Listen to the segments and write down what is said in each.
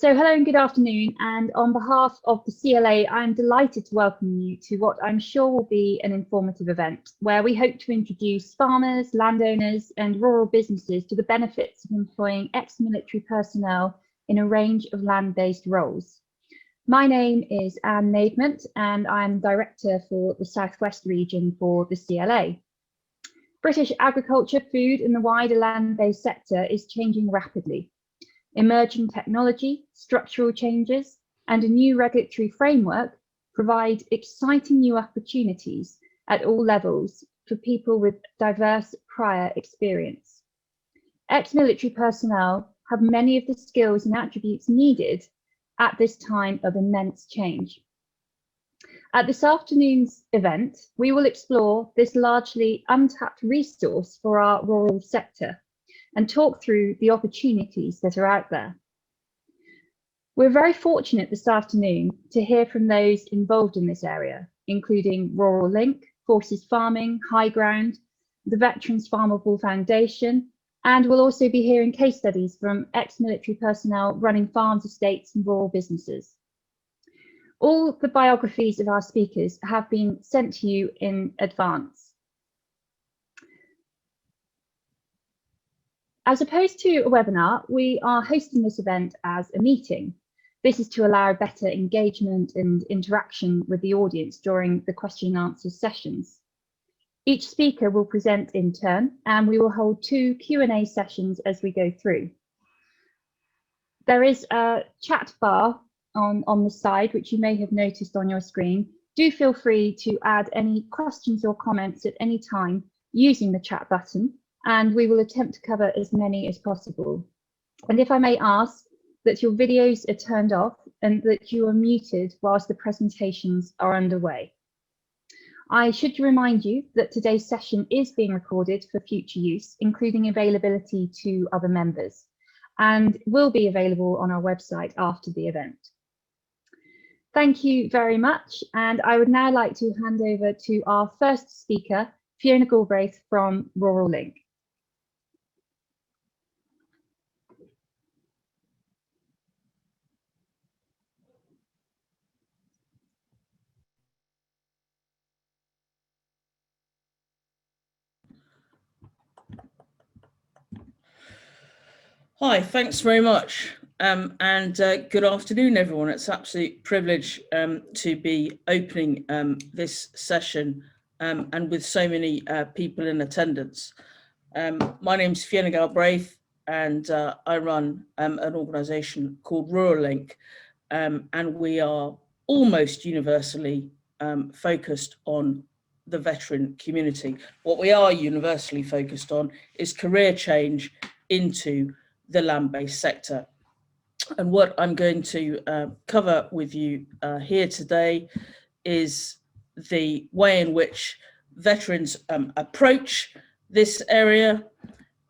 So hello and good afternoon, and on behalf of the CLA, I'm delighted to welcome you to what I'm sure will be an informative event, where we hope to introduce farmers, landowners and rural businesses to the benefits of employing ex-military personnel in a range of land-based roles. My name is Anne Maidment and I'm Director for the Southwest region for the CLA. British agriculture, food and the wider land-based sector is changing rapidly. Emerging technology, structural changes, and a new regulatory framework provide exciting new opportunities at all levels for people with diverse prior experience. Ex-military personnel have many of the skills and attributes needed at this time of immense change. At this afternoon's event, we will explore this largely untapped resource for our rural sector and talk through the opportunities that are out there. We're very fortunate this afternoon to hear from those involved in this area, including Ruralink, Forces Farming, HighGround, the Veterans Farmable Foundation, and we'll also be hearing case studies from ex-military personnel running farms, estates and rural businesses. All the biographies of our speakers have been sent to you in advance. As opposed to a webinar, we are hosting this event as a meeting. This is to allow better engagement and interaction with the audience during the question and answer sessions. Each speaker will present in turn, and we will hold 2 Q&A sessions as we go through. There is a chat bar on the side, which you may have noticed on your screen. Do feel free to add any questions or comments at any time using the chat button, and we will attempt to cover as many as possible. And if I may ask that your videos are turned off and that you are muted whilst the presentations are underway. I should remind you that today's session is being recorded for future use, including availability to other members, and will be available on our website after the event. Thank you very much, and I would now like to hand over to our first speaker, Fiona Galbraith from Ruralink. Hi, thanks very much. Good afternoon, everyone. It's an absolute privilege to be opening this session and with so many people in attendance. My name is Fiona Galbraith and I run an organisation called Ruralink, and we are almost universally focused on the veteran community. What we are universally focused on is career change into the land-based sector. And what I'm going to cover with you here today is the way in which veterans approach this area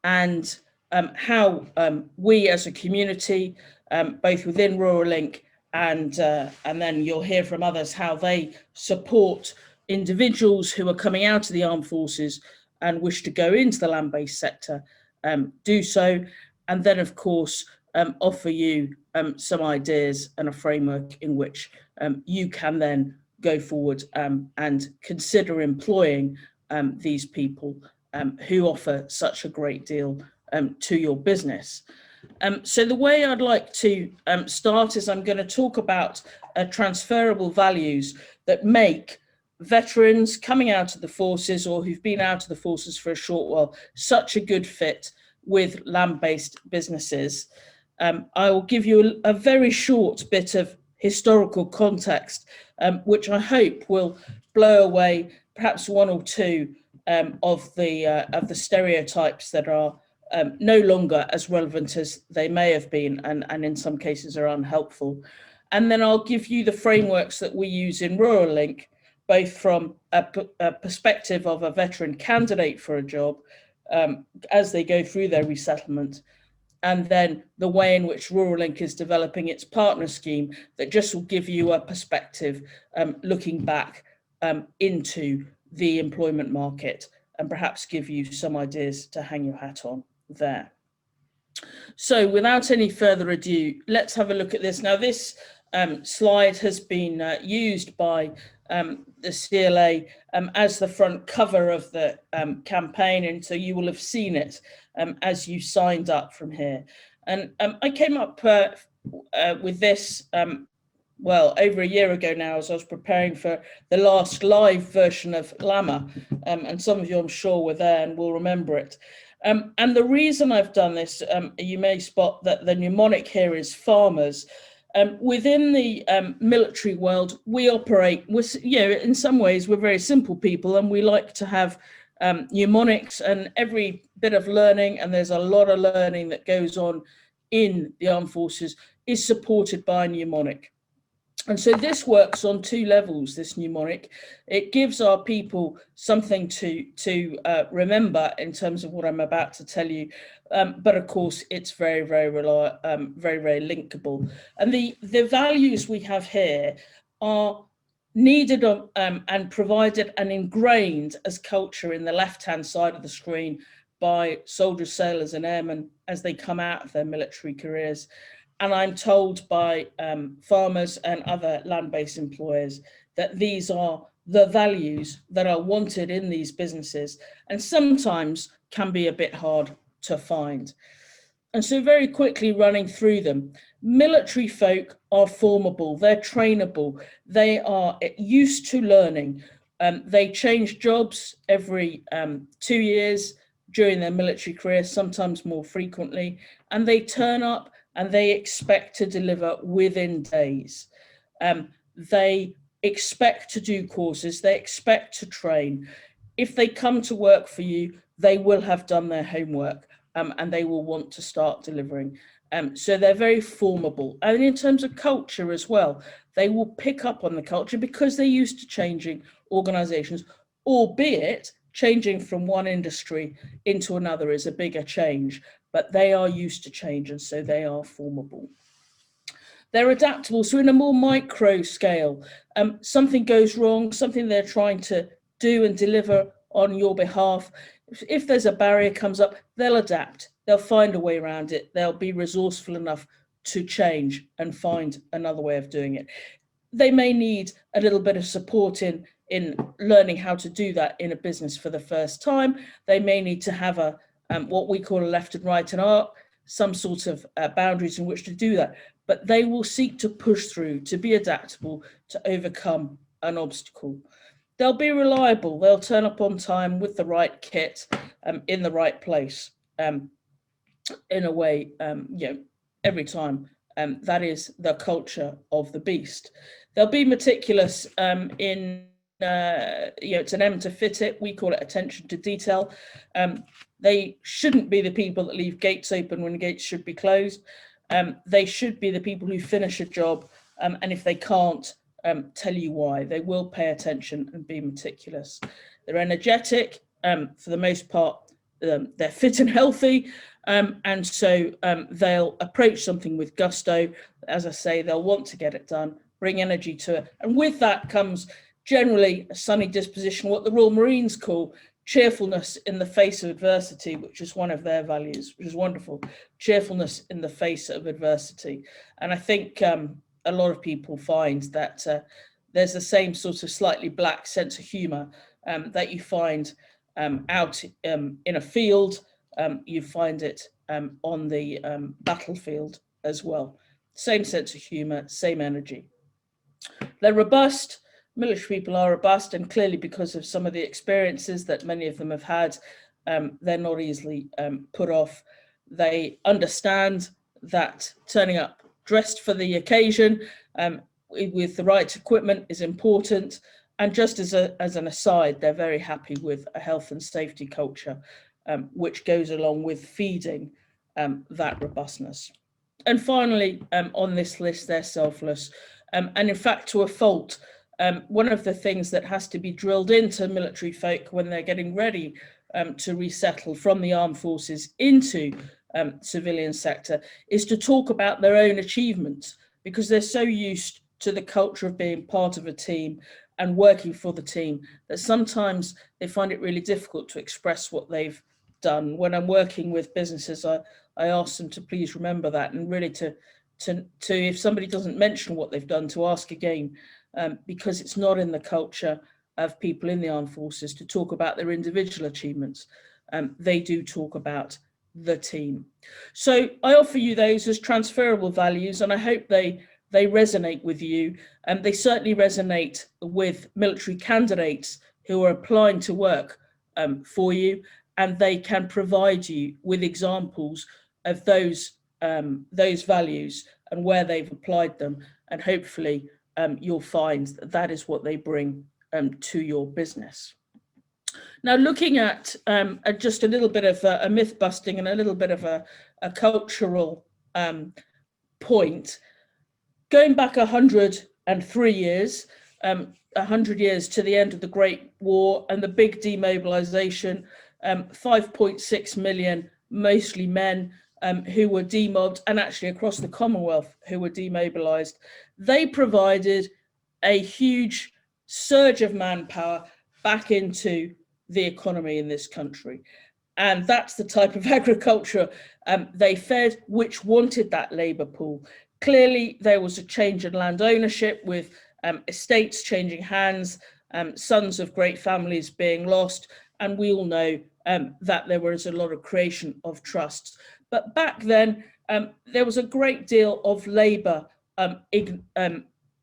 and how we as a community, both within Ruralink and then you'll hear from others, how they support individuals who are coming out of the armed forces and wish to go into the land-based sector, do so. And then, of course, offer you some ideas and a framework in which you can then go forward and consider employing these people who offer such a great deal to your business. So the way I'd like to start is I'm going to talk about transferable values that make veterans coming out of the forces or who've been out of the forces for a short while such a good fit with land-based businesses. I will give you a very short bit of historical context, which I hope will blow away perhaps one or two of the stereotypes that are no longer as relevant as they may have been, and in some cases are unhelpful. And then I'll give you the frameworks that we use in Ruralink, both from a perspective of a veteran candidate for a job, as they go through their resettlement, and then the way in which Ruralink is developing its partner scheme that just will give you a perspective looking back into the employment market and perhaps give you some ideas to hang your hat on there. So without any further ado, let's have a look at this. Now, this slide has been used by the CLA as the front cover of the campaign, and so you will have seen it as you signed up from here. And I came up with this well, over a year ago now, as I was preparing for the last live version of Llama, and some of you I'm sure were there and will remember it. And the reason I've done this, you may spot that the mnemonic here is farmers. Within the military world, we operate with, in some ways, we're very simple people, and we like to have mnemonics, and every bit of learning, and there's a lot of learning that goes on in the armed forces, is supported by a mnemonic. And so this works on two levels, this mnemonic. It gives our people something to remember in terms of what I'm about to tell you. But of course, it's very, very linkable. And the values we have here are needed and provided and ingrained as culture in the left-hand side of the screen by soldiers, sailors, and airmen as they come out of their military careers. And I'm told by farmers and other land-based employers that these are the values that are wanted in these businesses, and sometimes can be a bit hard to find. And so very quickly running through them, military folk are formable, they're trainable, they are used to learning. They change jobs every 2 years during their military career, sometimes more frequently, and they turn up and they expect to deliver within days. They expect to do courses, they expect to train. If they come to work for you, they will have done their homework, and they will want to start delivering. So they're very formable. And in terms of culture as well, they will pick up on the culture because they're used to changing organizations, albeit changing from one industry into another is a bigger change, but they are used to change, and so they are formable. They're adaptable, so in a more micro scale, something goes wrong, something they're trying to do and deliver on your behalf. If there's a barrier comes up, they'll adapt, they'll find a way around it, they'll be resourceful enough to change and find another way of doing it. They may need a little bit of support in learning how to do that in a business for the first time. They may need to have a what we call a left and right and arc, some sort of boundaries in which to do that. But they will seek to push through, to be adaptable, to overcome an obstacle. They'll be reliable. They'll turn up on time with the right kit, in the right place, in a way, every time. That is the culture of the beast. They'll be meticulous it's an M to fit it. We call it attention to detail. They shouldn't be the people that leave gates open when gates should be closed. They should be the people who finish a job, and if they can't, tell you why. They will pay attention and be meticulous. They're energetic, for the most part. They're fit and healthy, and so they'll approach something with gusto. As I say, they'll want to get it done, bring energy to it, and with that comes generally a sunny disposition, what the Royal Marines call cheerfulness in the face of adversity, which is one of their values, which is wonderful. Cheerfulness in the face of adversity. And I think a lot of people find that there's the same sort of slightly black sense of humour that you find out in a field. You find it on the battlefield as well. Same sense of humour, same energy. They're robust. Military people are robust, and clearly because of some of the experiences that many of them have had, they're not easily put off. They understand that turning up dressed for the occasion with the right equipment is important. And just as an aside, they're very happy with a health and safety culture, which goes along with feeding that robustness. And finally, on this list, they're selfless. And in fact, to a fault, one of the things that has to be drilled into military folk when they're getting ready to resettle from the armed forces into civilian sector is to talk about their own achievements, because they're so used to the culture of being part of a team and working for the team that sometimes they find it really difficult to express what they've done. When I'm working with businesses, I ask them to please remember that, and really to if somebody doesn't mention what they've done, to ask again, because it's not in the culture of people in the armed forces to talk about their individual achievements. They do talk about the team. So I offer you those as transferable values, and I hope they resonate with you. And they certainly resonate with military candidates who are applying to work for you, and they can provide you with examples of those values and where they've applied them. And hopefully you'll find that is what they bring to your business. Now, looking at just a little bit of a myth busting and a little bit of a cultural point, going back 103 years, 100 years to the end of the Great War and the big demobilization, 5.6 million, mostly men, who were demobbed, and actually across the Commonwealth who were demobilized. They provided a huge surge of manpower back into the economy in this country. And that's the type of agriculture they fed, which wanted that labour pool. Clearly, there was a change in land ownership, with estates changing hands, sons of great families being lost, and we all know that there was a lot of creation of trusts. But back then, there was a great deal of labour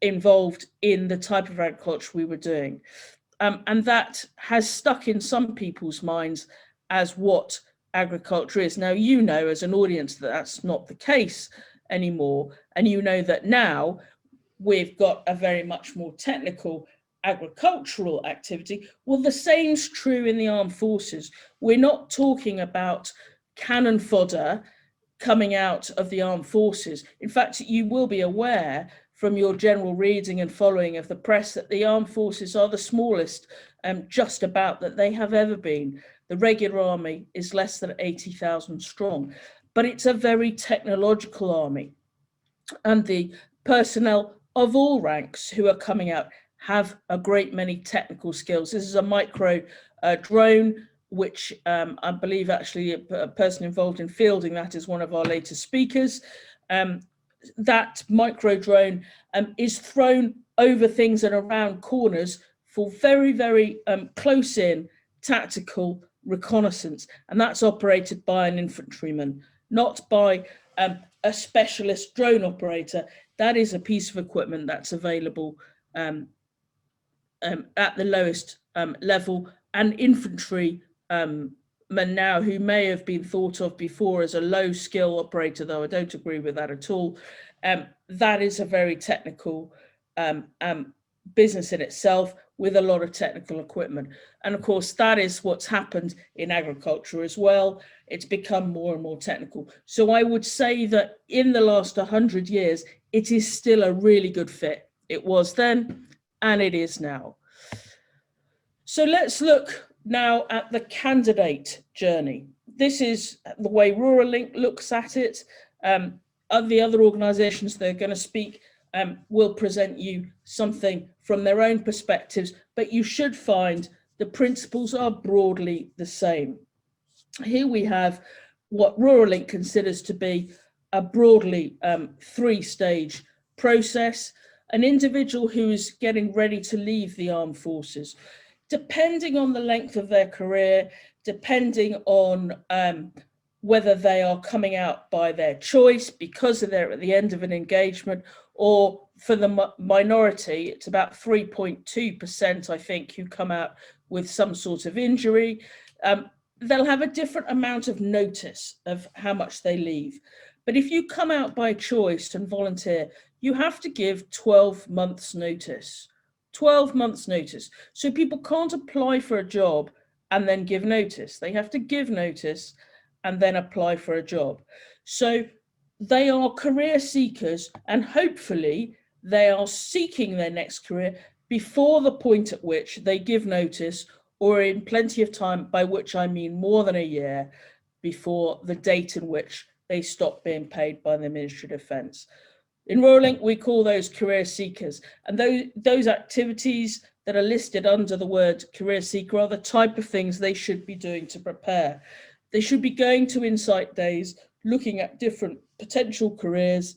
involved in the type of agriculture we were doing. And that has stuck in some people's minds as what agriculture is. Now, you know, as an audience, that that's not the case anymore. And you know that now we've got a very much more technical agricultural activity. Well, the same's true in the armed forces. We're not talking about cannon fodder coming out of the armed forces. In fact, you will be aware from your general reading and following of the press that the armed forces are the smallest just about that they have ever been. The regular army is less than 80,000 strong, but it's a very technological army. And the personnel of all ranks who are coming out have a great many technical skills. This is a micro drone, which I believe actually a person involved in fielding that is one of our latest speakers. That micro drone is thrown over things and around corners for very, very close in tactical reconnaissance. And that's operated by an infantryman, not by a specialist drone operator. That is a piece of equipment that's available at the lowest level. And infantry men now, who may have been thought of before as a low skill operator, though I don't agree with that at all, that is a very technical business in itself, with a lot of technical equipment. And of course, that is what's happened in agriculture as well. It's become more and more technical. So I would say that in the last 100 years, it is still a really good fit. It was then, and it is now. So let's look now at the candidate journey. This is the way Ruralink looks at it. The other organisations that are going to speak will present you something from their own perspectives, but you should find the principles are broadly the same. Here we have what Ruralink considers to be a broadly three-stage process. An individual who is getting ready to leave the armed forces, depending on the length of their career, depending on whether they are coming out by their choice because they're at the end of an engagement, or for the minority, it's about 3.2%, I think, who come out with some sort of injury. They'll have a different amount of notice of how much they leave. But if you come out by choice and volunteer, you have to give 12 months notice. 12 months notice. So people can't apply for a job and then give notice. They have to give notice and then apply for a job. So they are career seekers, and hopefully they are seeking their next career before the point at which they give notice, or in plenty of time, by which I mean more than a year, before the date in which they stop being paid by the Ministry of Defence. In Ruralink, we call those career seekers, and those activities that are listed under the word career seeker are the type of things they should be doing to prepare. They should be going to insight days, looking at different potential careers.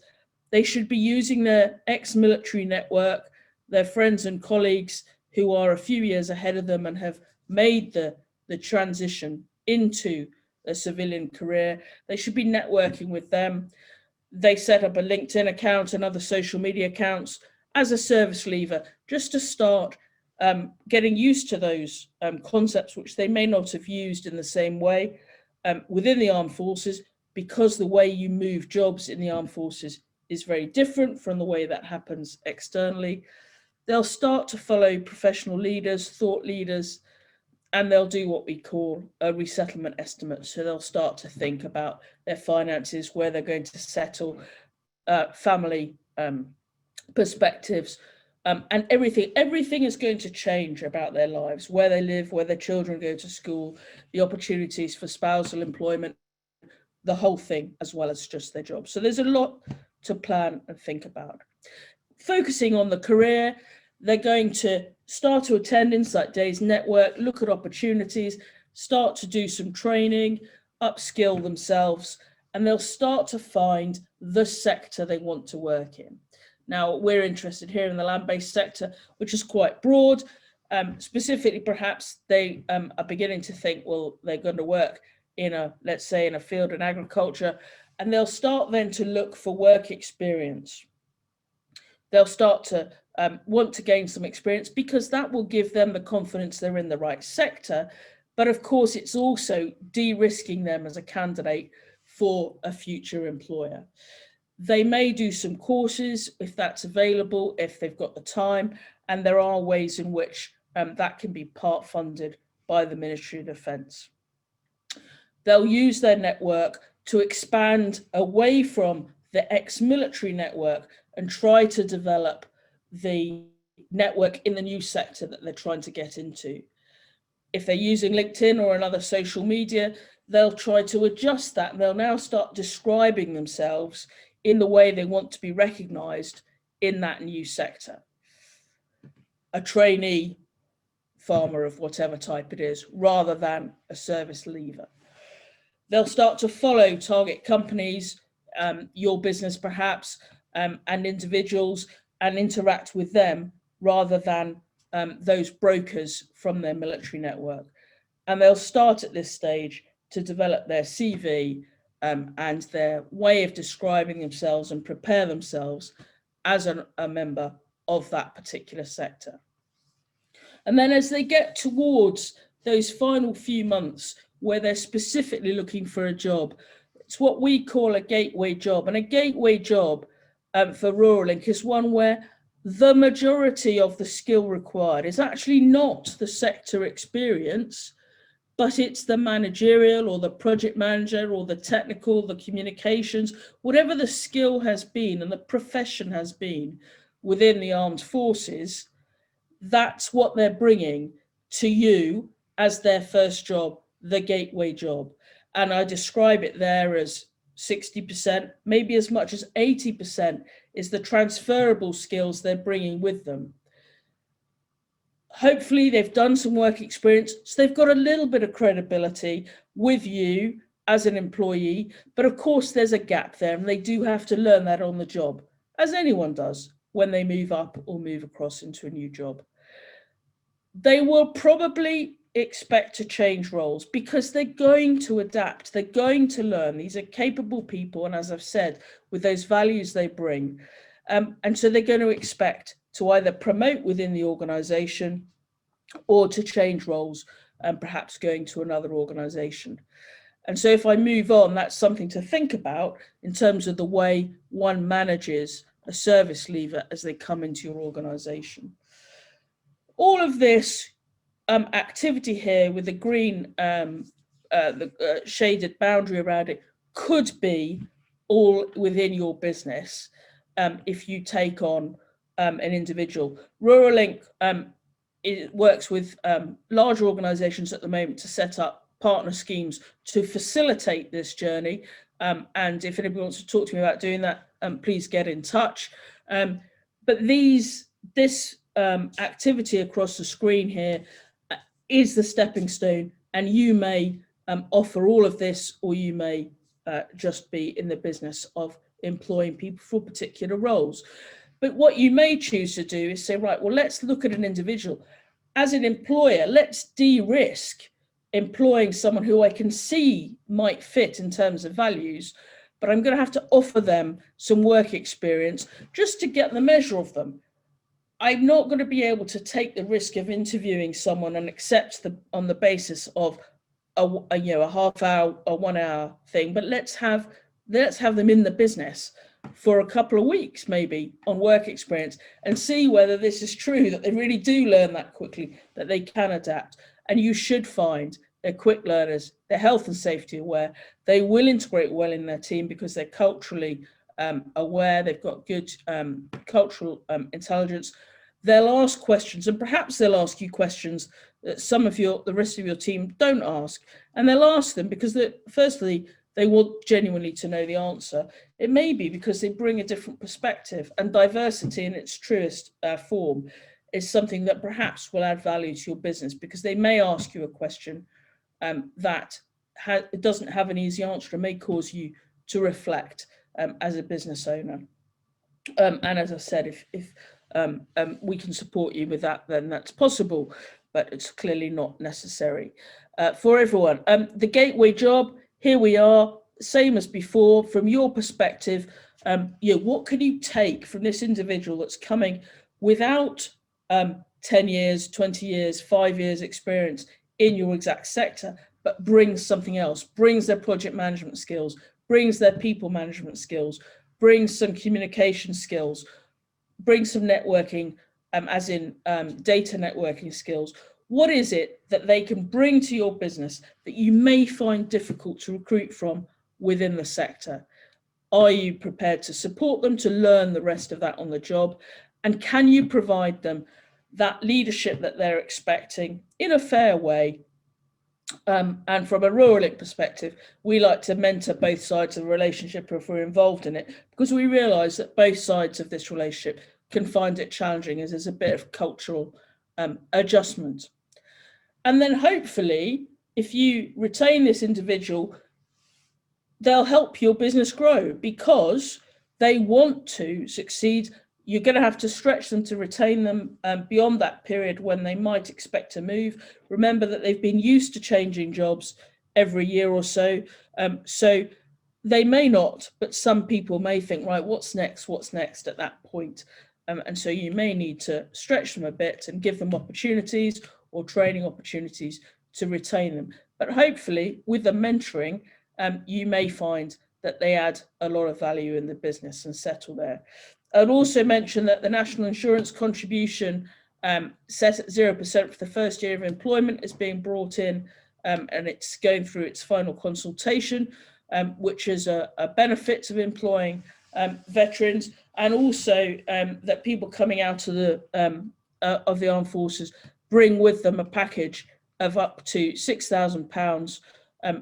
They should be using their ex-military network, their friends and colleagues who are a few years ahead of them and have made the transition into a civilian career. They should be networking with them. They set up a LinkedIn account and other social media accounts as a service leaver, just to start getting used to those concepts which they may not have used in the same way within the armed forces, because the way you move jobs in the armed forces is very different from the way that happens externally. They'll start to follow professional leaders, thought leaders, and they'll do what we call a resettlement estimate. So they'll start to think about their finances, where they're going to settle, family perspectives, and everything is going to change about their lives, where they live, where their children go to school, the opportunities for spousal employment, the whole thing, as well as just their job. So there's a lot to plan and think about. Focusing on the career, they're going to start to attend insight days, network, look at opportunities, start to do some training, upskill themselves, and they'll start to find the sector they want to work in. Now, we're interested here in the land-based sector, which is quite broad. Specifically, perhaps they are beginning to think, well, they're going to work in let's say in a field in agriculture, and they'll start then to look for work experience. They'll start to want to gain some experience, because that will give them the confidence they're in the right sector. But of course, it's also de-risking them as a candidate for a future employer. They may do some courses if that's available, if they've got the time, and there are ways in which that can be part funded by the Ministry of Defence. They'll use their network to expand away from the ex-military network and try to develop the network in the new sector that they're trying to get into. If they're using LinkedIn or another social media, they'll try to adjust that, and they'll now start describing themselves in the way they want to be recognised in that new sector. A trainee farmer of whatever type it is, rather than a service leaver. They'll start to follow target companies, your business perhaps, and individuals, and interact with them rather than those brokers from their military network. And they'll start at this stage to develop their CV and their way of describing themselves and prepare themselves as a member of that particular sector. And then as they get towards those final few months where they're specifically looking for a job, it's what we call a gateway job. And a gateway job for Ruralink is one where the majority of the skill required is actually not the sector experience, but it's the managerial or the project manager or the technical, the communications, whatever the skill has been and the profession has been within the armed forces. That's what they're bringing to you as their first job, the gateway job. And I describe it there as 60%, maybe as much as 80% is the transferable skills they're bringing with them. Hopefully they've done some work experience, so they've got a little bit of credibility with you as an employee, but of course there's a gap there, and they do have to learn that on the job, as anyone does when they move up or move across into a new job. They will probably expect to change roles because they're going to adapt, they're going to learn. These are capable people, and as I've said, with those values they bring. And so they're going to expect to either promote within the organisation or to change roles and perhaps going to another organisation. And so if I move on, that's something to think about in terms of the way one manages a service leaver as they come into your organisation. All of this activity here with the green shaded boundary around it could be all within your business if you take on an individual. Ruralink it works with larger organisations at the moment to set up partner schemes to facilitate this journey. And if anybody wants to talk to me about doing that, please get in touch. But this activity across the screen here is the stepping stone, and you may offer all of this, or you may just be in the business of employing people for particular roles. But what you may choose to do is say, right, well, let's look at an individual. As an employer, let's de-risk employing someone who I can see might fit in terms of values, but I'm going to have to offer them some work experience just to get the measure of them. I'm not going to be able to take the risk of interviewing someone and accept on the basis of a half hour or 1 hour thing, but let's have them in the business for a couple of weeks, maybe, on work experience, and see whether this is true, that they really do learn that quickly, that they can adapt. And you should find they're quick learners, they're health and safety aware, they will integrate well in their team because they're culturally aware, they've got good cultural intelligence. They'll ask questions, and perhaps they'll ask you questions that the rest of your team don't ask. And they'll ask them because firstly, they want genuinely to know the answer. It may be because they bring a different perspective, and diversity in its truest form is something that perhaps will add value to your business, because they may ask you a question that doesn't have an easy answer and may cause you to reflect as a business owner. And as I said, if we can support you with that, then that's possible, but it's clearly not necessary for everyone. The gateway job, here we are, same as before. From your perspective, what can you take from this individual that's coming without 10 years, 20 years, 5 years experience in your exact sector, but brings something else, brings their project management skills, brings their people management skills, brings some communication skills, brings some networking, as in data networking skills. What is it that they can bring to your business that you may find difficult to recruit from within the sector? Are you prepared to support them to learn the rest of that on the job? And can you provide them that leadership that they're expecting in a fair way? And from a Ruralink perspective, we like to mentor both sides of the relationship if we're involved in it, because we realise that both sides of this relationship can find it challenging, as there's a bit of cultural adjustment. And then hopefully, if you retain this individual, they'll help your business grow because they want to succeed. You're going to have to stretch them to retain them beyond that period when they might expect to move. Remember that they've been used to changing jobs every year or so. So they may not, but some people may think, right, what's next at that point? And so you may need to stretch them a bit and give them opportunities or training opportunities to retain them. But hopefully with the mentoring, you may find that they add a lot of value in the business and settle there. I'd also mention that the national insurance contribution set at 0% for the first year of employment is being brought in, and it's going through its final consultation, which is a benefit of employing veterans, and also that people coming out of the armed forces bring with them a package of up to £6,000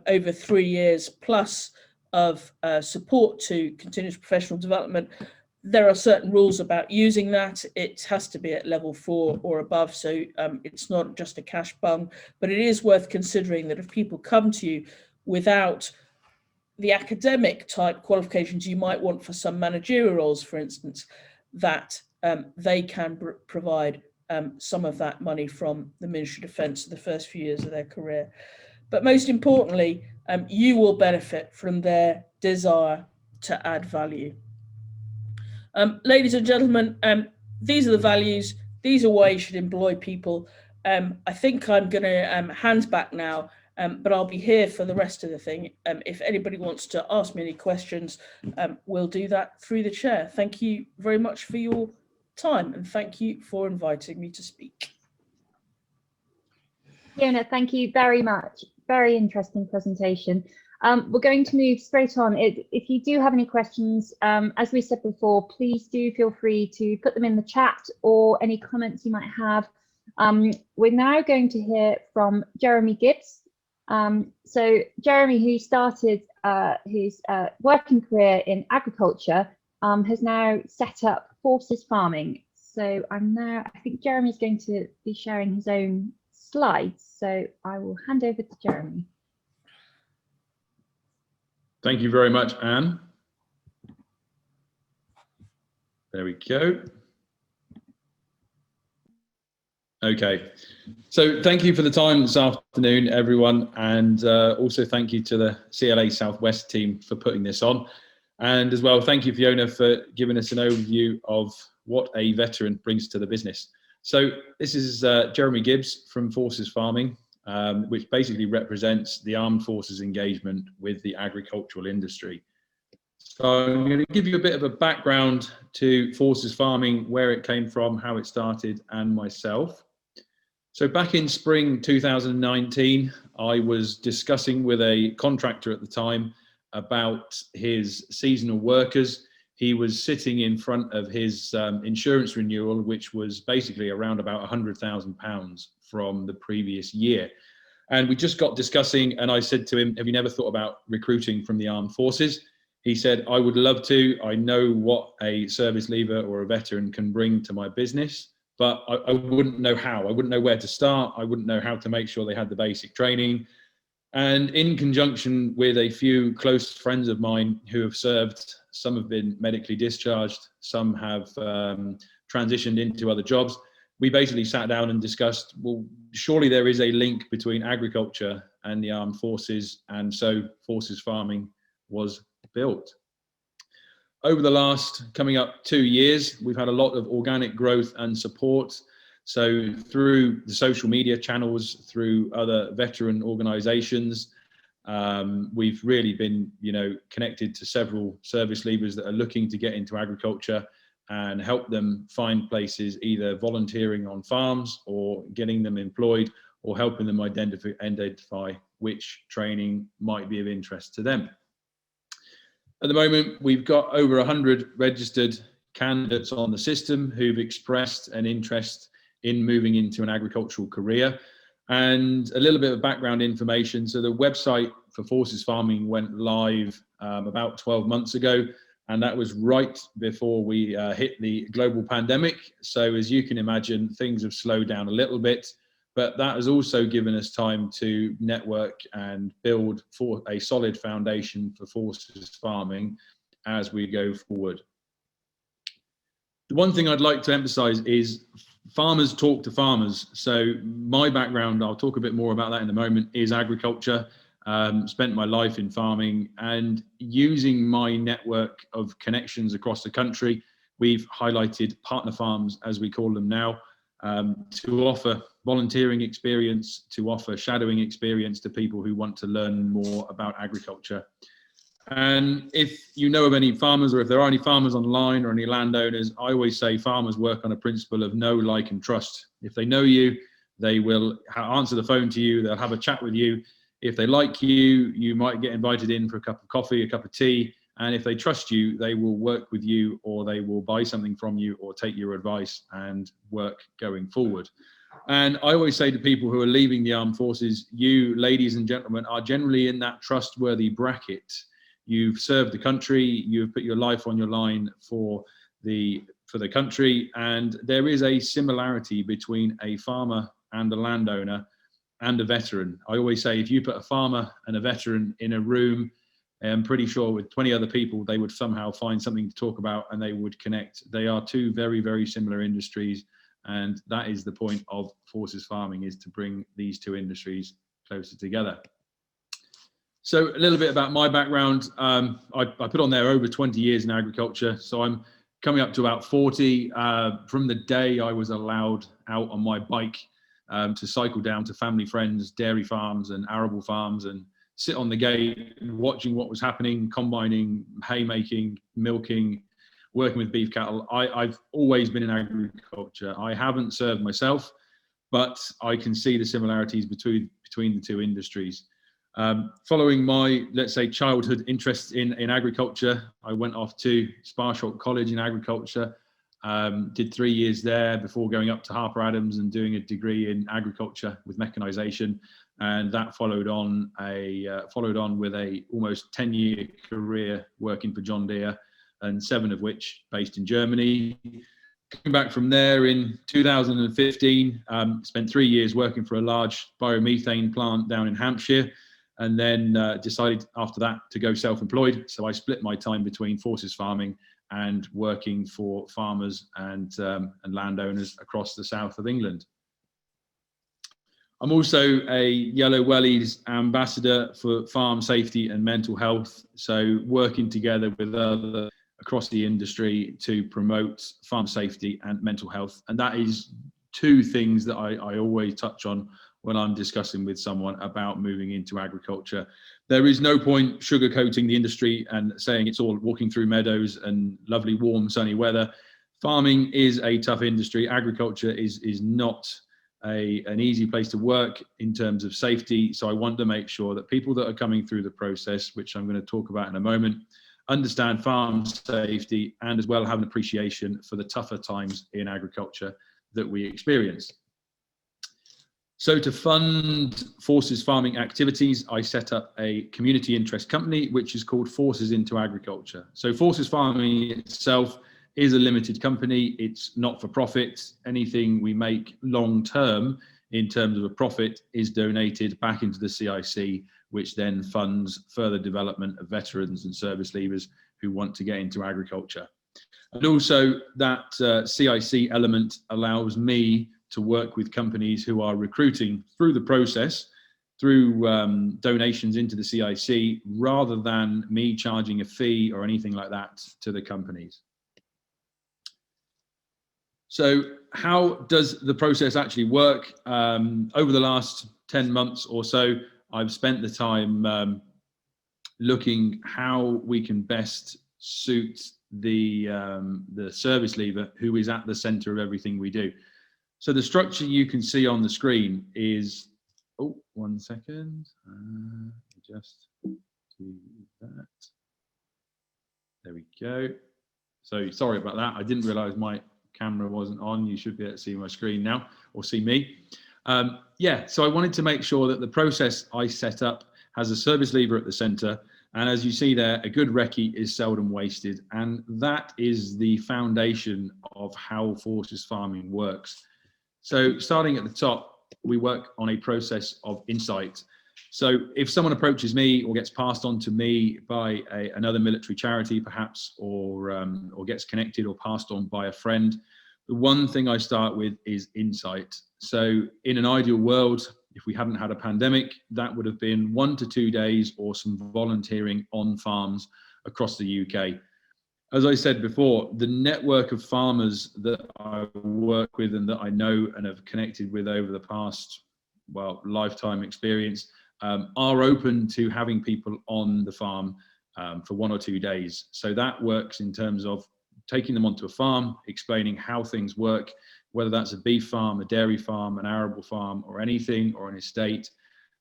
over 3 years, plus of support to continuous professional development. There are certain rules about using that. It has to be at level 4 or above, so it's not just a cash bung, but it is worth considering that if people come to you without the academic type qualifications you might want for some managerial roles, for instance, that they can provide some of that money from the Ministry of Defence for the first few years of their career. But most importantly, you will benefit from their desire to add value. Ladies and gentlemen, these are the values. These are why you should employ people. I think I'm going to hand back now, but I'll be here for the rest of the thing. If anybody wants to ask me any questions, we'll do that through the chair. Thank you very much for your time, and thank you for inviting me to speak. Fiona, thank you very much. Very interesting presentation. We're going to move straight on. If you do have any questions, as we said before, please do feel free to put them in the chat or any comments you might have. We're now going to hear from Jeremy Gibbs. So Jeremy, who started his working career in agriculture, has now set up Forces Farming. So I think Jeremy's going to be sharing his own slides. So I will hand over to Jeremy. Thank you very much, Anne. There we go. Okay, so thank you for the time this afternoon, everyone, and also thank you to the CLA Southwest team for putting this on. And as well, thank you, Fiona, for giving us an overview of what a veteran brings to the business. So this is Jeremy Gibbs from Forces Farming, which basically represents the armed forces engagement with the agricultural industry. So I'm going to give you a bit of a background to Forces Farming, where it came from, how it started, and myself. So back in spring 2019, I was discussing with a contractor at the time about his seasonal workers. He was sitting in front of his insurance renewal, which was basically around about £100,000 from the previous year. And we just got discussing, and I said to him, have you never thought about recruiting from the armed forces? He said, I would love to. I know what a service leaver or a veteran can bring to my business, but I wouldn't know how. I wouldn't know where to start. I wouldn't know how to make sure they had the basic training. And in conjunction with a few close friends of mine who have served, some have been medically discharged, some have transitioned into other jobs, we basically sat down and discussed, well, surely there is a link between agriculture and the armed forces, and so Forces Farming was built. Over the last coming up 2 years, we've had a lot of organic growth and support. So through the social media channels, through other veteran organizations, we've really been, connected to several service leavers that are looking to get into agriculture and help them find places, either volunteering on farms or getting them employed, or helping them identify which training might be of interest to them. At the moment, we've got over 100 registered candidates on the system who've expressed an interest in moving into an agricultural career. And a little bit of background information. So the website for Forces Farming went live about 12 months ago, and that was right before we hit the global pandemic. So as you can imagine, things have slowed down a little bit, but that has also given us time to network and build for a solid foundation for Forces Farming as we go forward. The one thing I'd like to emphasize is farmers talk to farmers. So my background, I'll talk a bit more about that in a moment, is agriculture. Spent my life in farming, and using my network of connections across the country, we've highlighted partner farms, as we call them now, to offer volunteering experience, to offer shadowing experience to people who want to learn more about agriculture. And if you know of any farmers, or if there are any farmers online or any landowners, I always say farmers work on a principle of know, like, and trust. If they know you, they will answer the phone to you, they'll have a chat with you. If they like you, you might get invited in for a cup of coffee, a cup of tea. And if they trust you, they will work with you, or they will buy something from you, or take your advice and work going forward. And I always say to people who are leaving the armed forces, you, ladies and gentlemen, are generally in that trustworthy bracket. You've served the country, you've put your life on your line for the country, and there is a similarity between a farmer and a landowner and a veteran. I always say, if you put a farmer and a veteran in a room, I'm pretty sure with 20 other people, they would somehow find something to talk about and they would connect. They are two very, very similar industries, and that is the point of Forces Farming, is to bring these two industries closer together. So a little bit about my background. I put on there over 20 years in agriculture, so I'm coming up to about 40. From the day I was allowed out on my bike to cycle down to family friends, dairy farms and arable farms, and sit on the gate watching what was happening, combining, haymaking, milking, working with beef cattle. I've always been in agriculture. I haven't served myself, but I can see the similarities between the two industries. Following my, let's say, childhood interest in agriculture, I went off to Sparshot College in agriculture, did 3 years there before going up to Harper Adams and doing a degree in agriculture with mechanization. And that followed on with a almost 10-year career working for John Deere, and 7 of which based in Germany. Coming back from there in 2015, spent 3 years working for a large biomethane plant down in Hampshire. and then decided after that to go self-employed. So I split my time between forces farming and working for farmers and landowners across the south of England. I'm also a Yellow Wellies ambassador for farm safety and mental health. So working together with others across the industry to promote farm safety and mental health. And that is two things that I always touch on when I'm discussing with someone about moving into agriculture. There is no point sugarcoating the industry and saying it's all walking through meadows and lovely, warm, sunny weather. Farming is a tough industry. Agriculture is not an easy place to work in terms of safety. So I want to make sure that people that are coming through the process, which I'm going to talk about in a moment, understand farm safety and as well have an appreciation for the tougher times in agriculture that we experience. So to fund Forces farming activities, I set up a community interest company, which is called Forces into Agriculture. So Forces farming itself is a limited company. It's not for profit. Anything we make long term in terms of a profit is donated back into the CIC, which then funds further development of veterans and service leavers who want to get into agriculture. And also that CIC element allows me to work with companies who are recruiting through the process, through donations into the CIC, rather than me charging a fee or anything like that to the companies. So how does the process actually work? Over the last 10 months or so, I've spent the time looking how we can best suit the service leaver who is at the center of everything we do. So the structure you can see on the screen is, oh, 1 second, just do that. There we go. So sorry about that. I didn't realize my camera wasn't on. You should be able to see my screen now, or see me. Yeah, so I wanted to make sure that the process I set up has a service leaver at the center. And as you see there, a good recce is seldom wasted. And that is the foundation of how Forces farming works. So starting at the top, we work on a process of insight. So if someone approaches me or gets passed on to me by another military charity, perhaps, or gets connected or passed on by a friend, the one thing I start with is insight. So in an ideal world, if we hadn't had a pandemic, that would have been 1 to 2 days or some volunteering on farms across the UK. As I said before, the network of farmers that I work with and that I know and have connected with over the past, well, lifetime experience, are open to having people on the farm for 1 or 2 days. So that works in terms of taking them onto a farm, explaining how things work, whether that's a beef farm, a dairy farm, an arable farm, or anything, or an estate.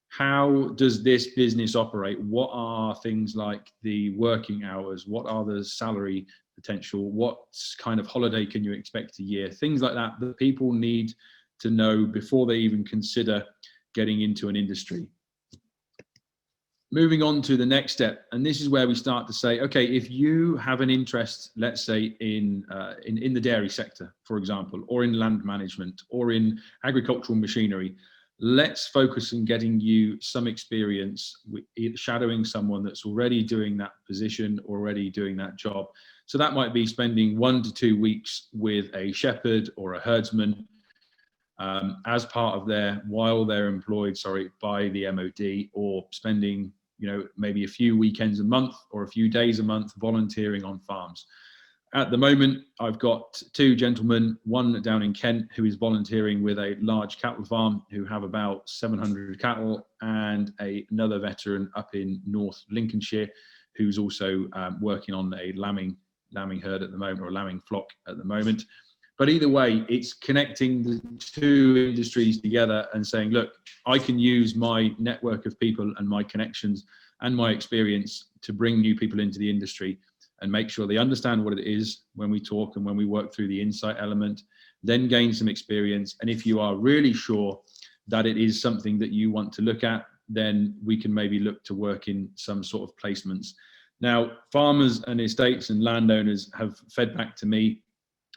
How does this business operate? What are things like the working hours? What are the salary potential? What kind of holiday can you expect a year? Things like that that people need to know before they even consider getting into an industry. Moving on to the next step, and this is where we start to say, okay, if you have an interest, let's say in the dairy sector, for example, or in land management, or in agricultural machinery, let's focus on getting you some experience with shadowing someone that's already doing that position, already doing that job. So that might be spending 1 to 2 weeks with a shepherd or a herdsman as part of while they're employed, by the MOD, or spending, maybe a few weekends a month or a few days a month volunteering on farms. At the moment, I've got 2 gentlemen, one down in Kent who is volunteering with a large cattle farm who have about 700 cattle, and another veteran up in North Lincolnshire who's also working on a lambing herd at the moment, or a lambing flock at the moment. But either way, it's connecting the 2 industries together and saying, look, I can use my network of people and my connections and my experience to bring new people into the industry and make sure they understand what it is when we talk and when we work through the insight element, then gain some experience. And if you are really sure that it is something that you want to look at, then we can maybe look to work in some sort of placements. Now, farmers and estates and landowners have fed back to me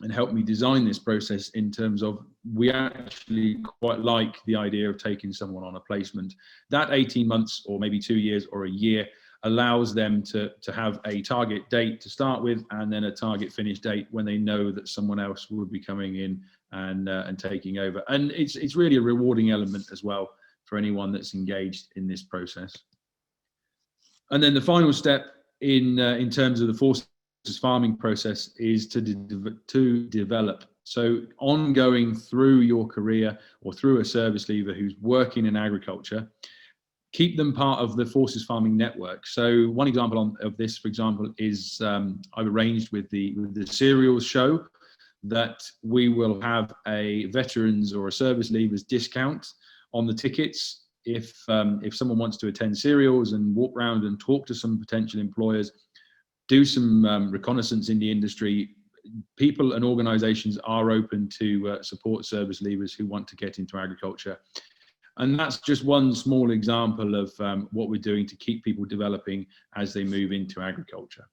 and helped me design this process in terms of, we actually quite like the idea of taking someone on a placement. That 18 months or maybe 2 years or a year allows them to have a target date to start with, and then a target finish date when they know that someone else will be coming in and taking over. And it's really a rewarding element as well for anyone that's engaged in this process. And then the final step in terms of the forces farming process is to develop. So ongoing through your career or through a service leaver who's working in agriculture, keep them part of the forces farming network. So one example of this, for example, is I've arranged with the cereals show that we will have a veterans or a service leavers discount on the tickets if someone wants to attend cereals and walk around and talk to some potential employers, do some reconnaissance in the industry. People and organisations are open to support service leavers who want to get into agriculture. And that's just one small example of what we're doing to keep people developing as they move into agriculture.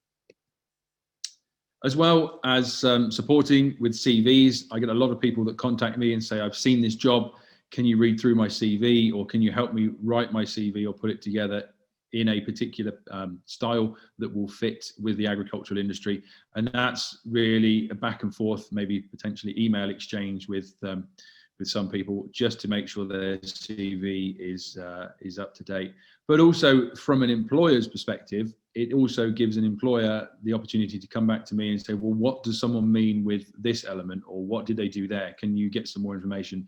As well as supporting with CVs, I get a lot of people that contact me and say, I've seen this job, can you read through my CV, or can you help me write my CV or put it together in a particular style that will fit with the agricultural industry. And that's really a back and forth, maybe potentially email exchange with some people, just to make sure their CV is up to date. But also from an employer's perspective, it also gives an employer the opportunity to come back to me and say, well, what does someone mean with this element, or what did they do there? Can you get some more information?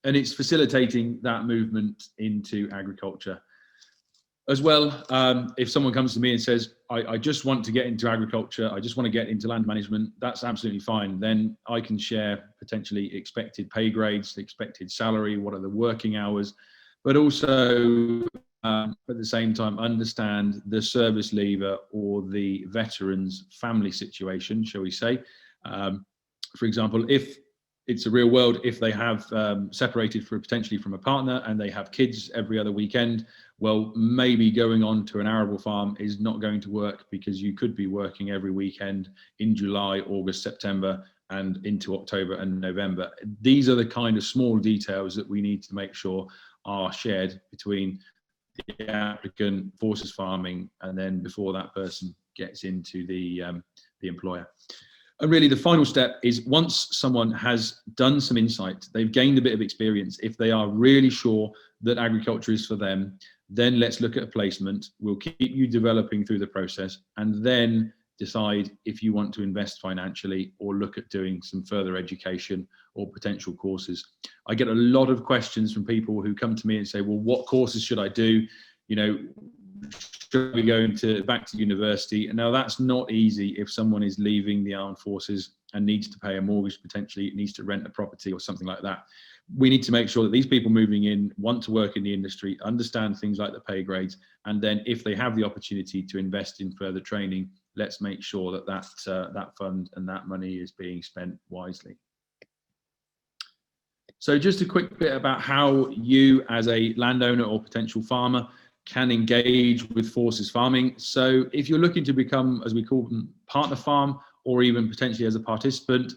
And it's facilitating that movement into agriculture. As well, if someone comes to me and says, I just want to get into agriculture, I just want to get into land management, that's absolutely fine. Then I can share potentially expected pay grades, expected salary, what are the working hours, but also at the same time understand the service leaver or the veteran's family situation, shall we say. For example, if it's a real world, if they have separated potentially from a partner and they have kids every other weekend, well, maybe going on to an arable farm is not going to work, because you could be working every weekend in July, August, September, and into October and November. These are the kind of small details that we need to make sure are shared between the applicant, forces farming, and then before that person gets into the employer. And really the final step is, once someone has done some insight, they've gained a bit of experience, if they are really sure that agriculture is for them, then let's look at a placement. We'll keep you developing through the process, and then decide if you want to invest financially or look at doing some further education or potential courses. I get a lot of questions from people who come to me and say, well, what courses should I do? You know, should we go back to university? And now that's not easy if someone is leaving the armed forces and needs to pay a mortgage, potentially needs to rent a property or something like that. We need to make sure that these people moving in want to work in the industry, understand things like the pay grades, and then if they have the opportunity to invest in further training, let's make sure that that fund and that money is being spent wisely. So just a quick bit about how you as a landowner or potential farmer can engage with forces farming. So if you're looking to become, as we call them, partner farm, or even potentially as a participant,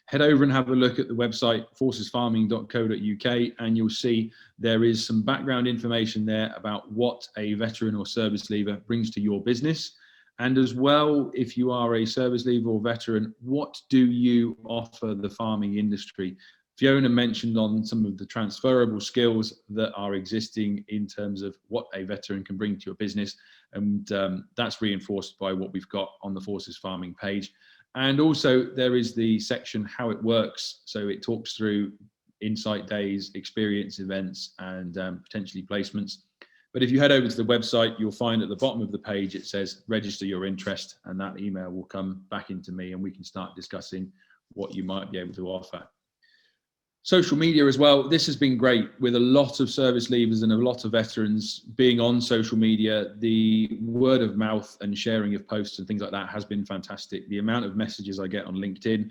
head over and have a look at the website forcesfarming.co.uk, and you'll see there is some background information there about what a veteran or service leaver brings to your business. And as well, if you are a service leaver or veteran, what do you offer the farming industry? Fiona mentioned on some of the transferable skills that are existing in terms of what a veteran can bring to your business, and that's reinforced by what we've got on the Forces Farming page. And also there is the section how it works, so it talks through insight days, experience events, and potentially placements. But if you head over to the website, you'll find at the bottom of the page it says register your interest, and that email will come back into me and we can start discussing what you might be able to offer. Social media as well. This has been great, with a lot of service leavers and a lot of veterans being on social media. The word of mouth and sharing of posts and things like that has been fantastic. The amount of messages I get on LinkedIn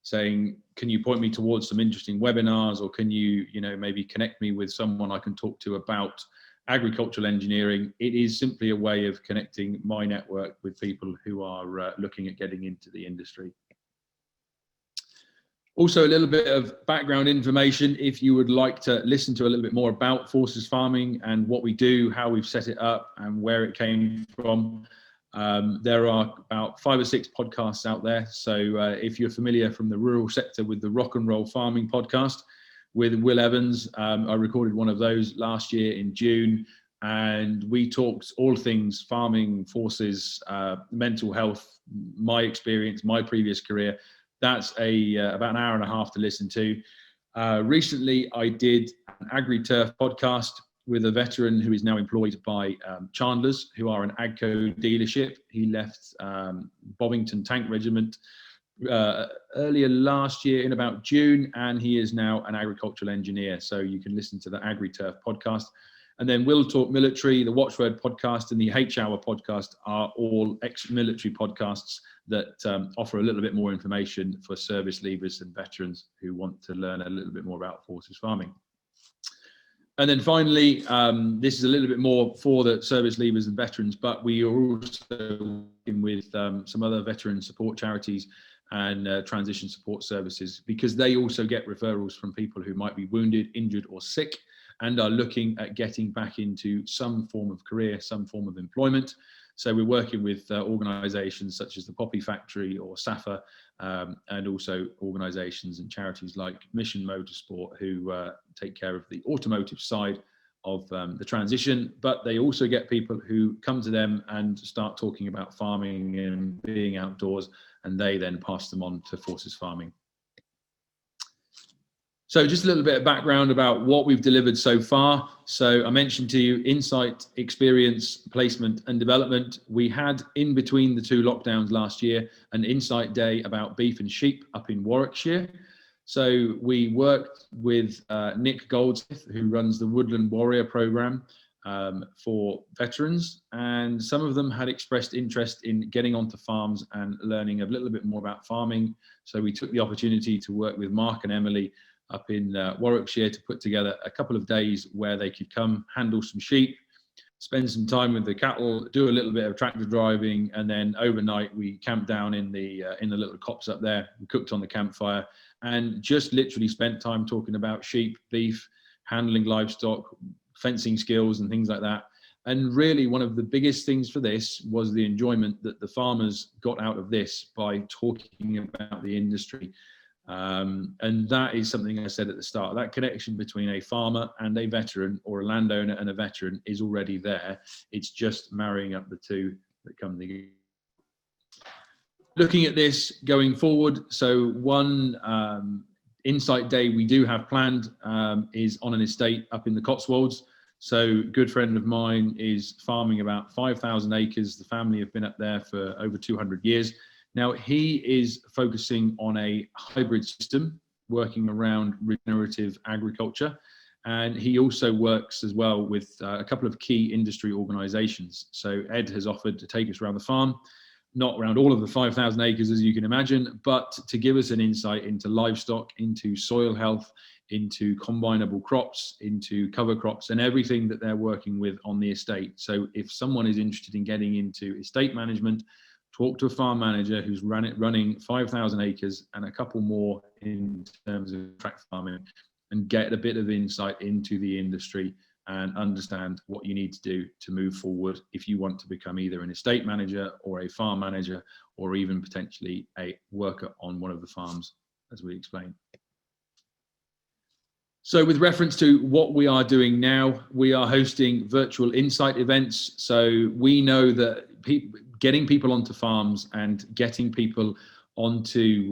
saying, can you point me towards some interesting webinars, or can you, maybe connect me with someone I can talk to about agricultural engineering? It is simply a way of connecting my network with people who are looking at getting into the industry. Also, a little bit of background information if you would like to listen to a little bit more about Forces Farming and what we do, how we've set it up and where it came from. There are about 5 or 6 podcasts out there. So if you're familiar from the rural sector with the Rock and Roll Farming podcast with Will Evans, I recorded one of those last year in June, and we talked all things farming, forces, mental health, my experience, my previous career. That's about an hour and a half to listen to. Recently, I did an Agri-Turf podcast with a veteran who is now employed by Chandler's, who are an AGCO dealership. He left Bovington Tank Regiment earlier last year in about June, and he is now an agricultural engineer. So you can listen to the Agri-Turf podcast. And then We'll Talk Military, the Watchword podcast, and the H-Hour podcast are all ex-military podcasts that offer a little bit more information for service leavers and veterans who want to learn a little bit more about forces farming. And then finally, this is a little bit more for the service leavers and veterans, but we are also working with some other veteran support charities and transition support services, because they also get referrals from people who might be wounded, injured or sick, and are looking at getting back into some form of career, some form of employment. So we're working with organisations such as the Poppy Factory or SAFA, and also organisations and charities like Mission Motorsport, who take care of the automotive side of the transition. But they also get people who come to them and start talking about farming and being outdoors, and they then pass them on to Forces Farming. So just a little bit of background about what we've delivered so far. So I mentioned to you insight, experience, placement and development. We had, in between the 2 lockdowns last year, an insight day about beef and sheep up in Warwickshire. So we worked with Nick Goldsmith, who runs the Woodland Warrior programme for veterans, and some of them had expressed interest in getting onto farms and learning a little bit more about farming. So we took the opportunity to work with Mark and Emily up in Warwickshire to put together a couple of days where they could come, handle some sheep, spend some time with the cattle, do a little bit of tractor driving, and then overnight we camped down in the little copse up there, we cooked on the campfire, and just literally spent time talking about sheep, beef, handling livestock, fencing skills and things like that. And really one of the biggest things for this was the enjoyment that the farmers got out of this by talking about the industry. And that is something I said at the start, that connection between a farmer and a veteran, or a landowner and a veteran, is already there. It's just marrying up the two that come together. Looking at this going forward, so one insight day we do have planned is on an estate up in the Cotswolds. So a good friend of mine is farming about 5,000 acres. The family have been up there for over 200 years. Now, he is focusing on a hybrid system, working around regenerative agriculture. And he also works as well with a couple of key industry organisations. So Ed has offered to take us around the farm, not around all of the 5,000 acres, as you can imagine, but to give us an insight into livestock, into soil health, into combinable crops, into cover crops, and everything that they're working with on the estate. So if someone is interested in getting into estate management, talk to a farm manager who's running 5,000 acres and a couple more in terms of tract farming, and get a bit of insight into the industry and understand what you need to do to move forward if you want to become either an estate manager or a farm manager, or even potentially a worker on one of the farms, as we explained. So with reference to what we are doing now, we are hosting virtual insight events. So we know that getting people onto farms and getting people onto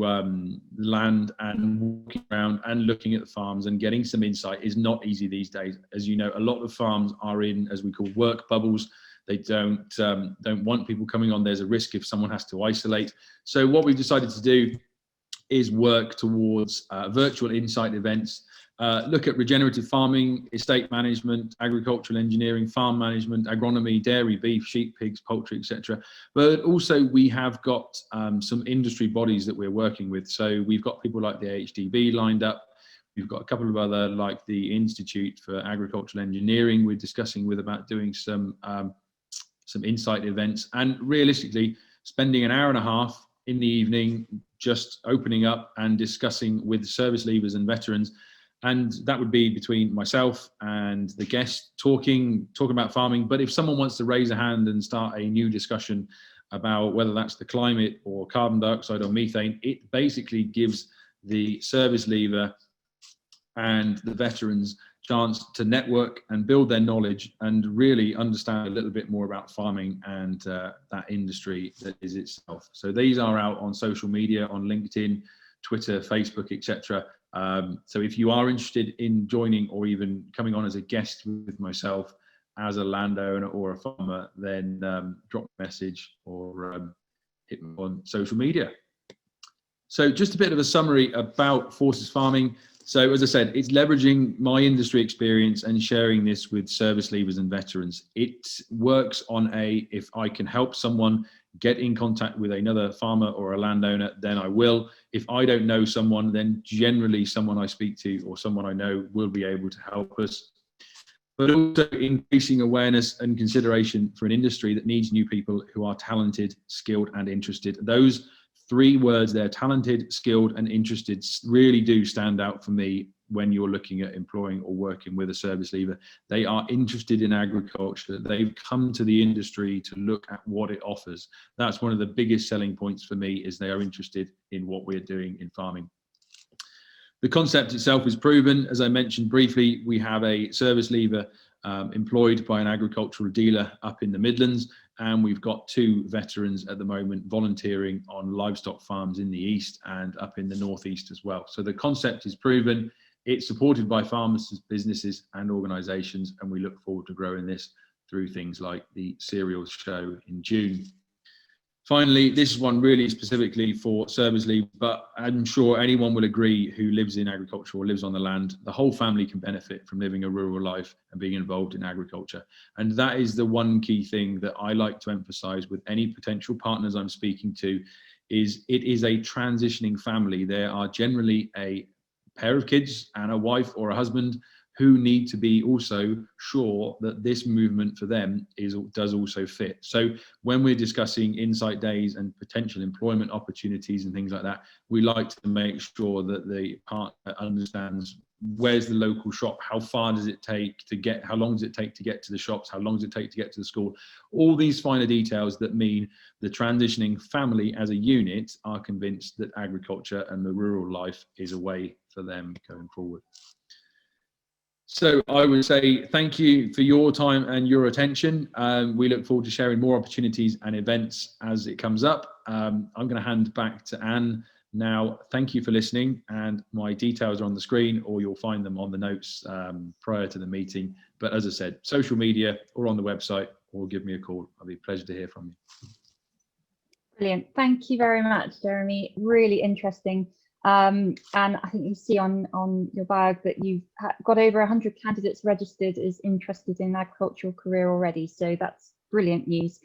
land and walking around and looking at the farms and getting some insight is not easy these days. As you know, a lot of farms are in, as we call, work bubbles. They don't want people coming on. There's a risk if someone has to isolate. So what we've decided to do is work towards virtual insight events. Look at regenerative farming, estate management, agricultural engineering, farm management, agronomy, dairy, beef, sheep, pigs, poultry, etc. But also we have got some industry bodies that we're working with. So we've got people like the HDB lined up. We've got a couple of other, like the Institute for Agricultural Engineering, we're discussing with about doing some insight events, and realistically spending an hour and a half in the evening, just opening up and discussing with service leavers and veterans. And that would be between myself and the guest talking about farming. But if someone wants to raise a hand and start a new discussion about whether that's the climate or carbon dioxide or methane, it basically gives the service leaver and the veterans chance to network and build their knowledge and really understand a little bit more about farming and that industry that is itself. So these are out on social media, on LinkedIn, Twitter, Facebook, etc. So if you are interested in joining or even coming on as a guest with myself as a landowner or a farmer, then drop a message or hit me on social media. So just a bit of a summary about Forces Farming. So as I said, it's leveraging my industry experience and sharing this with service leavers and veterans. It works on if I can help someone get in contact with another farmer or a landowner, then I will. If I don't know someone, then generally someone I speak to or someone I know will be able to help us. But also increasing awareness and consideration for an industry that needs new people who are talented, skilled and interested. Those three words there, talented, skilled and interested, really do stand out for me when you're looking at employing or working with a service leaver. They are interested in agriculture. They've come to the industry to look at what it offers. That's one of the biggest selling points for me, is they are interested in what we're doing in farming. The concept itself is proven. As I mentioned briefly, we have a service leaver employed by an agricultural dealer up in the Midlands, and we've got 2 veterans at the moment volunteering on livestock farms in the east and up in the northeast as well. So the concept is proven. It's supported by farmers, businesses and organisations, and we look forward to growing this through things like the cereals show in June. Finally, this is one really specifically for service leave, but I'm sure anyone will agree who lives in agriculture or lives on the land, the whole family can benefit from living a rural life and being involved in agriculture. And that is the one key thing that I like to emphasize with any potential partners I'm speaking to, is it is a transitioning family. There are generally a pair of kids and a wife or a husband who need to be also sure that this movement for them does also fit. So when we're discussing insight days and potential employment opportunities and things like that, we like to make sure that the partner understands where's the local shop, how far does it take to get, how long does it take to get to the shops, how long does it take to get to the school, all these finer details that mean the transitioning family as a unit are convinced that agriculture and the rural life is a way for them going forward. So I would say thank you for your time and your attention. We look forward to sharing more opportunities and events as it comes up. I'm going to hand back to Anne now. Thank you for listening, and my details are on the screen, or you'll find them on the notes prior to the meeting. But as I said, social media or on the website, or give me a call. It'll be a pleasure to hear from you. Brilliant. Thank you very much, Jeremy. Really interesting. And I think you see on your bio that you've got over 100 candidates registered as interested in agricultural career already. So that's brilliant news.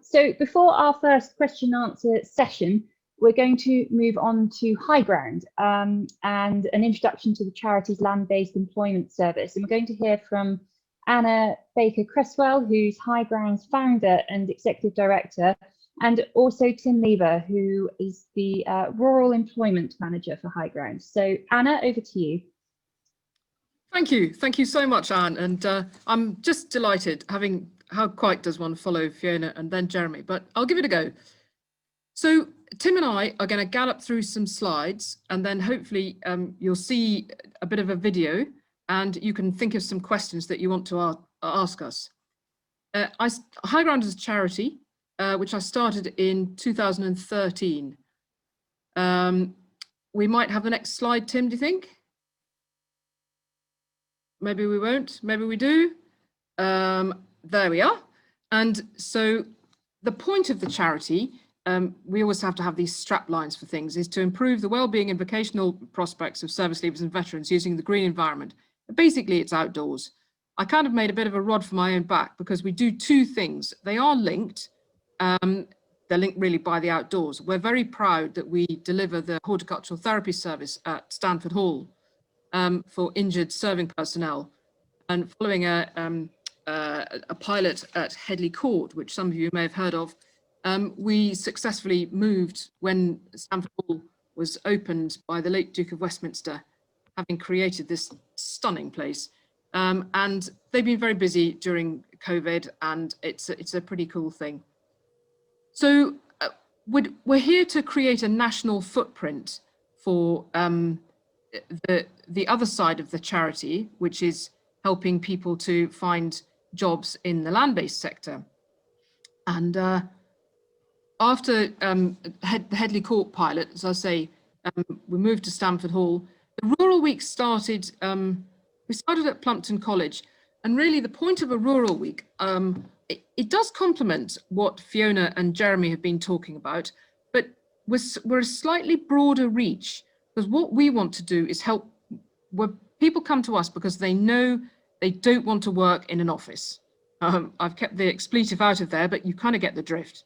So before our first question and answer session, we're going to move on to HighGround and an introduction to the charity's land-based employment service. And we're going to hear from Anna Baker-Cresswell, who's HighGround's founder and executive director, and also Tim Lever, who is the Rural Employment Manager for HighGround. So Anna, over to you. Thank you. Thank you so much, Anne. And I'm just delighted how quite does one follow Fiona and then Jeremy, but I'll give it a go. So Tim and I are going to gallop through some slides, and then hopefully you'll see a bit of a video and you can think of some questions that you want to ask us. HighGround is a charity which I started in 2013. We might have the next slide, Tim, do you think? Maybe we won't, maybe we do. There we are. And so the point of the charity, we always have to have these strap lines for things, is to improve the well-being and vocational prospects of service leavers and veterans using the green environment. Basically, it's outdoors. I kind of made a bit of a rod for my own back because we do 2 things. They are linked. They're linked really by the outdoors. We're very proud that we deliver the horticultural therapy service at Stanford Hall for injured serving personnel, and following a pilot at Headley Court, which some of you may have heard of, we successfully moved when Stamford Hall was opened by the late Duke of Westminster, having created this stunning place. And they've been very busy during COVID, and it's a pretty cool thing. So we're here to create a national footprint for the other side of the charity, which is helping people to find jobs in the land-based sector. And after the Headley Court pilot, as I say, we moved to Stamford Hall. The Rural Week started, we started at Plumpton College, and really the point of a Rural Week, it does complement what Fiona and Jeremy have been talking about, but we're a slightly broader reach, because what we want to do is help where people come to us because they know they don't want to work in an office. I've kept the expletive out of there, but you kind of get the drift.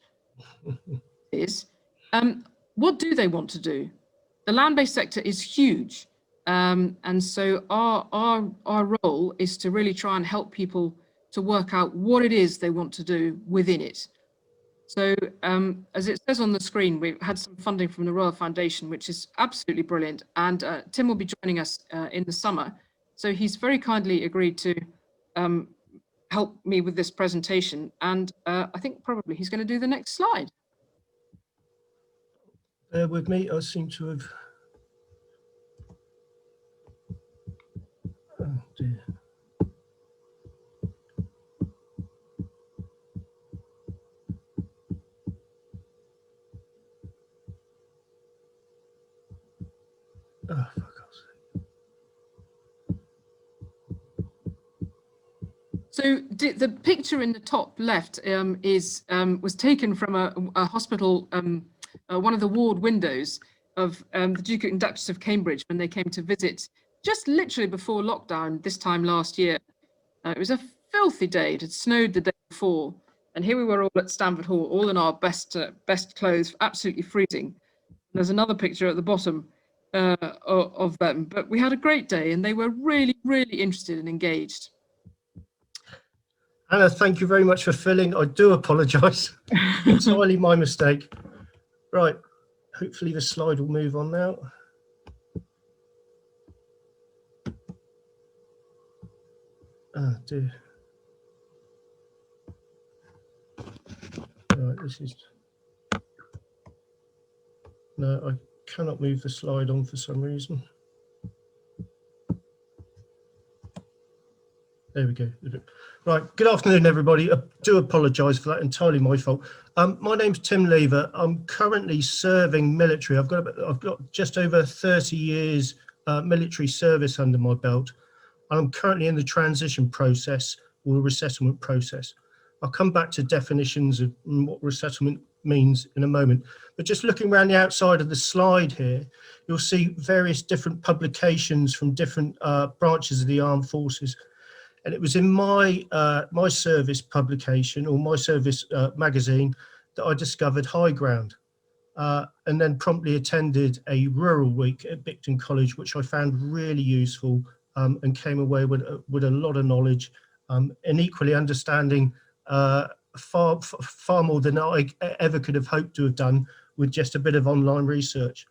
What do they want to do? The land-based sector is huge. And so our role is to really try and help people to work out what it is they want to do within it. So as it says on the screen, we've had some funding from the Royal Foundation, which is absolutely brilliant. And Tim will be joining us in the summer. So he's very kindly agreed to help me with this presentation. And I think probably he's going to do the next slide. Bear with me, I seem to have... Oh dear. Oh, for God's sake. So the picture in the top left was taken from a hospital, one of the ward windows of the Duke and Duchess of Cambridge when they came to visit just literally before lockdown this time last year. It was a filthy day. It had snowed the day before, and here we were all at Stamford Hall, all in our best clothes, absolutely freezing. And there's another picture at the bottom of them, but we had a great day, and they were really, really interested and engaged. Anna, thank you very much for filling. I do apologise. Entirely my mistake. Right, hopefully the slide will move on now. Oh dear. Right, this is... No, I cannot move the slide on for some reason. There we go. Right, good afternoon, everybody. I do apologise for that, entirely my fault. My name's Tim Lever. I'm currently serving military. I've got just over 30 years military service under my belt. I'm currently in the transition process or resettlement process. I'll come back to definitions of what resettlement means in a moment. But just looking around the outside of the slide here, you'll see various different publications from different branches of the armed forces. And it was in my my service publication or my service magazine that I discovered HighGround, and then promptly attended a Rural Week at Bicton College, which I found really useful, and came away with a lot of knowledge, and equally understanding far more than I ever could have hoped to have done with just a bit of online research.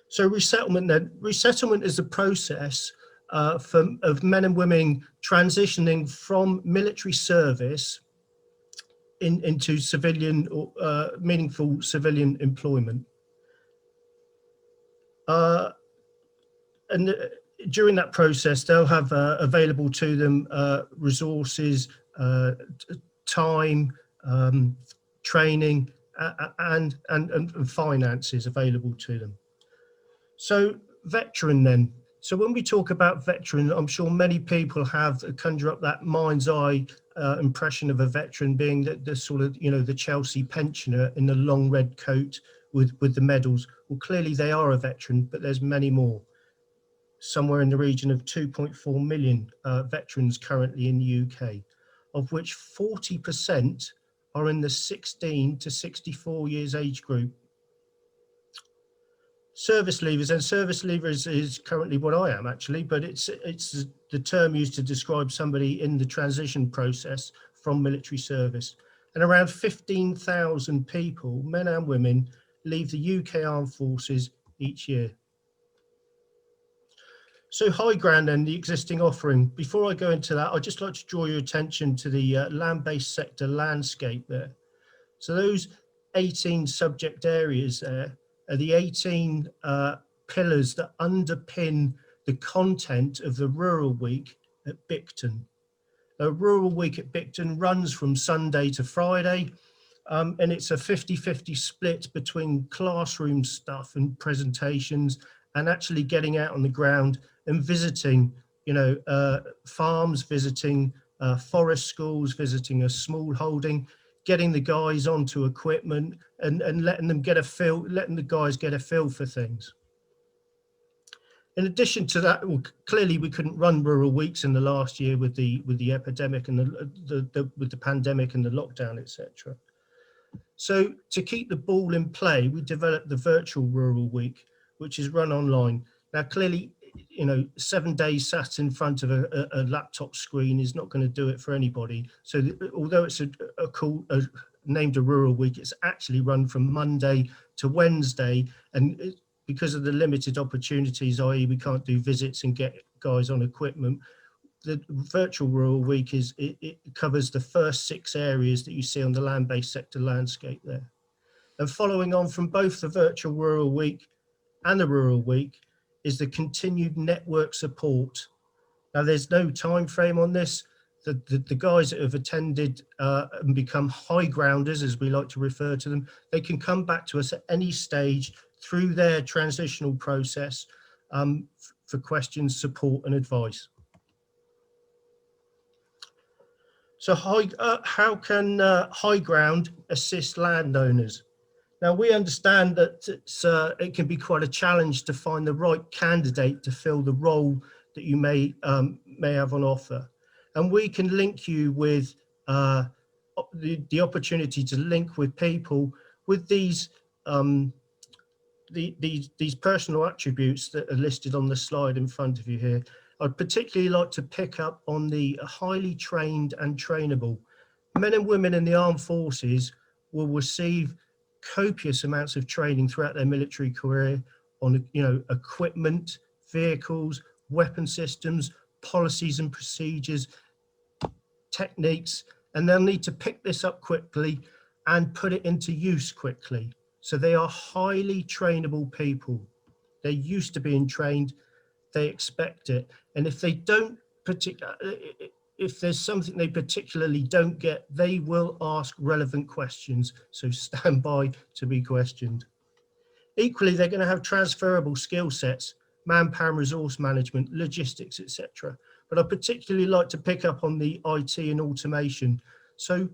So resettlement then. Resettlement is a process of men and women transitioning from military service into civilian or meaningful civilian employment. And during that process, they'll have available to them resources, time, training, and finances available to them. So veteran then. So when we talk about veteran, I'm sure many people have conjure up that mind's eye impression of a veteran being the sort of, you know, the Chelsea pensioner in the long red coat with the medals. Well, clearly they are a veteran, but there's many more. Somewhere in the region of 2.4 million veterans currently in the UK, of which 40% are in the 16 to 64 years age group. Service leavers, and service leavers is currently what I am actually, but it's the term used to describe somebody in the transition process from military service. and around 15,000 people, men and women, leave the UK Armed Forces each year. So HighGround and the existing offering. Before I go into that, I'd just like to draw your attention to the land-based sector landscape there. So those 18 subject areas there are the 18 pillars that underpin the content of the Rural Week at Bicton. A Rural Week at Bicton runs from Sunday to Friday, and it's a 50-50 split between classroom stuff and presentations and actually getting out on the ground and visiting, farms, visiting forest schools, visiting a small holding, getting the guys onto equipment and letting them get a feel, letting the guys get a feel for things. In addition to that, well, clearly we couldn't run Rural Weeks in the last year with the epidemic and with the pandemic and the lockdown, etc. So to keep the ball in play, we developed the virtual Rural Week, which is run online. Now, clearly, 7 days sat in front of a laptop screen is not going to do it for anybody. So although it's named a Rural Week, it's actually run from Monday to Wednesday. And because of the limited opportunities, i.e. we can't do visits and get guys on equipment, the virtual Rural Week it covers the first 6 areas that you see on the land-based sector landscape there. And following on from both the virtual Rural Week and the Rural Week is the continued network support. Now, there's no time frame on this. The guys that have attended and become HighGrounders, as we like to refer to them, they can come back to us at any stage through their transitional process for questions, support and advice. So how can HighGround assist landowners? Now, we understand that it can be quite a challenge to find the right candidate to fill the role that you may have on offer. And we can link you with the opportunity to link with people with these personal attributes that are listed on the slide in front of you here. I'd particularly like to pick up on the highly trained and trainable. Men and women in the armed forces will receive copious amounts of training throughout their military career on equipment, vehicles, weapon systems, policies and procedures, techniques, and they'll need to pick this up quickly and put it into use quickly. So they are highly trainable people. They're used to being trained, they expect it. And if they don't if there's something they particularly don't get, they will ask relevant questions. So stand by to be questioned. Equally, they're going to have transferable skill sets, manpower and resource management, logistics, etc. But I particularly like to pick up on the IT and automation. So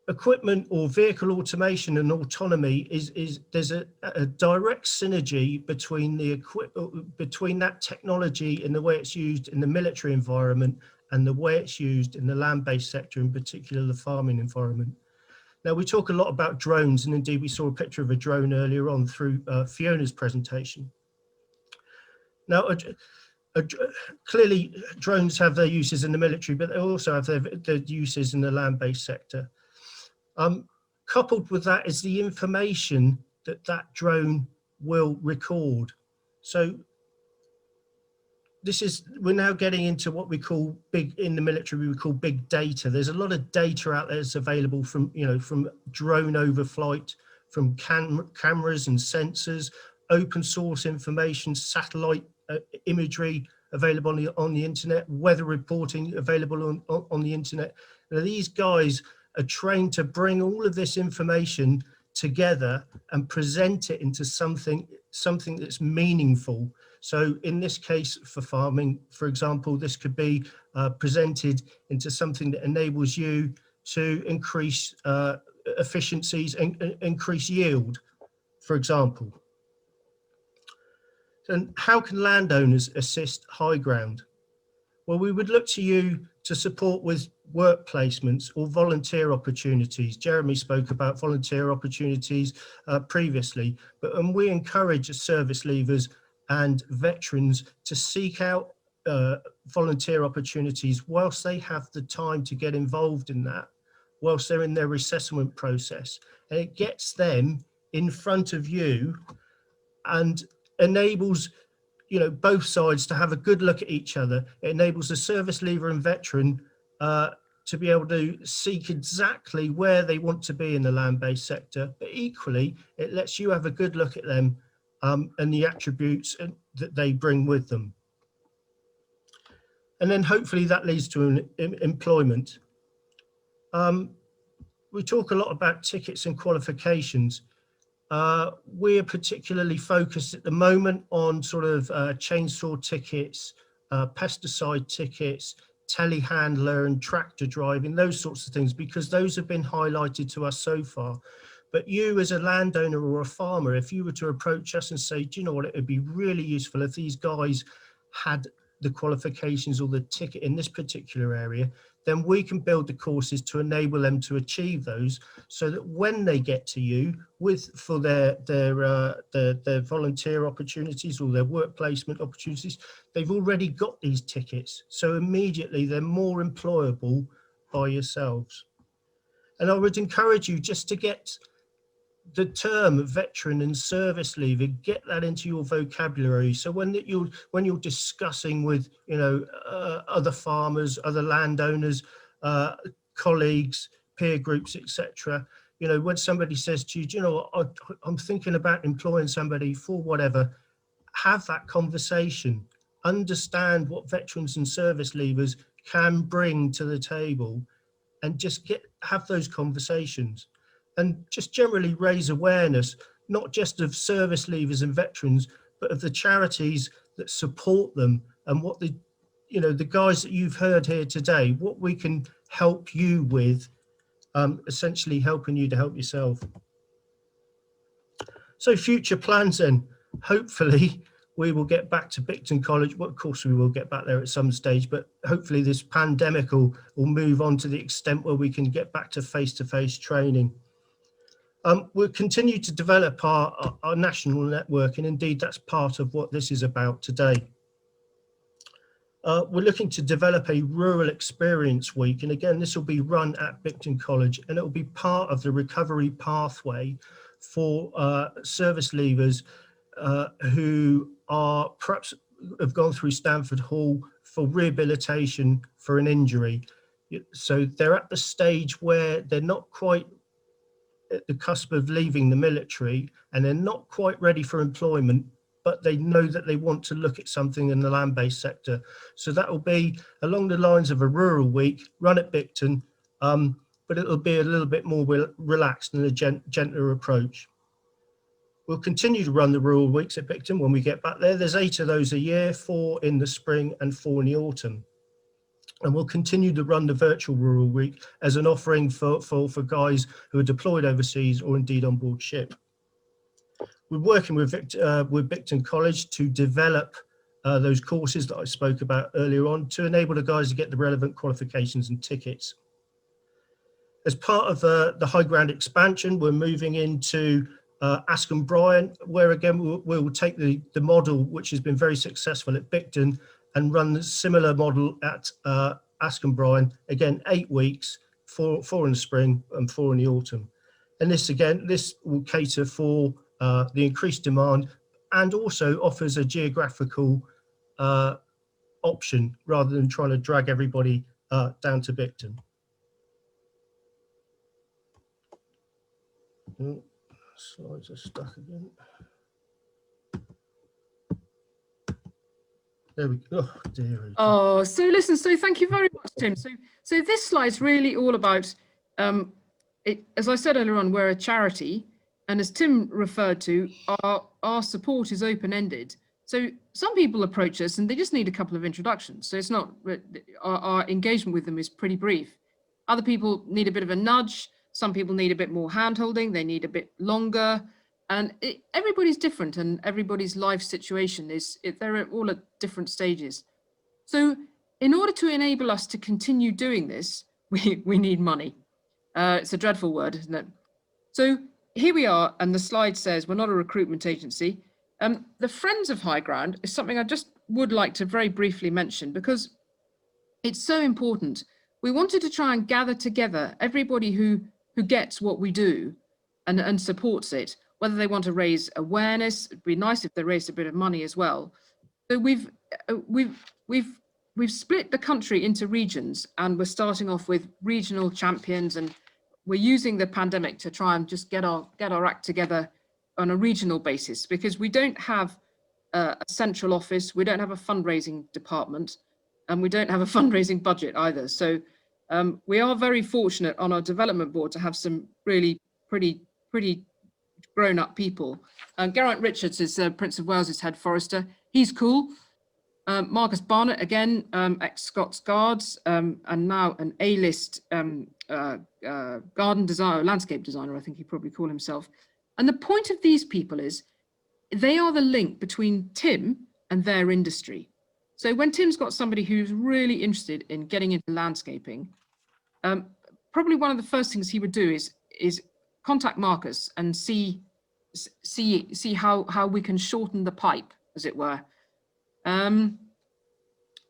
equipment or vehicle automation and autonomy there's a direct synergy between between that technology and the way it's used in the military environment and the way it's used in the land-based sector, in particular the farming environment. Now, we talk a lot about drones, and indeed we saw a picture of a drone earlier on through Fiona's presentation. Now, clearly drones have their uses in the military, but they also have their uses in the land-based sector. Coupled with that is the information that drone will record. So we're now getting into what we call in the military, we call big data. There's a lot of data out there that's available from drone overflight, from cameras and sensors, open source information, satellite imagery available on the internet, weather reporting available on the internet. Now, these guys are trained to bring all of this information together and present it into something that's meaningful. So in this case for farming, for example, this could be presented into something that enables you to increase efficiencies and increase yield, for example. And how can landowners assist HighGround? Well, we would look to you to support with work placements or volunteer opportunities. Jeremy spoke about volunteer opportunities previously, and we encourage service leavers and veterans to seek out volunteer opportunities whilst they have the time to get involved in that. whilst they're in their resettlement process. And it gets them in front of you and enables, you know, both sides to have a good look at each other. It enables the service leaver and veteran to be able to seek exactly where they want to be in the land-based sector, but equally it lets you have a good look at them and the attributes that they bring with them. And then hopefully that leads to employment. We talk a lot about tickets and qualifications. We're particularly focused at the moment on sort of chainsaw tickets, pesticide tickets, telehandler and tractor driving, those sorts of things, because those have been highlighted to us so far. But you as a landowner or a farmer, if you were to approach us and say, do you know what, it would be really useful if these guys had the qualifications or the ticket in this particular area, then we can build the courses to enable them to achieve those, so that when they get to you for their volunteer opportunities or their work placement opportunities, they've already got these tickets. So immediately they're more employable by yourselves. And I would encourage you just to get the term veteran and service leaver, get that into your vocabulary. So when you're discussing with, you know, other farmers, other landowners, colleagues, peer groups, etc., you know, when somebody says to you, do you know what, I'm thinking about employing somebody for whatever, have that conversation. Understand what veterans and service leavers can bring to the table, and just have those conversations. And just generally raise awareness, not just of service leavers and veterans, but of the charities that support them, and what the guys that you've heard here today, what we can help you with, essentially helping you to help yourself. So future plans then, hopefully we will get back to Bicton College. Well, of course we will get back there at some stage, but hopefully this pandemic will move on to the extent where we can get back to face-to-face training. We'll continue to develop our national network, and indeed that's part of what this is about today. We're looking to develop a rural experience week, and again this will be run at Bicton College, and it will be part of the recovery pathway for service leavers who are perhaps have gone through Stamford Hall for rehabilitation for an injury. So they're at the stage where they're not quite at the cusp of leaving the military, and they're not quite ready for employment, but they know that they want to look at something in the land-based sector. So that will be along the lines of a rural week run at Bicton, but it'll be a little bit more relaxed and a gentler approach. We'll continue to run the rural weeks at Bicton when we get back there. There's 8 of those a year, 4 in the spring and 4 in the autumn. And we'll continue to run the virtual rural week as an offering for guys who are deployed overseas or indeed on board ship. We're working with Bicton College to develop those courses that I spoke about earlier on, to enable the guys to get the relevant qualifications and tickets. As part of the HighGround expansion, we're moving into Askham Bryan, where again we'll take the model which has been very successful at Bicton and run the similar model at Askham Bryan, again 8 weeks, 4 in the spring and 4 in the autumn. And this will cater for the increased demand, and also offers a geographical option rather than trying to drag everybody down to Bicton. Oh, slides are stuck again. There we go. Oh, dear. Oh, so listen, so thank you very much, Tim. So this slide's really all about, as I said earlier on, we're a charity, and as Tim referred to, our support is open-ended. So some people approach us and they just need a couple of introductions. So it's not, our engagement with them is pretty brief. Other people need a bit of a nudge. Some people need a bit more hand-holding. They need a bit longer. And everybody's different, and everybody's life situation they're all at different stages. So in order to enable us to continue doing this, we need money. It's a dreadful word, isn't it? So here we are, and the slide says we're not a recruitment agency. The Friends of HighGround is something I just would like to very briefly mention, because it's so important. we wanted to try and gather together everybody who gets what we do and supports it, whether they want to raise awareness. It'd be nice if they raised a bit of money as well. So we've split the country into regions, and we're starting off with regional champions, and we're using the pandemic to try and just get our act together on a regional basis, because we don't have a central office, we don't have a fundraising department, and we don't have a fundraising budget either. So we are very fortunate on our development board to have some really pretty grown-up people. Geraint Richards is Prince of Wales's head forester. He's cool. Marcus Barnett, again, ex-Scots Guards, and now an A-list garden designer, landscape designer, I think he'd probably call himself. And the point of these people is they are the link between Tim and their industry. So when Tim's got somebody who's really interested in getting into landscaping, probably one of the first things he would do is contact Marcus and see how we can shorten the pipe, as it were.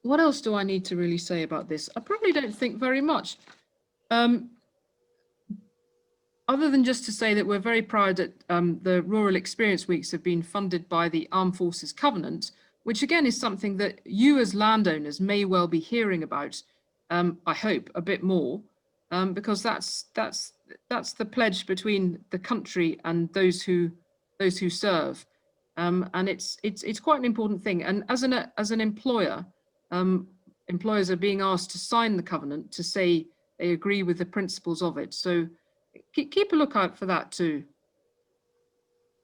What else do I need to really say about this? I probably don't think very much. Other than just to say that we're very proud that the Rural Experience Weeks have been funded by the Armed Forces Covenant, which again is something that you as landowners may well be hearing about, I hope, a bit more, because that's the pledge between the country and those who serve, and it's quite an important thing. And as an employer, employers are being asked to sign the covenant to say they agree with the principles of it. So keep a lookout for that too.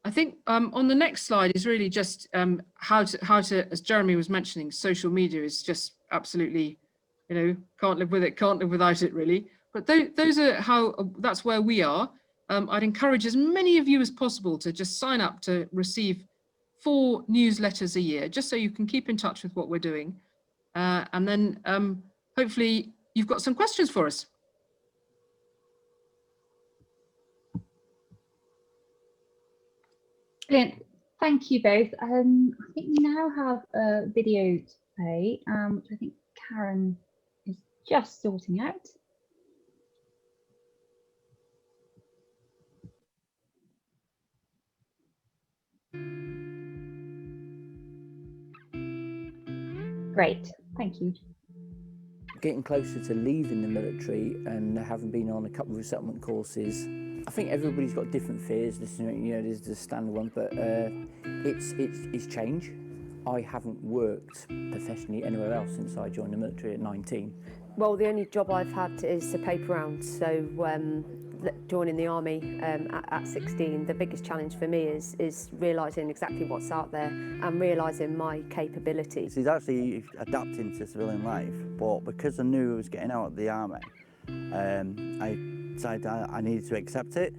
I think on the next slide is really just how to, as Jeremy was mentioning, social media is just absolutely, can't live with it, can't live without it really. But those are that's where we are. I'd encourage as many of you as possible to just sign up to receive 4 newsletters a year, just so you can keep in touch with what we're doing. And then hopefully you've got some questions for us. Brilliant. Thank you both. I think we now have a video to play, which I think Karen is just sorting out. Great, thank you. Getting closer to leaving the military and having been on a couple of resettlement courses, I think everybody's got different fears. There's the standard one, but it's change. I haven't worked professionally anywhere else since I joined the military at 19. Well, the only job I've had is a paper round, so joining the army at 16, the biggest challenge for me is realising exactly what's out there and realising my capabilities. He's actually adapting to civilian life, but because I knew I was getting out of the army, I decided I needed to accept it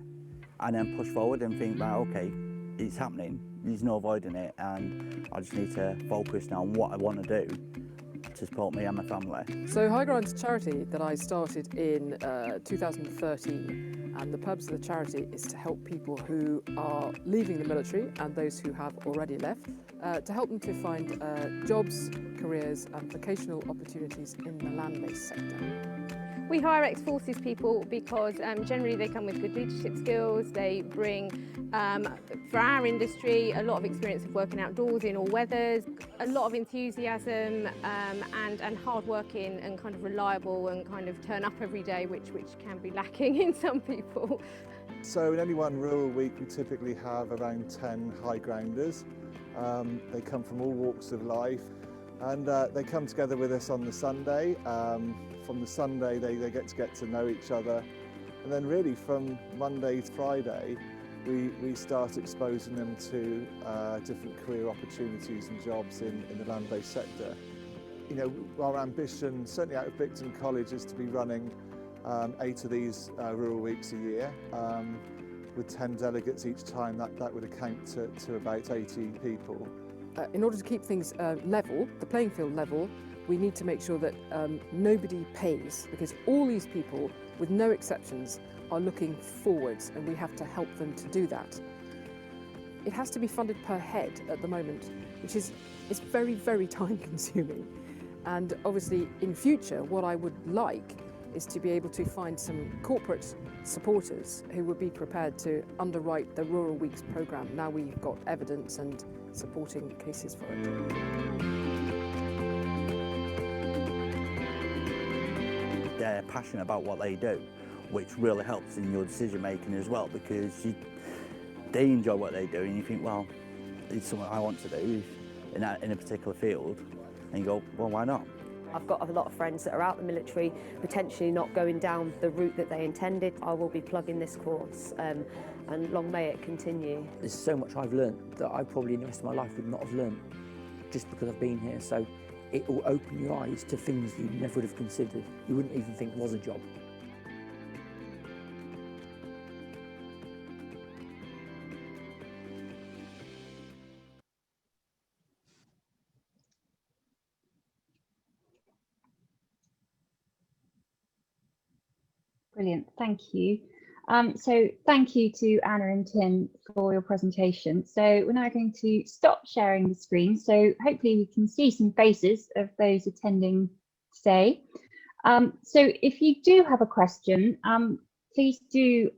and then push forward and think, right, okay, it's happening, there's no avoiding it, and I just need to focus now on what I want to do to support me and my family. So HighGround's a charity that I started in 2013, and the purpose of the charity is to help people who are leaving the military and those who have already left, to help them to find jobs, careers and vocational opportunities in the land-based sector. We hire ex-forces people because generally they come with good leadership skills. They bring, for our industry, a lot of experience of working outdoors in all weathers, a lot of enthusiasm and hard working and kind of reliable and kind of turn up every day, which can be lacking in some people. So in any one rural week we typically have around 10 HighGrounders. They come from all walks of life, and they come together with us on the Sunday. From the Sunday they get to know each other, and then really from Monday to Friday we start exposing them to different career opportunities and jobs in the land-based sector. Our ambition, certainly out of Bicton College, is to be running 8 of these rural weeks a year, with 10 delegates each time. That would account to about 80 people. In order to keep things level, the playing field level, we need to make sure that nobody pays, because all these people, with no exceptions, are looking forwards, and we have to help them to do that. It has to be funded per head at the moment, which is very, very time consuming. And obviously in future, what I would like is to be able to find some corporate supporters who would be prepared to underwrite the Rural Weeks programme now we've got evidence and supporting cases for it. They're passionate about what they do, which really helps in your decision making as well, because they enjoy what they do and you think, well, it's something I want to do in a particular field, and you go, well, why not? I've got a lot of friends that are out the military, potentially not going down the route that they intended. I will be plugging this course, and long may it continue. There's so much I've learned that I probably in the rest of my life would not have learned just because I've been here. So it will open your eyes to things you never would have considered, you wouldn't even think was a job. Brilliant, thank you. So thank you to Anna and Tim for your presentation. So we're now going to stop sharing the screen. So hopefully we can see some faces of those attending today. So if you do have a question, please do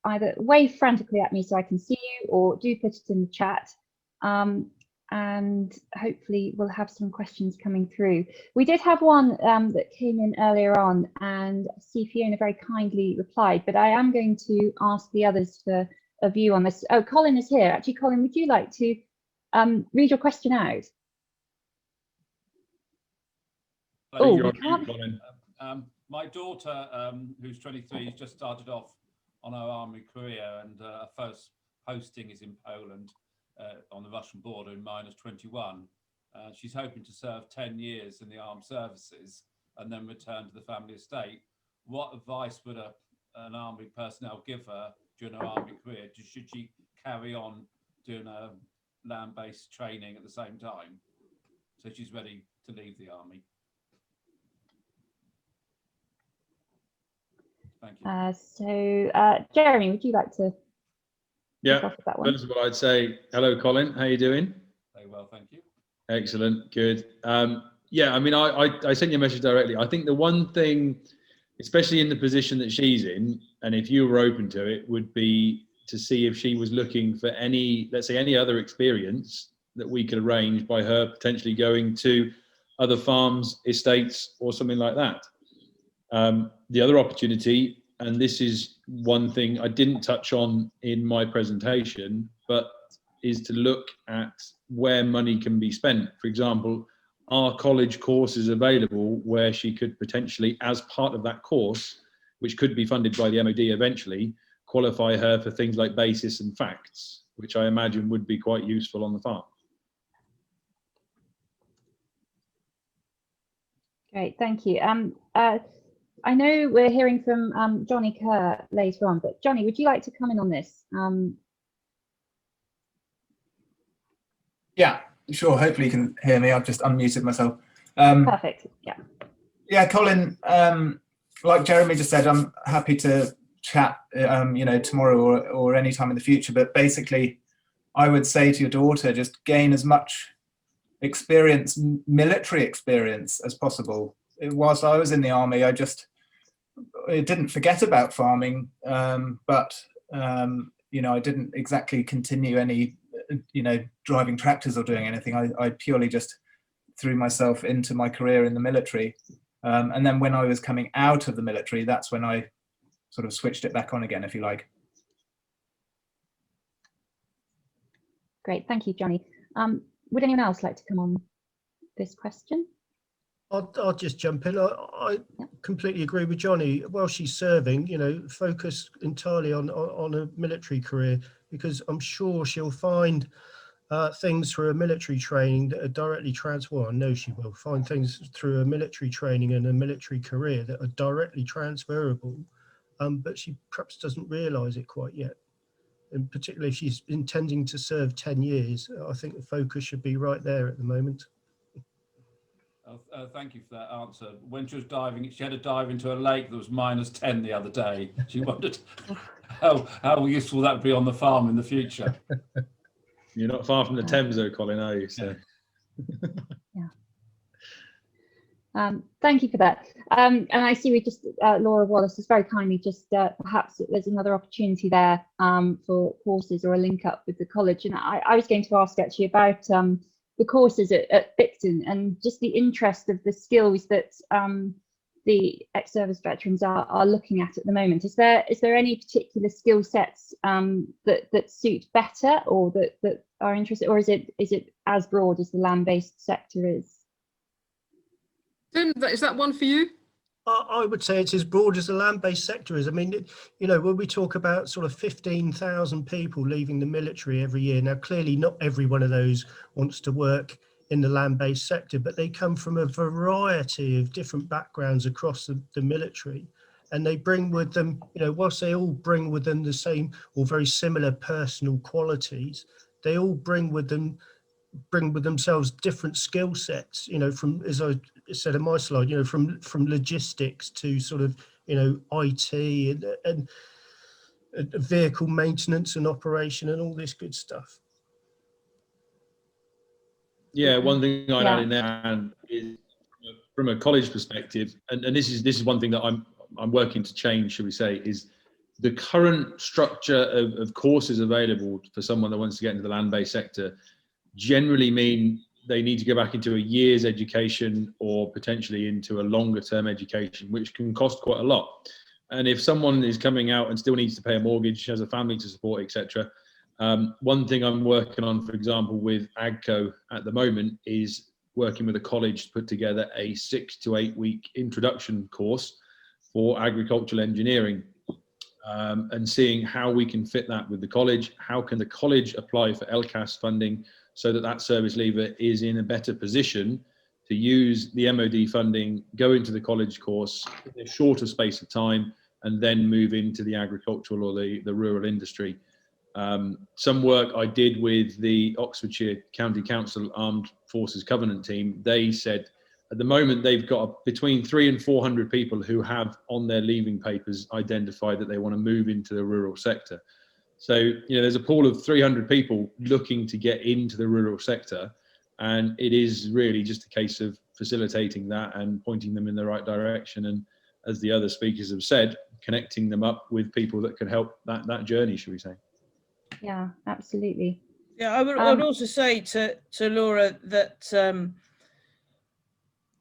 either wave frantically at me so I can see you, or do put it in the chat. And hopefully we'll have some questions coming through. We did have one that came in earlier on, and I see Fiona very kindly replied, but I am going to ask the others for a view on this. Oh, Colin is here. Actually, Colin, would you like to read your question out? Oh, we can't. My daughter, who's 23, has just started off on her army career, and her first posting is in Poland. On the Russian border in -21. She's hoping to serve 10 years in the armed services and then return to the family estate. What advice would an army personnel give her during her army career? Should she carry on doing a land-based training at the same time, so she's ready to leave the army? Thank you. Jeremy, would you like to? Yeah, first of all, I'd say hello, Colin. How you doing? Very well, thank you. Excellent, good. Yeah, I mean, I sent you a message directly. I think the one thing, especially in the position that she's in, and if you were open to it, would be to see if she was looking for any, let's say, any other experience that we could arrange by her potentially going to other farms, estates, or something like that. The other opportunity, and this is one thing I didn't touch on in my presentation, but is to look at where money can be spent. For example, are college courses available where she could potentially, as part of that course, which could be funded by the MOD eventually, qualify her for things like basis and facts, which I imagine would be quite useful on the farm. Great, thank you. I know we're hearing from Johnny Kerr later on, but Johnny, would you like to come in on this? Yeah, sure. Hopefully you can hear me. I've just unmuted myself. Perfect. Yeah. Yeah, Colin. Like Jeremy just said, I'm happy to chat. You know, tomorrow or any time in the future. But basically, I would say to your daughter, just gain as much experience, military experience, as possible. Whilst I was in the army, I didn't forget about farming, but you know, I didn't exactly continue any, you know, driving tractors or doing anything. I purely just threw myself into my career in the military, and then when I was coming out of the military, that's when I sort of switched it back on again, if you like. Great, thank you, Johnny. Would anyone else like to come on this question? I'll just jump in. I completely agree with Johnny. While she's serving, you know, focus entirely on a military career, because I'm sure she'll find things through a military training that are directly transferable. I know she will find things through a military training and a military career that are directly transferable, but she perhaps doesn't realise it quite yet. And particularly if she's intending to serve 10 years, I think the focus should be right there at the moment. Thank you for that answer. When she was diving, she had to dive into a lake that was -10 the other day. She wondered how useful that would be on the farm in the future. You're not far from the Thames though, Colin, are you? So. Yeah. Thank you for that. And I see we just, Laura Wallace has very kindly just, perhaps there's another opportunity there for courses or a link up with the college. And I was going to ask actually about the courses at Bicton and just the interest of the skills that the ex-service veterans are looking at the moment. Is there any particular skill sets that suit better or that are interested, or is it as broad as the land-based sector is? Tim, is that one for you? I would say it's as broad as the land-based sector is. I mean, you know, when we talk about sort of 15,000 people leaving the military every year, now clearly not every one of those wants to work in the land-based sector, but they come from a variety of different backgrounds across the military. And they bring with them, you know, whilst they all bring with them the same or very similar personal qualities, they all bring with themselves different skill sets, you know, from, as I said in my slide, you know, from logistics to sort of, you know, IT and vehicle maintenance and operation and all this good stuff. Yeah, one thing I'd add in there is from a college perspective, and this is one thing that I'm working to change, should we say, is the current structure of courses available for someone that wants to get into the land-based sector generally mean they need to go back into a year's education or potentially into a longer term education, which can cost quite a lot. And if someone is coming out and still needs to pay a mortgage, has a family to support, etc., one thing I'm working on, for example, with AGCO at the moment is working with a college to put together a 6 to 8 week introduction course for agricultural engineering, and seeing how we can fit that with the college. How can the college apply for LCAS funding so that service leaver is in a better position to use the MOD funding, go into the college course in a shorter space of time, and then move into the agricultural or the rural industry. Some work I did with the Oxfordshire County Council Armed Forces Covenant team, they said at the moment they've got between 300 and 400 people who have on their leaving papers identified that they want to move into the rural sector. So, you know, there's a pool of 300 people looking to get into the rural sector, and it is really just a case of facilitating that and pointing them in the right direction. And as the other speakers have said, connecting them up with people that can help that journey, should we say. Yeah, absolutely. Yeah, I would also say to Laura that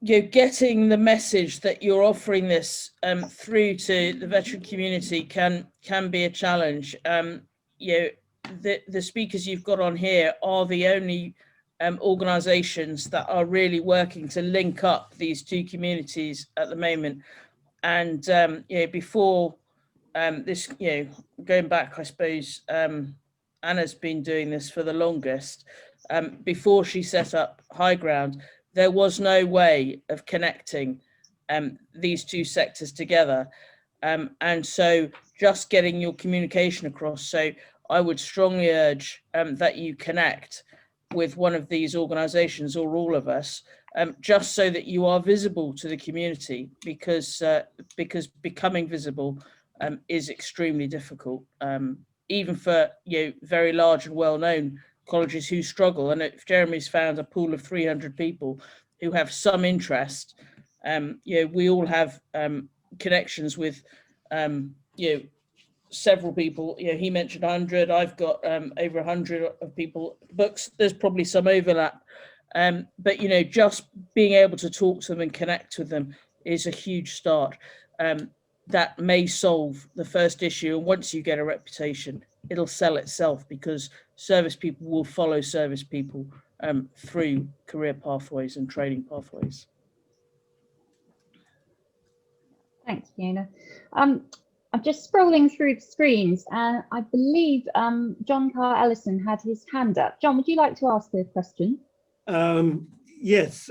you know, getting the message that you're offering this through to the veteran community can be a challenge. You know, the speakers you've got on here are the only organisations that are really working to link up these two communities at the moment. And you know, before this, you know, going back, I suppose Anna's been doing this for the longest. Before she set up HighGround, there was no way of connecting these two sectors together. And so just getting your communication across. So I would strongly urge that you connect with one of these organisations or all of us, just so that you are visible to the community, because becoming visible is extremely difficult, even for, you know, very large and well-known colleges who struggle. And if Jeremy's found a pool of 300 people who have some interest, you know, we all have connections with, you know, several people. You know, he mentioned 100. I've got over 100 of people. Books, there's probably some overlap, but you know, just being able to talk to them and connect with them is a huge start. That may solve the first issue, and once you get a reputation, it'll sell itself, because service people will follow service people through career pathways and training pathways. Thanks, Fiona. I'm just scrolling through the screens, and I believe John Carr Ellison had his hand up. John, would you like to ask a question? Yes,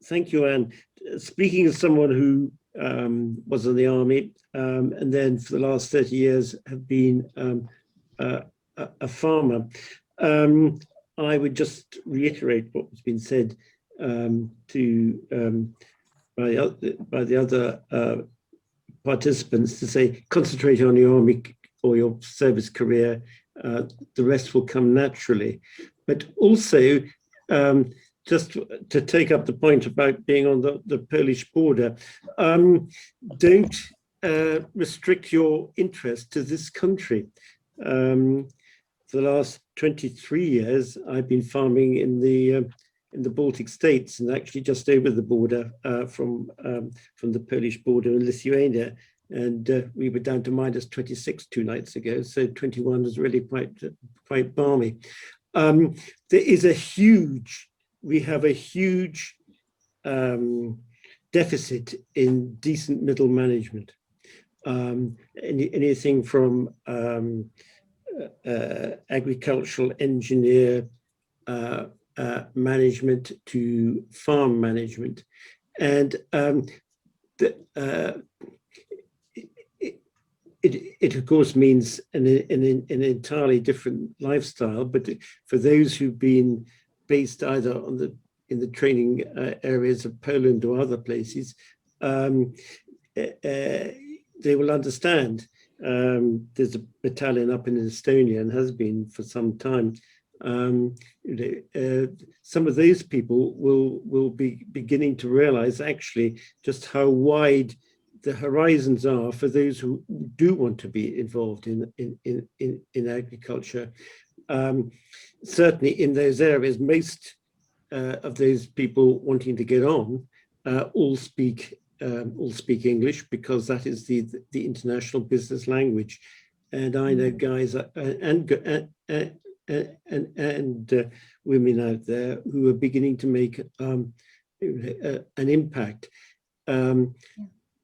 thank you, Anne. Speaking as someone who was in the army and then for the last 30 years have been a farmer, I would just reiterate what has been said by the other participants, to say concentrate on your army or your service career, the rest will come naturally. But also just to take up the point about being on the Polish border, don't restrict your interest to this country. For the last 23 years, I've been farming in the Baltic states, and actually just over the border from the Polish border in Lithuania. And we were down to minus 26 2 nights ago, so 21 was really quite balmy. We have a huge deficit in decent middle management. Anything from agricultural engineer management to farm management, and it of course means an entirely different lifestyle. But for those who've been based either in the training areas of Poland or other places, they will understand. There's a battalion up in Estonia and has been for some time. Some of those people will be beginning to realize actually just how wide the horizons are for those who do want to be involved in agriculture. Certainly in those areas, most of those people wanting to get on all speak English, because that is the international business language. And I know guys and women out there who are beginning to make an impact.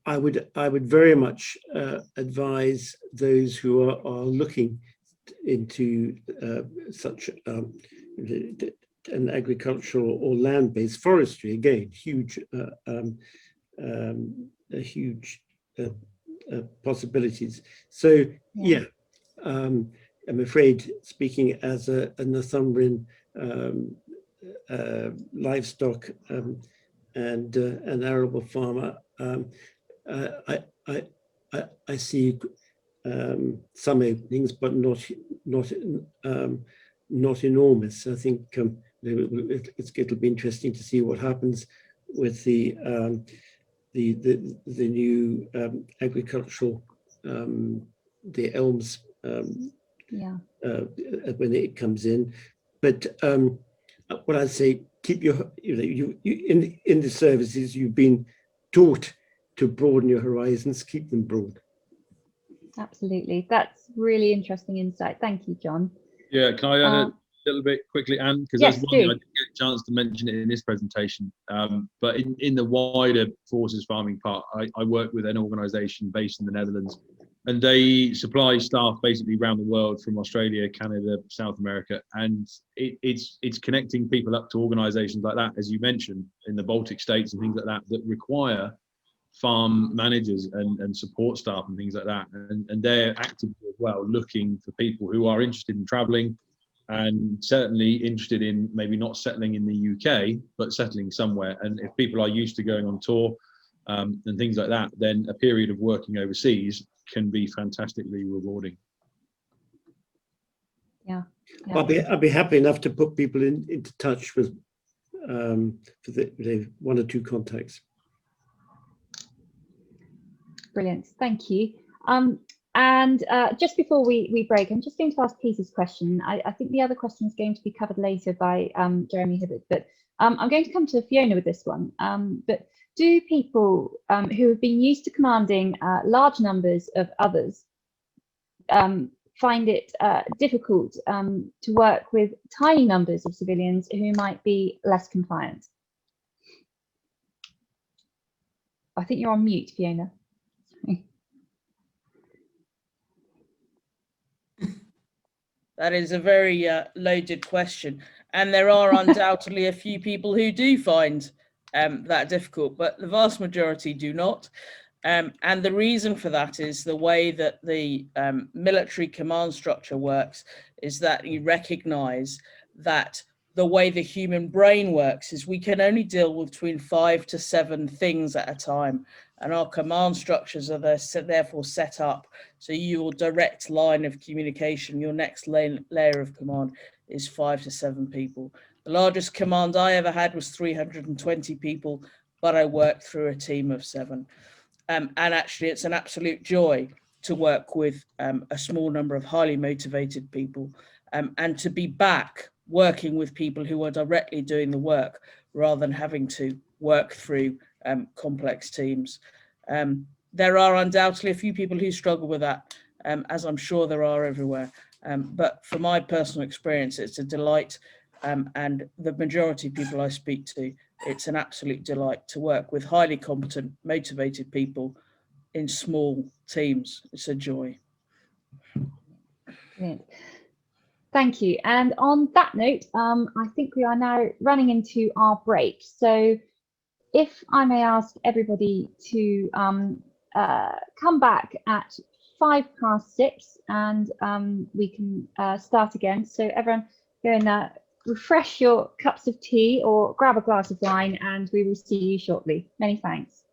I would very much advise those who are looking into such an agricultural or land-based forestry. Again, huge possibilities. So yeah, I'm afraid, speaking as a Northumbrian livestock and an arable farmer, I see some openings, but not enormous. I think it'll be interesting to see what happens with the new agricultural, the ELMS when it comes in. But what I'd say, keep your, in the services, you've been taught to broaden your horizons, keep them broad. Absolutely. That's really interesting insight. Thank you, John. Yeah, can I add a little bit quickly, Anne? Because yes, there's one thing I didn't get a chance to mention it in this presentation. But in the wider forces farming part, I work with an organisation based in the Netherlands, and they supply staff basically around the world, from Australia, Canada, South America, and it's connecting people up to organisations like that, as you mentioned, in the Baltic states and things like that, that require farm managers and support staff and things like that, and they're actively as well looking for people who are interested in travelling, and certainly interested in maybe not settling in the UK, but settling somewhere. And if people are used to going on tour and things like that, then a period of working overseas can be fantastically rewarding. Yeah. I'd be happy enough to put people into touch with for the 1 or 2 contacts. Brilliant, thank you. And just before we break, I'm just going to ask Peter's question. I think the other question is going to be covered later by Jeremy Hibbert, but I'm going to come to Fiona with this one. But do people who have been used to commanding large numbers of others find it difficult to work with tiny numbers of civilians who might be less compliant? I think you're on mute, Fiona. That is a very loaded question, and there are undoubtedly a few people who do find that difficult, but the vast majority do not. And the reason for that is the way that the military command structure works is that you recognize that the way the human brain works is we can only deal with between 5 to 7 things at a time. And our command structures are therefore set up so your direct line of communication, your next layer of command is 5 to 7 people. The largest command I ever had was 320 people, but I worked through a team of 7. And actually, it's an absolute joy to work with a small number of highly motivated people, and to be back working with people who are directly doing the work rather than having to work through complex teams. There are undoubtedly a few people who struggle with that, as I'm sure there are everywhere. But from my personal experience, it's a delight. And the majority of people I speak to, it's an absolute delight to work with highly competent, motivated people in small teams. It's a joy. Brilliant. Thank you. And on that note, I think we are now running into our break. So if I may ask everybody to come back at 6:05 and we can start again. So everyone go and refresh your cups of tea or grab a glass of wine, and we will see you shortly. Many thanks.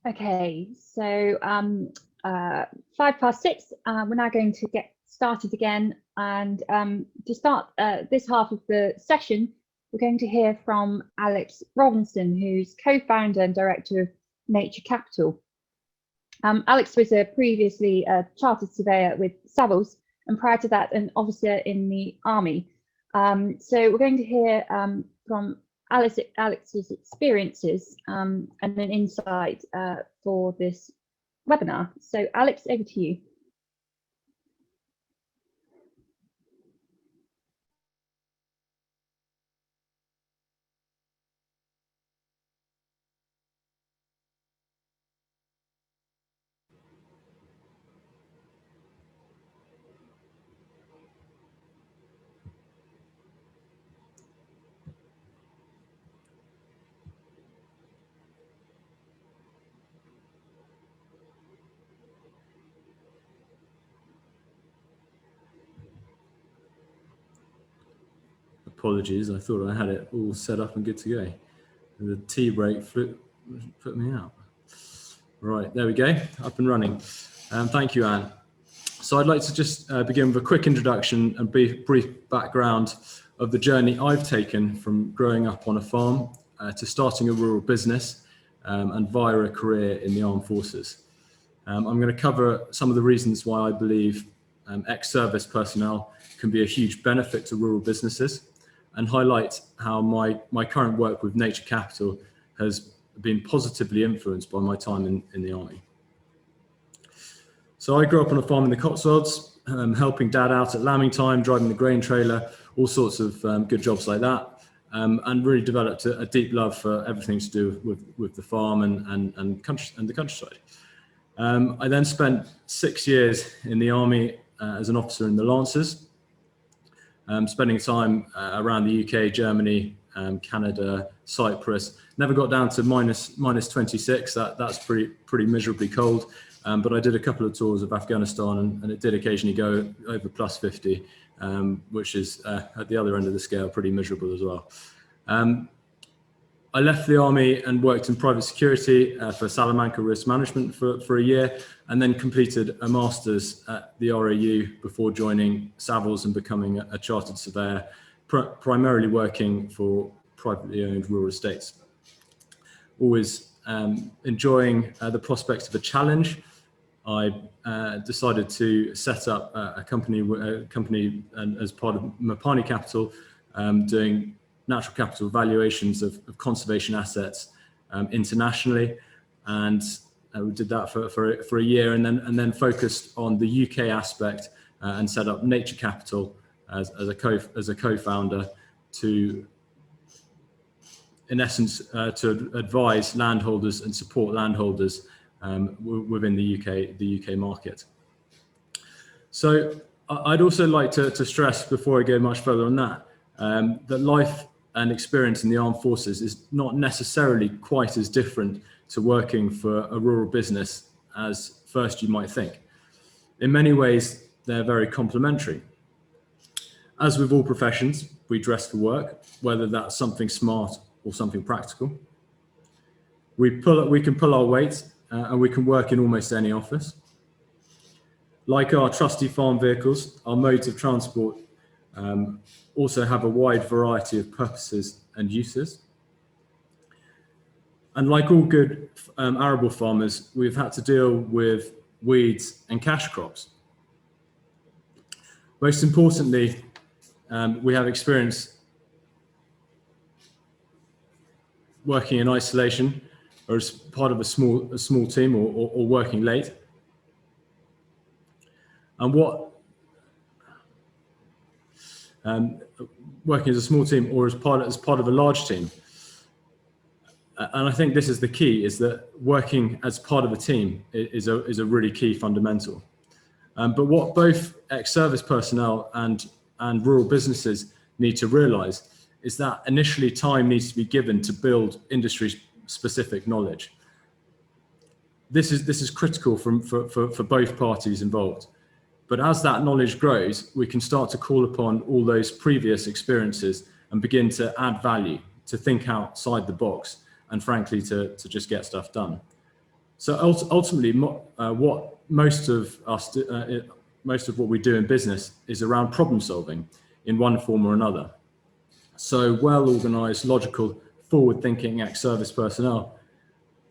Okay, so 6:05, we're now going to get started again. And to start this half of the session, we're going to hear from Alex Robinson, who's co-founder and director of Nature Capital. Alex was previously a chartered surveyor with Savills, and prior to that, an officer in the Army. So we're going to hear from Alex's experiences and an insight for this webinar. So Alex, over to you. Apologies, I thought I had it all set up and good to go. And the tea break put me out. Right, there we go, up and running. Thank you, Anne. So I'd like to just begin with a quick introduction and brief background of the journey I've taken from growing up on a farm to starting a rural business and via a career in the armed forces. I'm going to cover some of the reasons why I believe ex-service personnel can be a huge benefit to rural businesses, and highlight how my current work with Nature Capital has been positively influenced by my time in the Army. So I grew up on a farm in the Cotswolds, helping Dad out at lambing time, driving the grain trailer, all sorts of good jobs like that, and really developed a deep love for everything to do with the farm and the countryside. I then spent 6 years in the Army as an officer in the Lancers, spending time around the UK, Germany, Canada, Cyprus. Never got down to minus 26. That's pretty miserably cold. But I did a couple of tours of Afghanistan, and it did occasionally go over plus 50, which is at the other end of the scale, pretty miserable as well. I left the Army and worked in private security for Salamanca Risk Management for a year, and then completed a master's at the RAU before joining Savills and becoming a chartered surveyor, primarily working for privately owned rural estates. Always enjoying the prospect of a challenge, I decided to set up a company as part of Mapani Capital, doing natural capital valuations of conservation assets internationally, and we did that for a year, and then focused on the UK aspect and set up Nature Capital as a co-founder to, in essence, to advise landholders and support landholders within the UK market. So I'd also like to stress, before I go much further on that, that life and experience in the armed forces is not necessarily quite as different to working for a rural business as first you might think. In many ways, they're very complementary. As with all professions, we dress for work, whether that's something smart or something practical. We can pull our weight and we can work in almost any office. Like our trusty farm vehicles, our modes of transport also have a wide variety of purposes and uses. And like all good arable farmers, we've had to deal with weeds and cash crops. Most importantly, we have experience working in isolation or as part of a small team or working late. And working as a small team or as part of a large team. And I think this is the key, is that working as part of a team is a really key fundamental. But what both ex-service personnel and rural businesses need to realise is that initially time needs to be given to build industry-specific knowledge. This is critical for both parties involved. But as that knowledge grows, we can start to call upon all those previous experiences and begin to add value, to think outside the box, and frankly, to just get stuff done. So ultimately, what most of what we do in business is around problem solving in one form or another. So well-organized, logical, forward-thinking ex-service personnel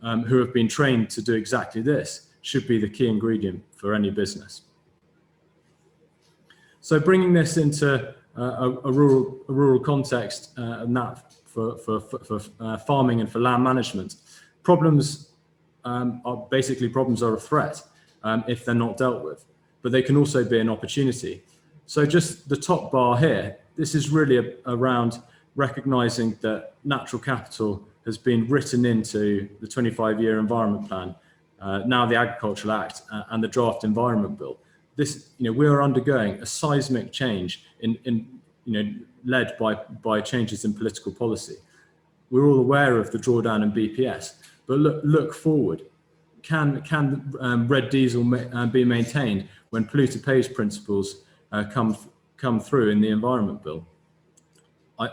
who have been trained to do exactly this should be the key ingredient for any business. So bringing this into a rural context, and that for farming and for land management, problems are a threat if they're not dealt with, but they can also be an opportunity. So just the top bar here, this is really around recognizing that natural capital has been written into the 25-year environment plan, now the Agricultural Act and the draft Environment Bill. This, we are undergoing a seismic change led by changes in political policy. We're all aware of the drawdown in BPS, but look forward. Can red diesel be maintained when polluter pays principles come through in the Environment Bill? I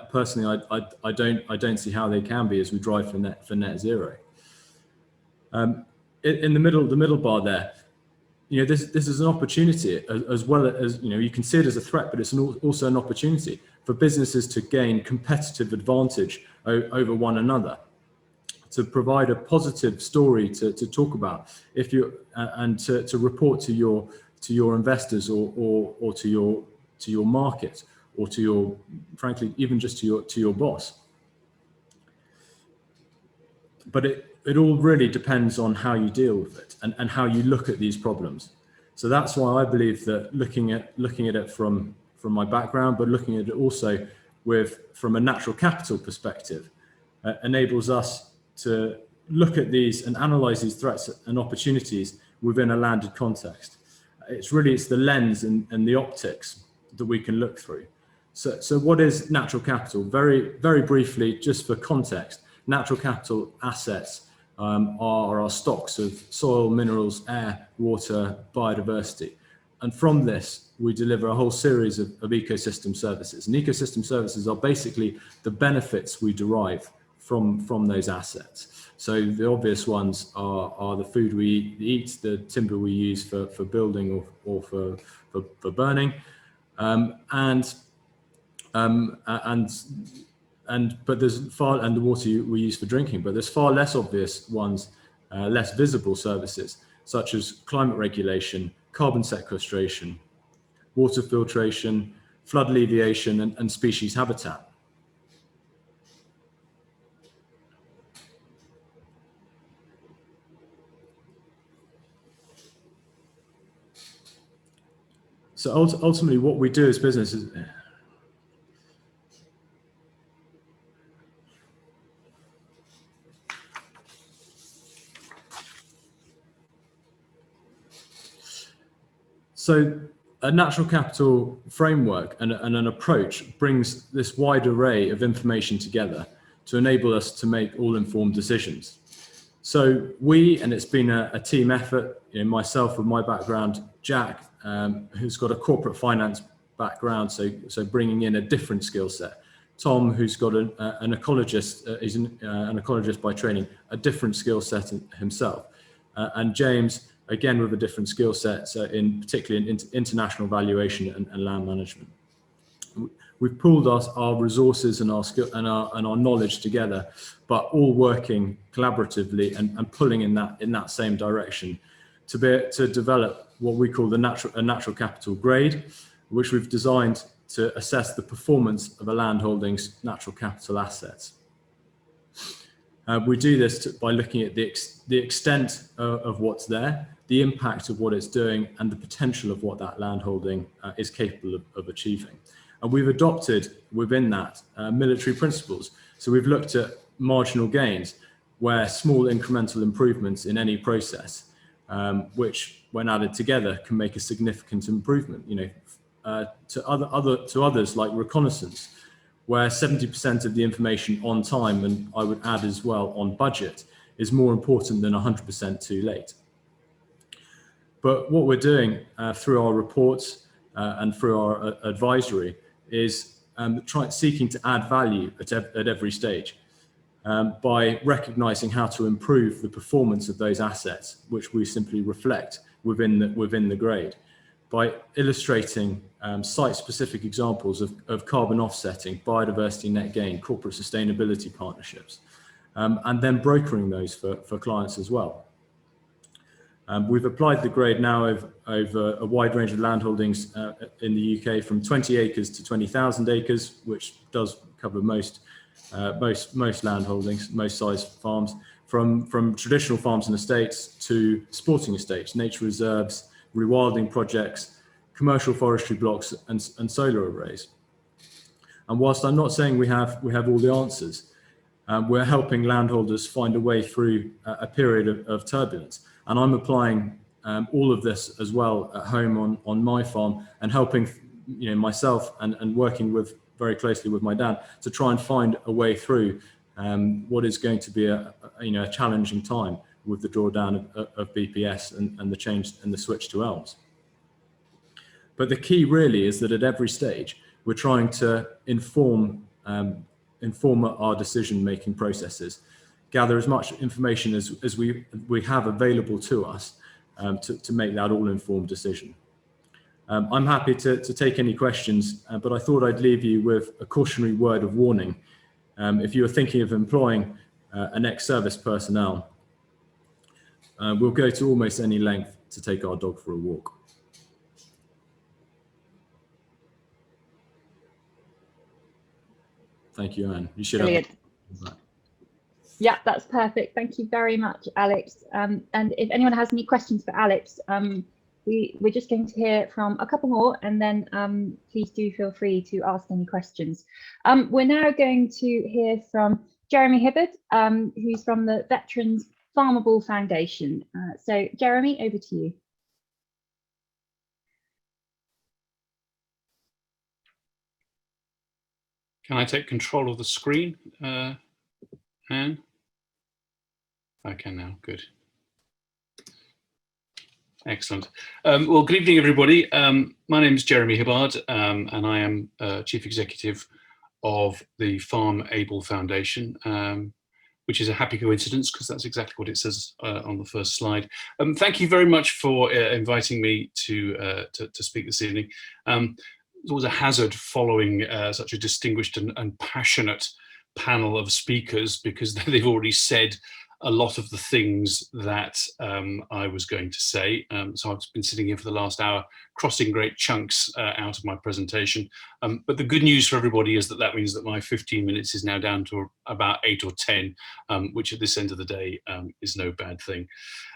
don't see how they can be as we drive for net zero. In the middle bar there, this is an opportunity as well as you can see it as a threat, but it's also an opportunity for businesses to gain competitive advantage over one another, to provide a positive story to talk about and to report to your investors or to your market, or to your, frankly, even just to your boss. But it all really depends on how you deal with it and how you look at these problems. So that's why I believe that looking at it from my background, but looking at it also from a natural capital perspective, enables us to look at these and analyze these threats and opportunities within a landed context. It's the lens and the optics that we can look through. So what is natural capital? Very, very briefly, just for context, natural capital assets are our stocks of soil, minerals, air, water, biodiversity. And from this, we deliver a whole series of ecosystem services. And ecosystem services are basically the benefits we derive from those assets. So the obvious ones are the food we eat, the timber we use for building or for burning, but there's and the water we use for drinking, but there's far less obvious ones, less visible services, such as climate regulation, carbon sequestration, water filtration, flood alleviation, and species habitat. So ultimately what we do as business is, so a natural capital framework and an approach brings this wide array of information together to enable us to make all-informed decisions. So and it's been a team effort, myself with my background, Jack, who's got a corporate finance background, so bringing in a different skill set. Tom, who's got an ecologist, he's an ecologist by training, a different skill set himself. And James, again with a different skill set, particularly in international valuation and land management. We've pooled our resources and our skill and our knowledge together, but all working collaboratively and pulling in that same direction to develop what we call a natural capital grade, which we've designed to assess the performance of a landholding's natural capital assets. We do this by looking at the extent of what's there, the impact of what it's doing, and the potential of what that landholding is capable of achieving. And we've adopted within that military principles. So we've looked at marginal gains, where small incremental improvements in any process, which when added together can make a significant improvement. To others like reconnaissance, where 70% of the information on time, and I would add as well on budget, is more important than 100% too late. But what we're doing through our reports and through our advisory is seeking to add value at every stage. by recognising how to improve the performance of those assets, which we simply reflect within the grade, by illustrating site-specific examples of carbon offsetting, biodiversity net gain, corporate sustainability partnerships, and then brokering those for clients as well. We've applied the grade now over a wide range of land holdings in the UK, from 20 acres to 20,000 acres, which does cover most land holdings, most size farms, from traditional farms and estates to sporting estates, nature reserves, rewilding projects, commercial forestry blocks, and solar arrays. And whilst I'm not saying we have all the answers, we're helping landholders find a way through a period of turbulence. And I'm applying all of this as well at home on my farm, and helping myself and working very closely with my dad to try and find a way through what is going to be a challenging time with the drawdown of BPS and the change and the switch to elms. But the key really is that at every stage we're trying to inform our decision-making processes, gather as much information as we have available to us to make that all-informed decision. I'm happy to take any questions, but I thought I'd leave you with a cautionary word of warning. If you are thinking of employing an ex-service personnel, we'll go to almost any length to take our dog for a walk. Thank you, Anne. You should have. Yeah, that's perfect. Thank you very much, Alex. And if anyone has any questions for Alex, we're just going to hear from a couple more, and then please do feel free to ask any questions. We're now going to hear from Jeremy Hibbard, who's from the Veterans Farmable Foundation. So Jeremy, over to you. Can I take control of the screen, Anne? I can now, good. Excellent. Well, good evening, everybody. My name is Jeremy Hibbard, and I am Chief Executive of the Farmable Foundation, which is a happy coincidence because that's exactly what it says on the first slide. Thank you very much for inviting me to speak this evening. It's always a hazard following such a distinguished and passionate panel of speakers, because they've already said a lot of the things that I was going to say. So I've been sitting here for the last hour, crossing great chunks out of my presentation. But the good news for everybody is that means that my 15 minutes is now down to about 8 or 10, which at this end of the day is no bad thing.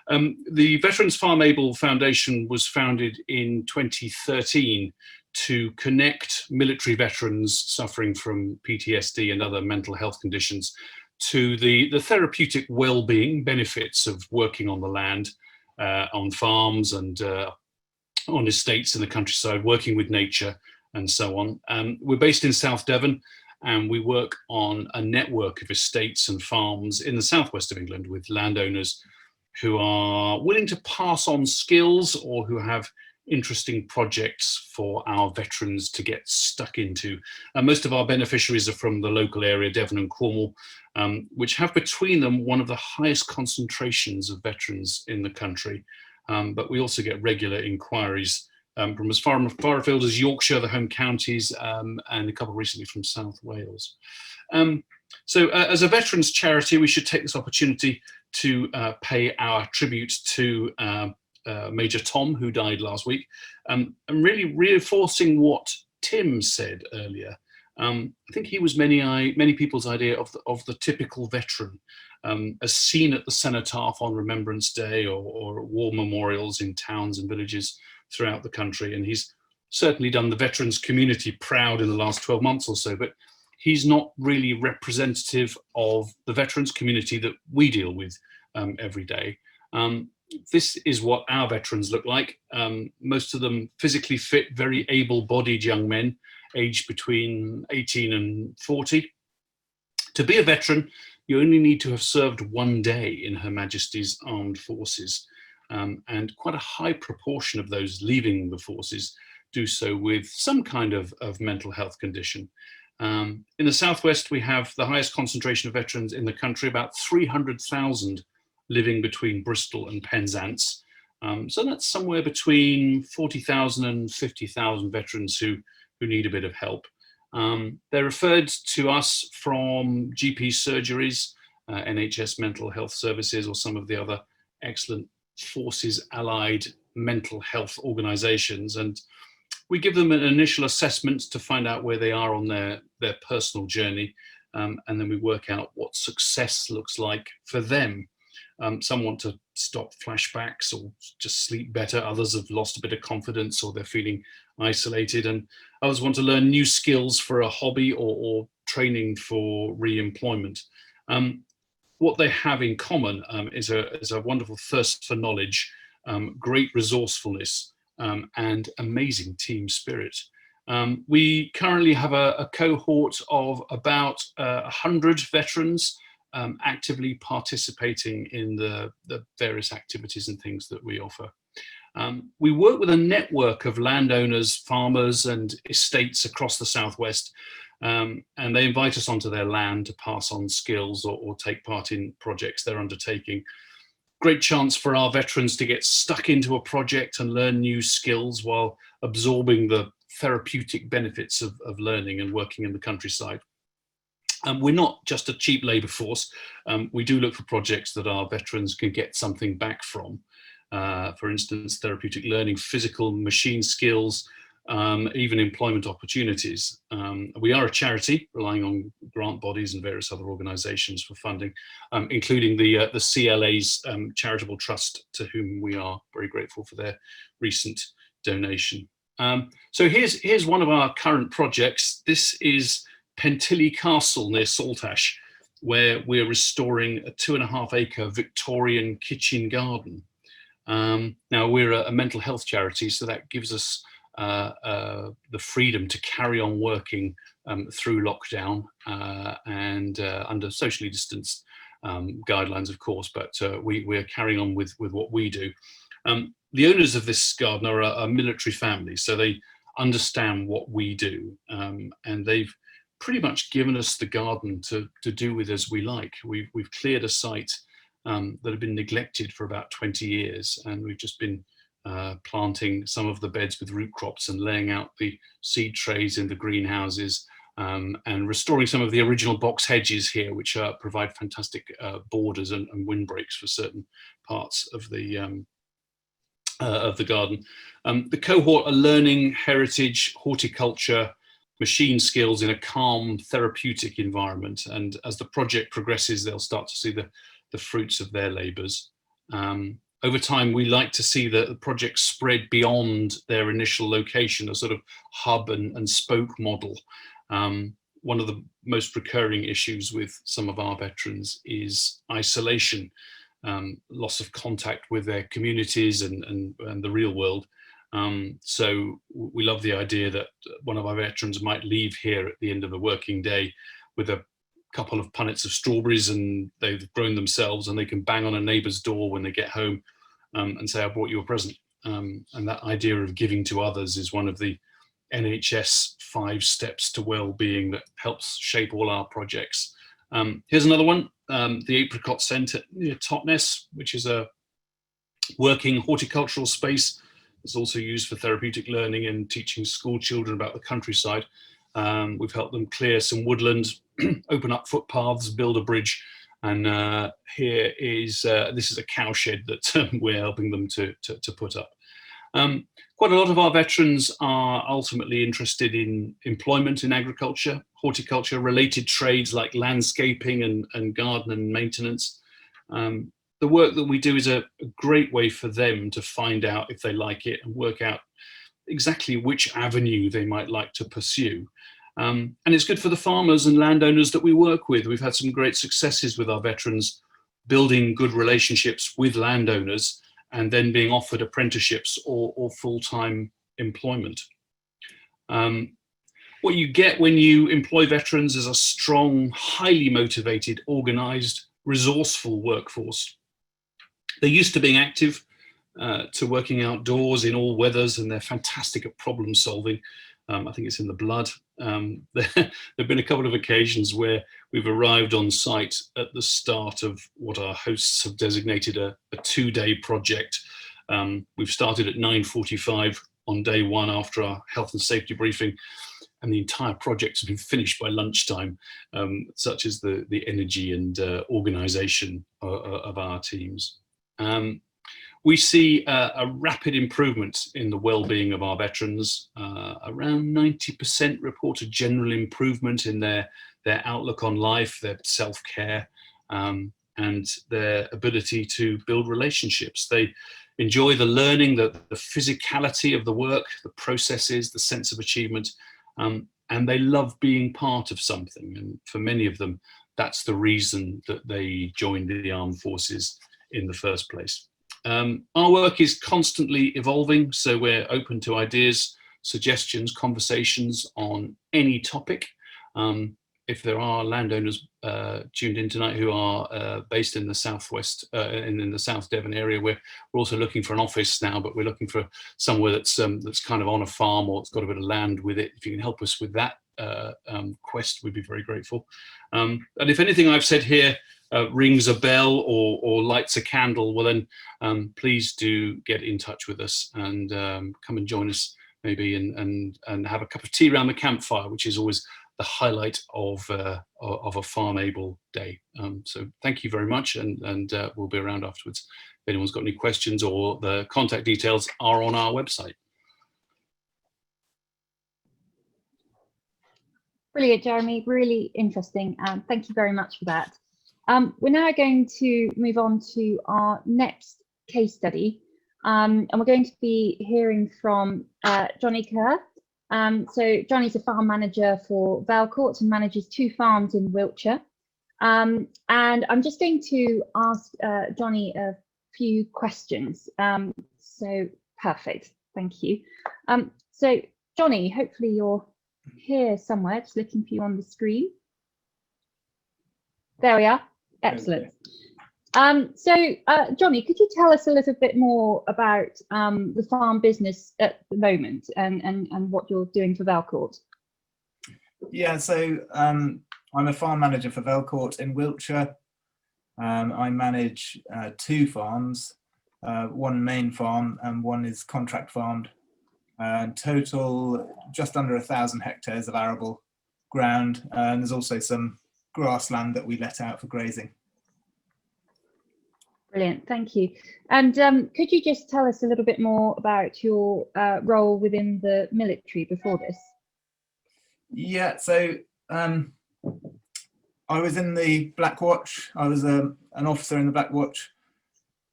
The Veterans Farmable Foundation was founded in 2013 to connect military veterans suffering from PTSD and other mental health conditions to the therapeutic well-being benefits of working on the land, on farms and on estates in the countryside, working with nature and so on. We're based in South Devon, and we work on a network of estates and farms in the southwest of England with landowners who are willing to pass on skills or who have interesting projects for our veterans to get stuck into. Most of our beneficiaries are from the local area, Devon and Cornwall, which have between them one of the highest concentrations of veterans in the country. But we also get regular inquiries from as far afield as Yorkshire, the home counties, and a couple recently from South Wales. So as a veterans charity, we should take this opportunity to pay our tribute to Major Tom, who died last week, and really reinforcing what Tim said earlier. I think he was many people's idea of the typical veteran, as seen at the cenotaph on Remembrance Day or war memorials in towns and villages throughout the country. And he's certainly done the veterans community proud in the last 12 months or so, but he's not really representative of the veterans community that we deal with every day. This is what our veterans look like. Most of them physically fit, very able-bodied young men, aged between 18 and 40. To be a veteran, you only need to have served one day in Her Majesty's Armed Forces. And quite a high proportion of those leaving the forces do so with some kind of mental health condition. In the Southwest, we have the highest concentration of veterans in the country, about 300,000 living between Bristol and Penzance. So that's somewhere between 40,000 and 50,000 veterans who need a bit of help. They're referred to us from GP surgeries, NHS mental health services, or some of the other excellent forces allied mental health organisations, and we give them an initial assessment to find out where they are on their personal journey, and then we work out what success looks like for them. Some want to stop flashbacks or just sleep better. Others have lost a bit of confidence, or they're feeling isolated, and others want to learn new skills for a hobby or training for re-employment. What they have in common is a wonderful thirst for knowledge, great resourcefulness, and amazing team spirit. We currently have a cohort of about 100 veterans actively participating in the various activities and things that we offer. We work with a network of landowners, farmers and estates across the Southwest, and they invite us onto their land to pass on skills or take part in projects they're undertaking. Great chance for our veterans to get stuck into a project and learn new skills while absorbing the therapeutic benefits of learning and working in the countryside. We're not just a cheap labour force. We do look for projects that our veterans can get something back from. For instance, therapeutic learning, physical machine skills, even employment opportunities. We are a charity relying on grant bodies and various other organisations for funding, including the CLA's charitable trust, to whom we are very grateful for their recent donation. So here's one of our current projects. This is Pentilly Castle near Saltash, where we're restoring a 2.5 acre Victorian kitchen garden. Now we're a mental health charity, so that gives us the freedom to carry on working through lockdown and under socially distanced guidelines, of course, but we're carrying on with what we do. The owners of this garden are a military family, so they understand what we do, and they've pretty much given us the garden to do with as we like. We've cleared a site that had been neglected for about 20 years, and we've just been planting some of the beds with root crops and laying out the seed trays in the greenhouses, and restoring some of the original box hedges here, which provide fantastic borders and windbreaks for certain parts of the garden. The cohort are learning heritage, horticulture, machine skills in a calm, therapeutic environment, and as the project progresses, they'll start to see the fruits of their labours. Over time, we like to see the project spread beyond their initial location, a sort of hub and spoke model. One of the most recurring issues with some of our veterans is isolation, loss of contact with their communities and the real world. So we love the idea that one of our veterans might leave here at the end of the working day with a couple of punnets of strawberries, and they've grown themselves, and they can bang on a neighbour's door when they get home and say, I brought you a present. And that idea of giving to others is one of the NHS 5 steps to well-being that helps shape all our projects. Here's another one, the Apricot Centre near Totnes, which is a working horticultural space. It's also used for therapeutic learning and teaching school children about the countryside. We've helped them clear some woodland, open up footpaths, build a bridge, and here is this is a cowshed that we're helping them to put up. Quite a lot of our veterans are ultimately interested in employment in agriculture, horticulture, related trades like landscaping and garden and maintenance. The work that we do is a great way for them to find out if they like it and work out exactly which avenue they might like to pursue. And it's good for the farmers and landowners that we work with. We've had some great successes with our veterans building good relationships with landowners and then being offered apprenticeships or full-time employment. What you get when you employ veterans is a strong, highly motivated, organised, resourceful workforce. They're used to being active, to working outdoors in all weathers, and they're fantastic at problem solving. I think it's in the blood. There have been a couple of occasions where we've arrived on site at the start of what our hosts have designated a 2-day project. We've started at 9:45 on day one after our health and safety briefing, and the entire project has been finished by lunchtime, such as the energy and organisation of our teams. We see a rapid improvement in the well-being of our veterans. Around 90% report a general improvement in their outlook on life, their self-care, and their ability to build relationships. They enjoy the learning, the physicality of the work, the processes, the sense of achievement, and they love being part of something. And for many of them, that's the reason that they joined the armed forces in the first place. Our work is constantly evolving, so we're open to ideas, suggestions, conversations on any topic. If there are landowners tuned in tonight who are based in the southwest, in the South Devon area, we're also looking for an office now, but we're looking for somewhere that's kind of on a farm or it's got a bit of land with it. If you can help us with that quest, we'd be very grateful. And if anything I've said here rings a bell or lights a candle, well then please do get in touch with us and come and join us maybe and have a cup of tea around the campfire, which is always the highlight of a Farm Able day. So thank you very much, and we'll be around afterwards if anyone's got any questions, or the contact details are on our website. Brilliant, Jeremy, really interesting. Thank you very much for that. We're now going to move on to our next case study, and we're going to be hearing from Johnny Kerr. So Johnny's a farm manager for Velcourt and manages 2 farms in Wiltshire. And I'm just going to ask Johnny a few questions. So perfect, thank you. So Johnny, hopefully you're here somewhere, just looking for you on the screen. There we are, excellent. So Johnny, could you tell us a little bit more about the farm business at the moment and what you're doing for Velcourt? Yeah, so I'm a farm manager for Velcourt in Wiltshire. I manage 2 farms, 1 main farm and 1 is contract farmed. Total just under 1,000 hectares of arable ground, and there's also some grassland that we let out for grazing. Brilliant, thank you. And could you just tell us a little bit more about your role within the military before this? Yeah, so I was in the Black Watch. I was an officer in the Black Watch.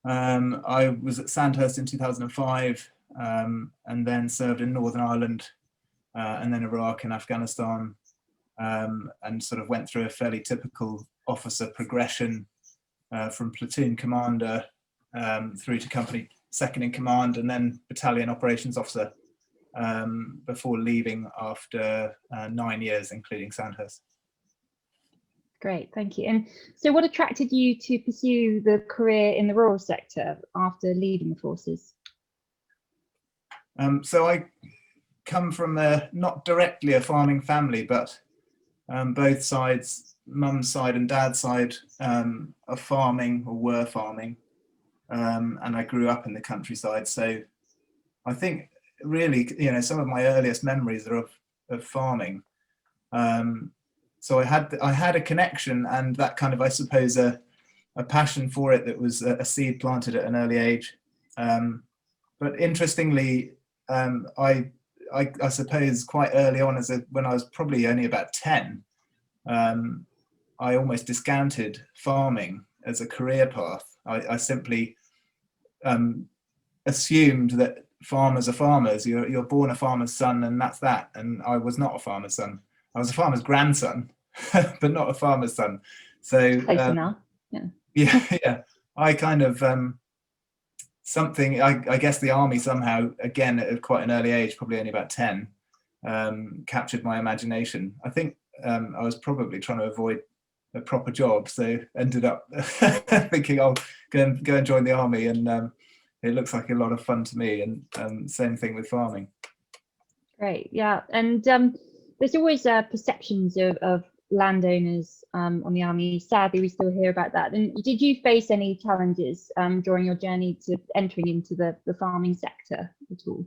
I was at Sandhurst in 2005 and then served in Northern Ireland and then Iraq and Afghanistan, and sort of went through a fairly typical officer progression from platoon commander through to company second in command and then battalion operations officer before leaving after 9 years, including Sandhurst. Great, thank you. And so what attracted you to pursue the career in the rural sector after leaving the forces? So I come from not directly a farming family, but both sides, mum's side and dad's side, are farming or were farming, and I grew up in the countryside. So I think really, you know, some of my earliest memories are of farming. So I had a connection and that kind of, I suppose, a passion for it that was a seed planted at an early age. But interestingly, I suppose quite early on, when I was probably only about 10, I almost discounted farming as a career path. I simply assumed that farmers are farmers. You're born a farmer's son and that's that. And I was not a farmer's son. I was a farmer's grandson, but not a farmer's son. So yeah, I kind of I guess the army somehow, again at quite an early age, probably only about 10, captured my imagination. I think I was probably trying to avoid a proper job, so ended up thinking I'll go and join the army, and it looks like a lot of fun to me. And same thing with farming. Great, yeah, and there's always perceptions of landowners on the army. Sadly, we still hear about that. And did you face any challenges during your journey to entering into the farming sector at all?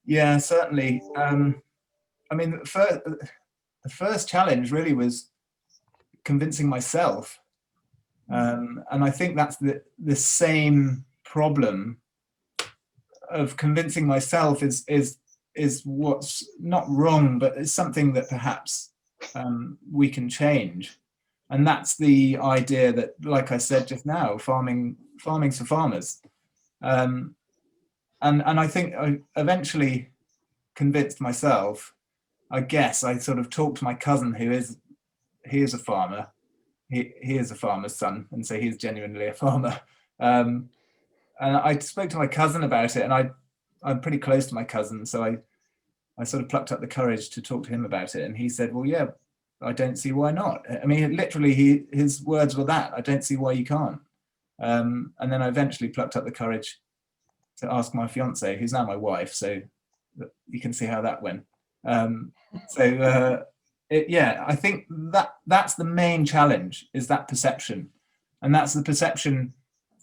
Yeah, certainly. I mean, the first challenge really was convincing myself. And I think that's the same problem of convincing myself is what's not wrong, but it's something that perhaps we can change. And that's the idea that, like I said just now, farming's for farmers. And I think I eventually convinced myself. I guess I sort of talked to my cousin, he is a farmer. He is a farmer's son, and so he's genuinely a farmer. And I spoke to my cousin about it, and I'm pretty close to my cousin, so I sort of plucked up the courage to talk to him about it, and he said, well, yeah, I don't see why not. I mean, literally, his words were that, I don't see why you can't. And then I eventually plucked up the courage to ask my fiance, who's now my wife, so you can see how that went. Yeah, I think that's the main challenge, is that perception. And that's the perception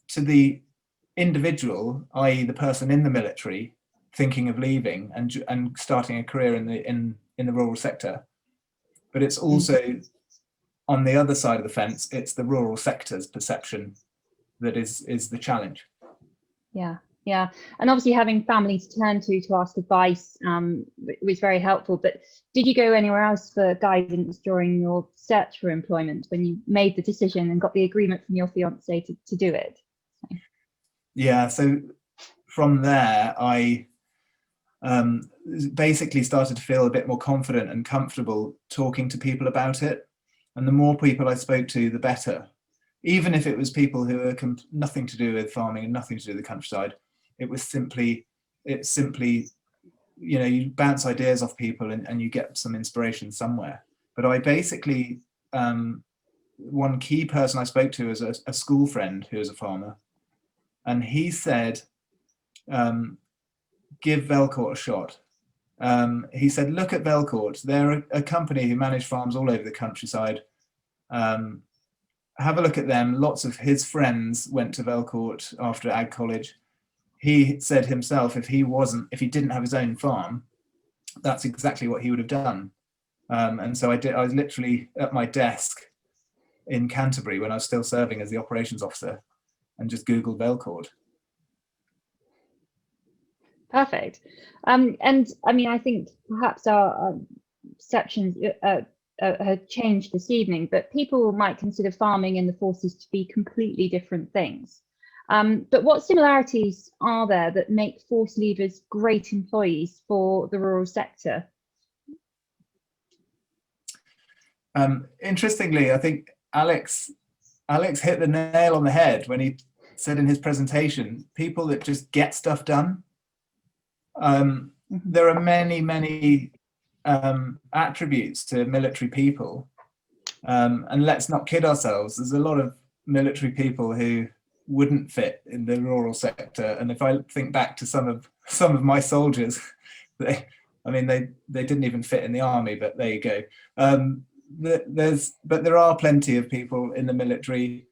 to the individual, i.e. the person in the military thinking of leaving and starting a career in the rural sector. But it's also on the other side of the fence, it's the rural sector's perception that is the challenge. Yeah. Yeah, and obviously having family to turn to ask advice was very helpful. But did you go anywhere else for guidance during your search for employment when you made the decision and got the agreement from your fiance to do it? Yeah, so from there, I basically started to feel a bit more confident and comfortable talking to people about it. And the more people I spoke to, the better. Even if it was people who are nothing to do with farming and nothing to do with the countryside. It's simply, you know, you bounce ideas off people and you get some inspiration somewhere. But I basically, one key person I spoke to is a school friend who is a farmer. And he said, give Velcourt a shot. He said, look at Velcourt. They're a company who manage farms all over the countryside. Have a look at them. Lots of his friends went to Velcourt after Ag College. He said himself, if he didn't have his own farm, that's exactly what he would have done. And so I was literally at my desk in Canterbury when I was still serving as the operations officer and just Googled Velcourt. Perfect. And I mean, I think perhaps our perceptions have changed this evening, but people might consider farming and the forces to be completely different things. But what similarities are there that make force leavers great employees for the rural sector? Interestingly, I think Alex hit the nail on the head when he said in his presentation, people that just get stuff done. There are many attributes to military people, and let's not kid ourselves. There's a lot of military people who wouldn't fit in the rural sector, and if I think back to some of my soldiers, they didn't even fit in the army, but there you go. But there are plenty of people in the military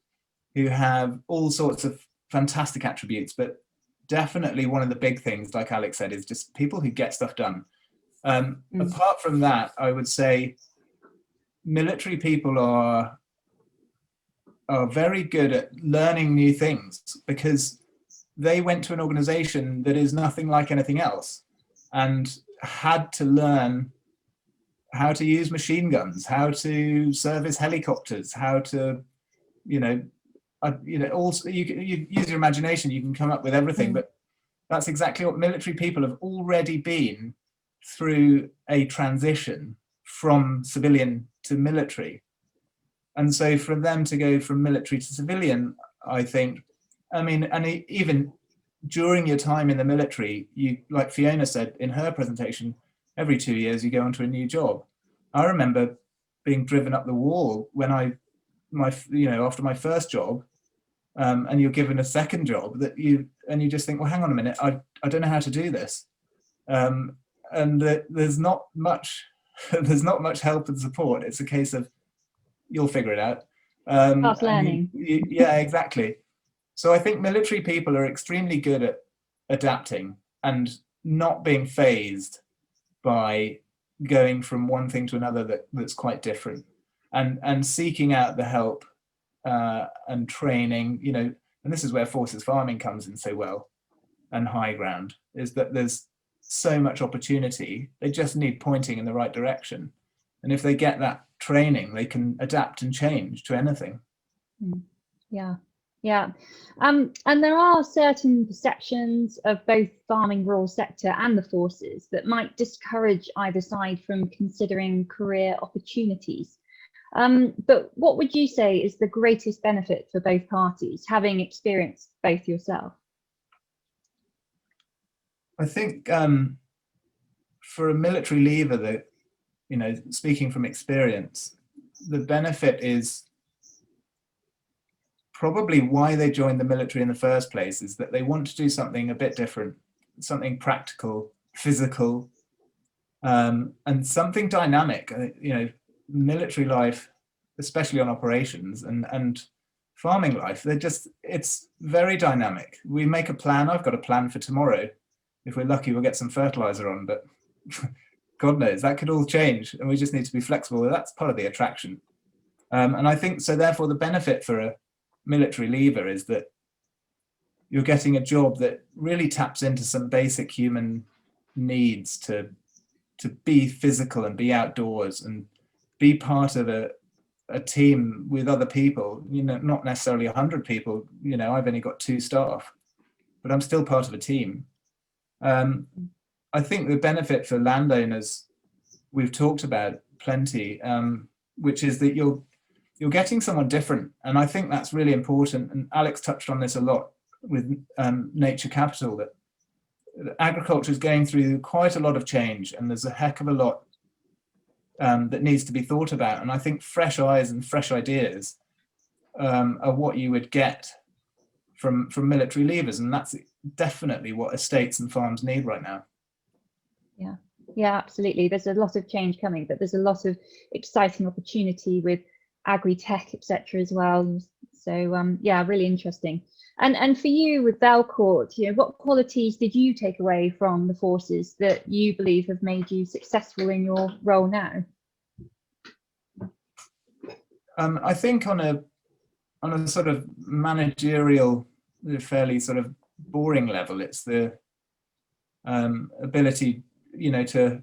who have all sorts of fantastic attributes, but definitely one of the big things, like Alex said, is just people who get stuff done. Apart from that, I would say military people are very good at learning new things because they went to an organization that is nothing like anything else and had to learn how to use machine guns, how to service helicopters, how to, also you use your imagination, you can come up with everything, but that's exactly what military people have already been through a transition from civilian to military. And so for them to go from military to civilian, I think, and even during your time in the military, you, like Fiona said in her presentation, every 2 years you go onto a new job. I remember being driven up the wall when after my first job, and you're given a second job and you just think, well, hang on a minute, I don't know how to do this. and there's not much there's not much help and support. It's a case of you'll figure it out. Fast learning. Yeah, exactly. So I think military people are extremely good at adapting and not being phased by going from one thing to another that's quite different, and seeking out the help and training, you know, and this is where forces farming comes in so well, and HighGround, is that there's so much opportunity. They just need pointing in the right direction, and if they get that training, they can adapt and change to anything. Yeah. Yeah, and there are certain perceptions of both farming, rural sector and the forces that might discourage either side from considering career opportunities. But what would you say is the greatest benefit for both parties, having experienced both yourself? I think for a military leaver, that, you know, speaking from experience, the benefit is probably why they joined the military in the first place, is that they want to do something a bit different, something practical, physical, and something dynamic. You know, military life, especially on operations, and farming life, it's very dynamic. We make a plan. I've got a plan for tomorrow. If we're lucky, we'll get some fertilizer on, but God knows, that could all change, and we just need to be flexible. That's part of the attraction. And I think, so therefore, the benefit for a military leaver is that you're getting a job that really taps into some basic human needs to be physical and be outdoors and be part of a team with other people, you know, not necessarily 100 people. You know, I've only got 2 staff, but I'm still part of a team. I think the benefit for landowners, we've talked about plenty, which is that you're getting someone different. And I think that's really important. And Alex touched on this a lot with Nature Capital, that agriculture is going through quite a lot of change, and there's a heck of a lot that needs to be thought about. And I think fresh eyes and fresh ideas are what you would get from military leavers. And that's definitely what estates and farms need right now. Yeah, absolutely. There's a lot of change coming, but there's a lot of exciting opportunity with agri-tech, etc. as well. So yeah, really interesting. And for you with Belcourt, you know, what qualities did you take away from the forces that you believe have made you successful in your role now? I think on a sort of managerial, fairly sort of boring level, it's the ability, you know, to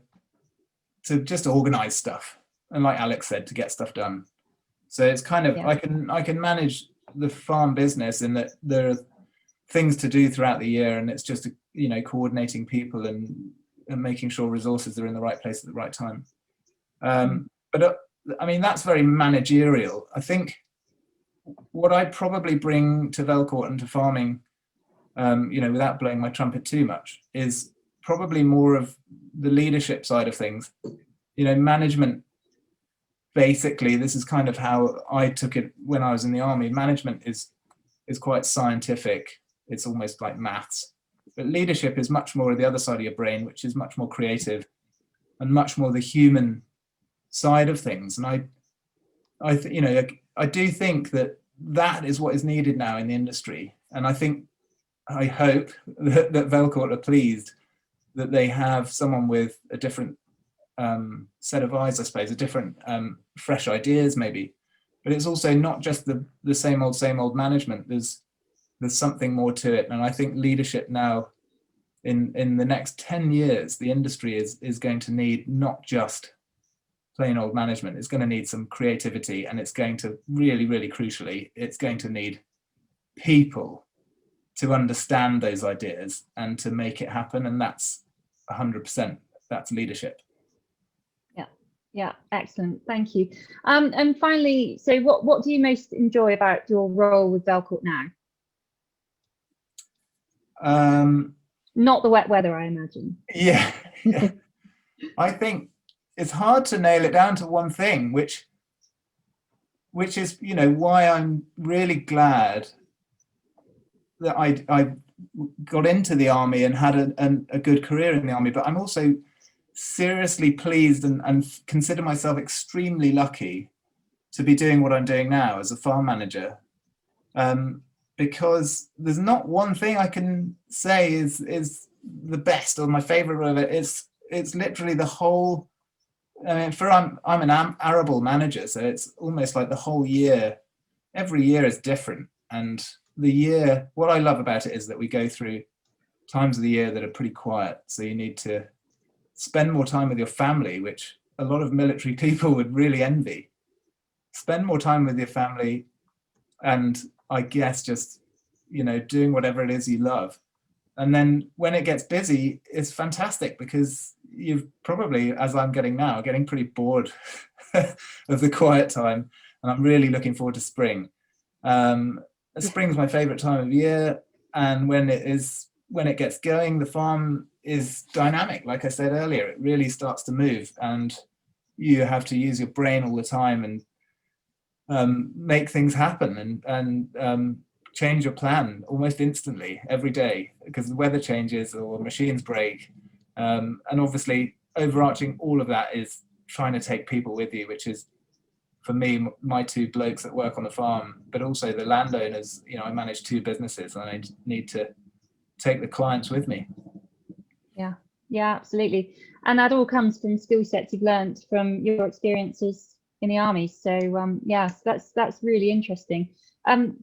just organize stuff, and like Alex said, to get stuff done. So it's kind of, I can manage the farm business in that there are things to do throughout the year, and it's just, you know, coordinating people and making sure resources are in the right place at the right time. But I mean, that's very managerial. I think what I probably bring to Belcourt and to farming, you know, without blowing my trumpet too much, is probably more of the leadership side of things. You know, management, basically, this is kind of how I took it when I was in the army. Management is quite scientific. It's almost like maths. But leadership is much more of the other side of your brain, which is much more creative and much more the human side of things. And you know, I do think that is what is needed now in the industry. And I hope that Belcourt are pleased that they have someone with a different set of eyes, I suppose, a different fresh ideas maybe. But it's also not just the same old management. There's something more to it. And I think leadership now, in the next 10 years, the industry is going to need not just plain old management. It's going to need some creativity, and it's going to really, really crucially, it's going to need people to understand those ideas and to make it happen. And that's 100%, that's leadership. Yeah, excellent. Thank you. And finally, so what do you most enjoy about your role with Belcourt now? Not the wet weather, I imagine. Yeah. I think it's hard to nail it down to one thing, which is, you know, why I'm really glad that I got into the army and had a good career in the army, but I'm also seriously pleased and consider myself extremely lucky to be doing what I'm doing now as a farm manager, because there's not one thing I can say is the best or my favorite of it. It's literally the whole. I mean, I'm an arable manager, so it's almost like the whole year. Every year is different, and what I love about it is that we go through times of the year that are pretty quiet. So you need to spend more time with your family, which a lot of military people would really envy. Spend more time with your family, and I guess just, doing whatever it is you love. And then when it gets busy, it's fantastic because you've probably, as I'm getting now, getting pretty bored of the quiet time. And I'm really looking forward to spring. Spring's my favorite time of year. And when it gets going, the farm is dynamic. Like I said earlier, it really starts to move, and you have to use your brain all the time and make things happen and change your plan almost instantly every day because the weather changes or machines break. And obviously overarching all of that is trying to take people with you, which is, for me, my two blokes that work on the farm, but also the landowners. I manage two businesses and I need to take the clients with me. Yeah, absolutely. And that all comes from skill sets you've learned from your experiences in the army. So yes, that's really interesting.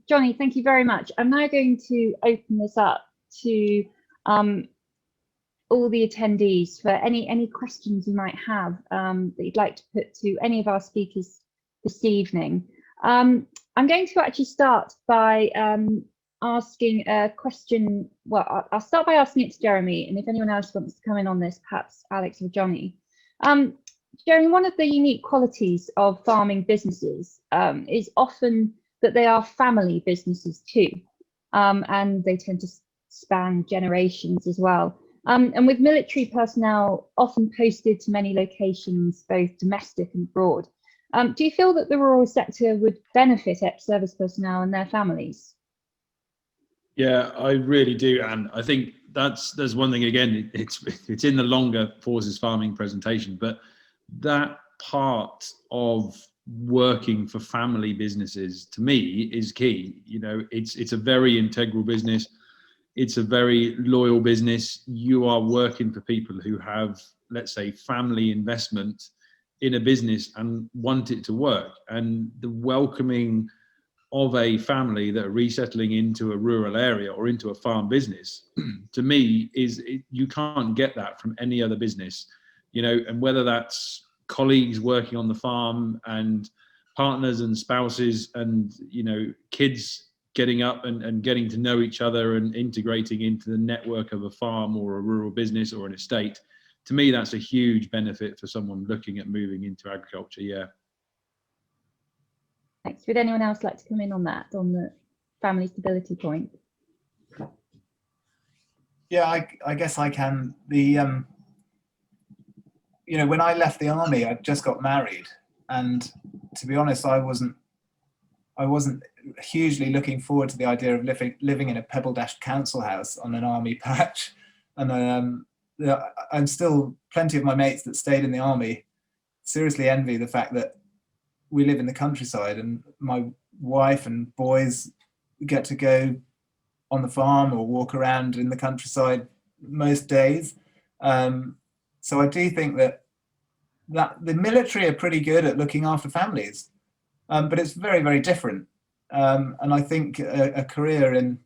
Johnny, thank you very much. I'm now going to open this up to all the attendees for any questions you might have that you'd like to put to any of our speakers this evening. I'm going to actually start by asking a question. Well, I'll start by asking it to Jeremy, and if anyone else wants to come in on this, perhaps Alex or Johnny. Jeremy, one of the unique qualities of farming businesses is often that they are family businesses too, and they tend to span generations as well. And with military personnel often posted to many locations, both domestic and abroad, do you feel that the rural sector would benefit ex-service personnel and their families? Yeah, I really do, and I think there's one thing. Again, it's in the longer forces farming presentation, but that part of working for family businesses to me is key. It's a very integral business. It's a very loyal business. You are working for people who have, let's say, family investment in a business and want it to work. And the welcoming of a family that are resettling into a rural area or into a farm business, to me, you can't get that from any other business. And whether that's colleagues working on the farm and partners and spouses and kids getting up and getting to know each other and integrating into the network of a farm or a rural business or an estate, to me that's a huge benefit for someone looking at moving into agriculture. Yeah. Thanks. Would anyone else like to come in on that, on the family stability point? Yeah, I guess I can. When I left the army, I just got married, and to be honest, I wasn't hugely looking forward to the idea of living in a pebble-dashed council house on an army patch. And I'm still, plenty of my mates that stayed in the army seriously envy the fact that we live in the countryside, and my wife and boys get to go on the farm or walk around in the countryside most days. So I do think that the military are pretty good at looking after families, but it's very, very different. And I think a career in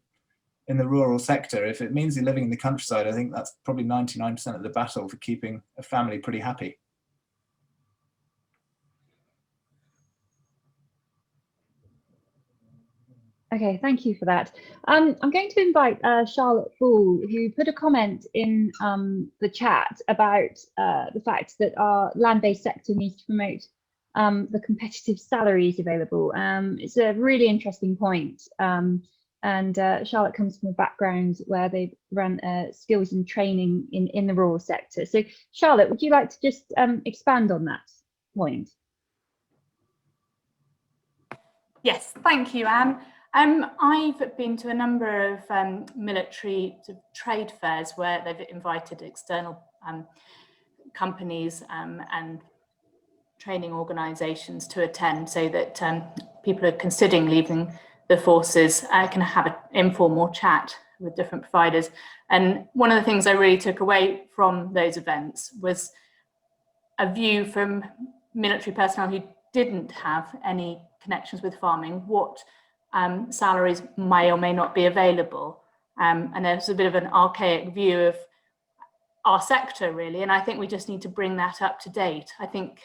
the rural sector, if it means you're living in the countryside, I think that's probably 99% of the battle for keeping a family pretty happy. Okay, thank you for that. I'm going to invite Charlotte Ball, who put a comment in the chat about the fact that our land-based sector needs to promote the competitive salaries available. It's a really interesting point. And Charlotte comes from a background where they run skills and training in the rural sector. So Charlotte, would you like to just expand on that point? Yes, thank you, Anne. I've been to a number of military sort of trade fairs where they've invited external companies and training organisations to attend, so that people who are considering leaving the forces can have an informal chat with different providers. And one of the things I really took away from those events was a view from military personnel who didn't have any connections with farming, what salaries may or may not be available. And there's a bit of an archaic view of our sector, really, and I think we just need to bring that up to date. I think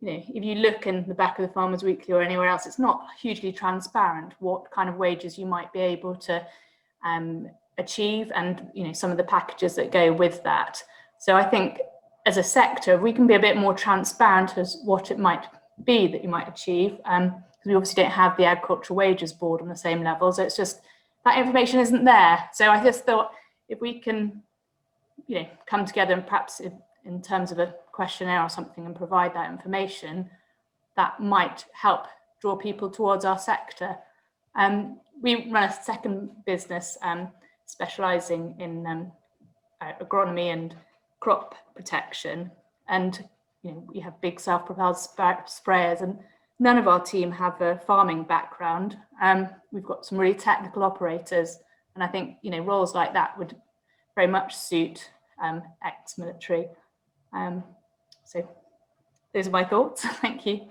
if you look in the back of the Farmers Weekly or anywhere else, it's not hugely transparent what kind of wages you might be able to achieve, and some of the packages that go with that. So I think as a sector, we can be a bit more transparent as what it might be that you might achieve, because we obviously don't have the Agricultural Wages Board on the same level, so it's just that information isn't there. So I just thought if we can come together and perhaps in terms of a questionnaire or something and provide that information, that might help draw people towards our sector. We run a second business specialising in agronomy and crop protection, and we have big self-propelled sprayers, and none of our team have a farming background. We've got some really technical operators, and I think roles like that would very much suit ex-military. So those are my thoughts. Thank you.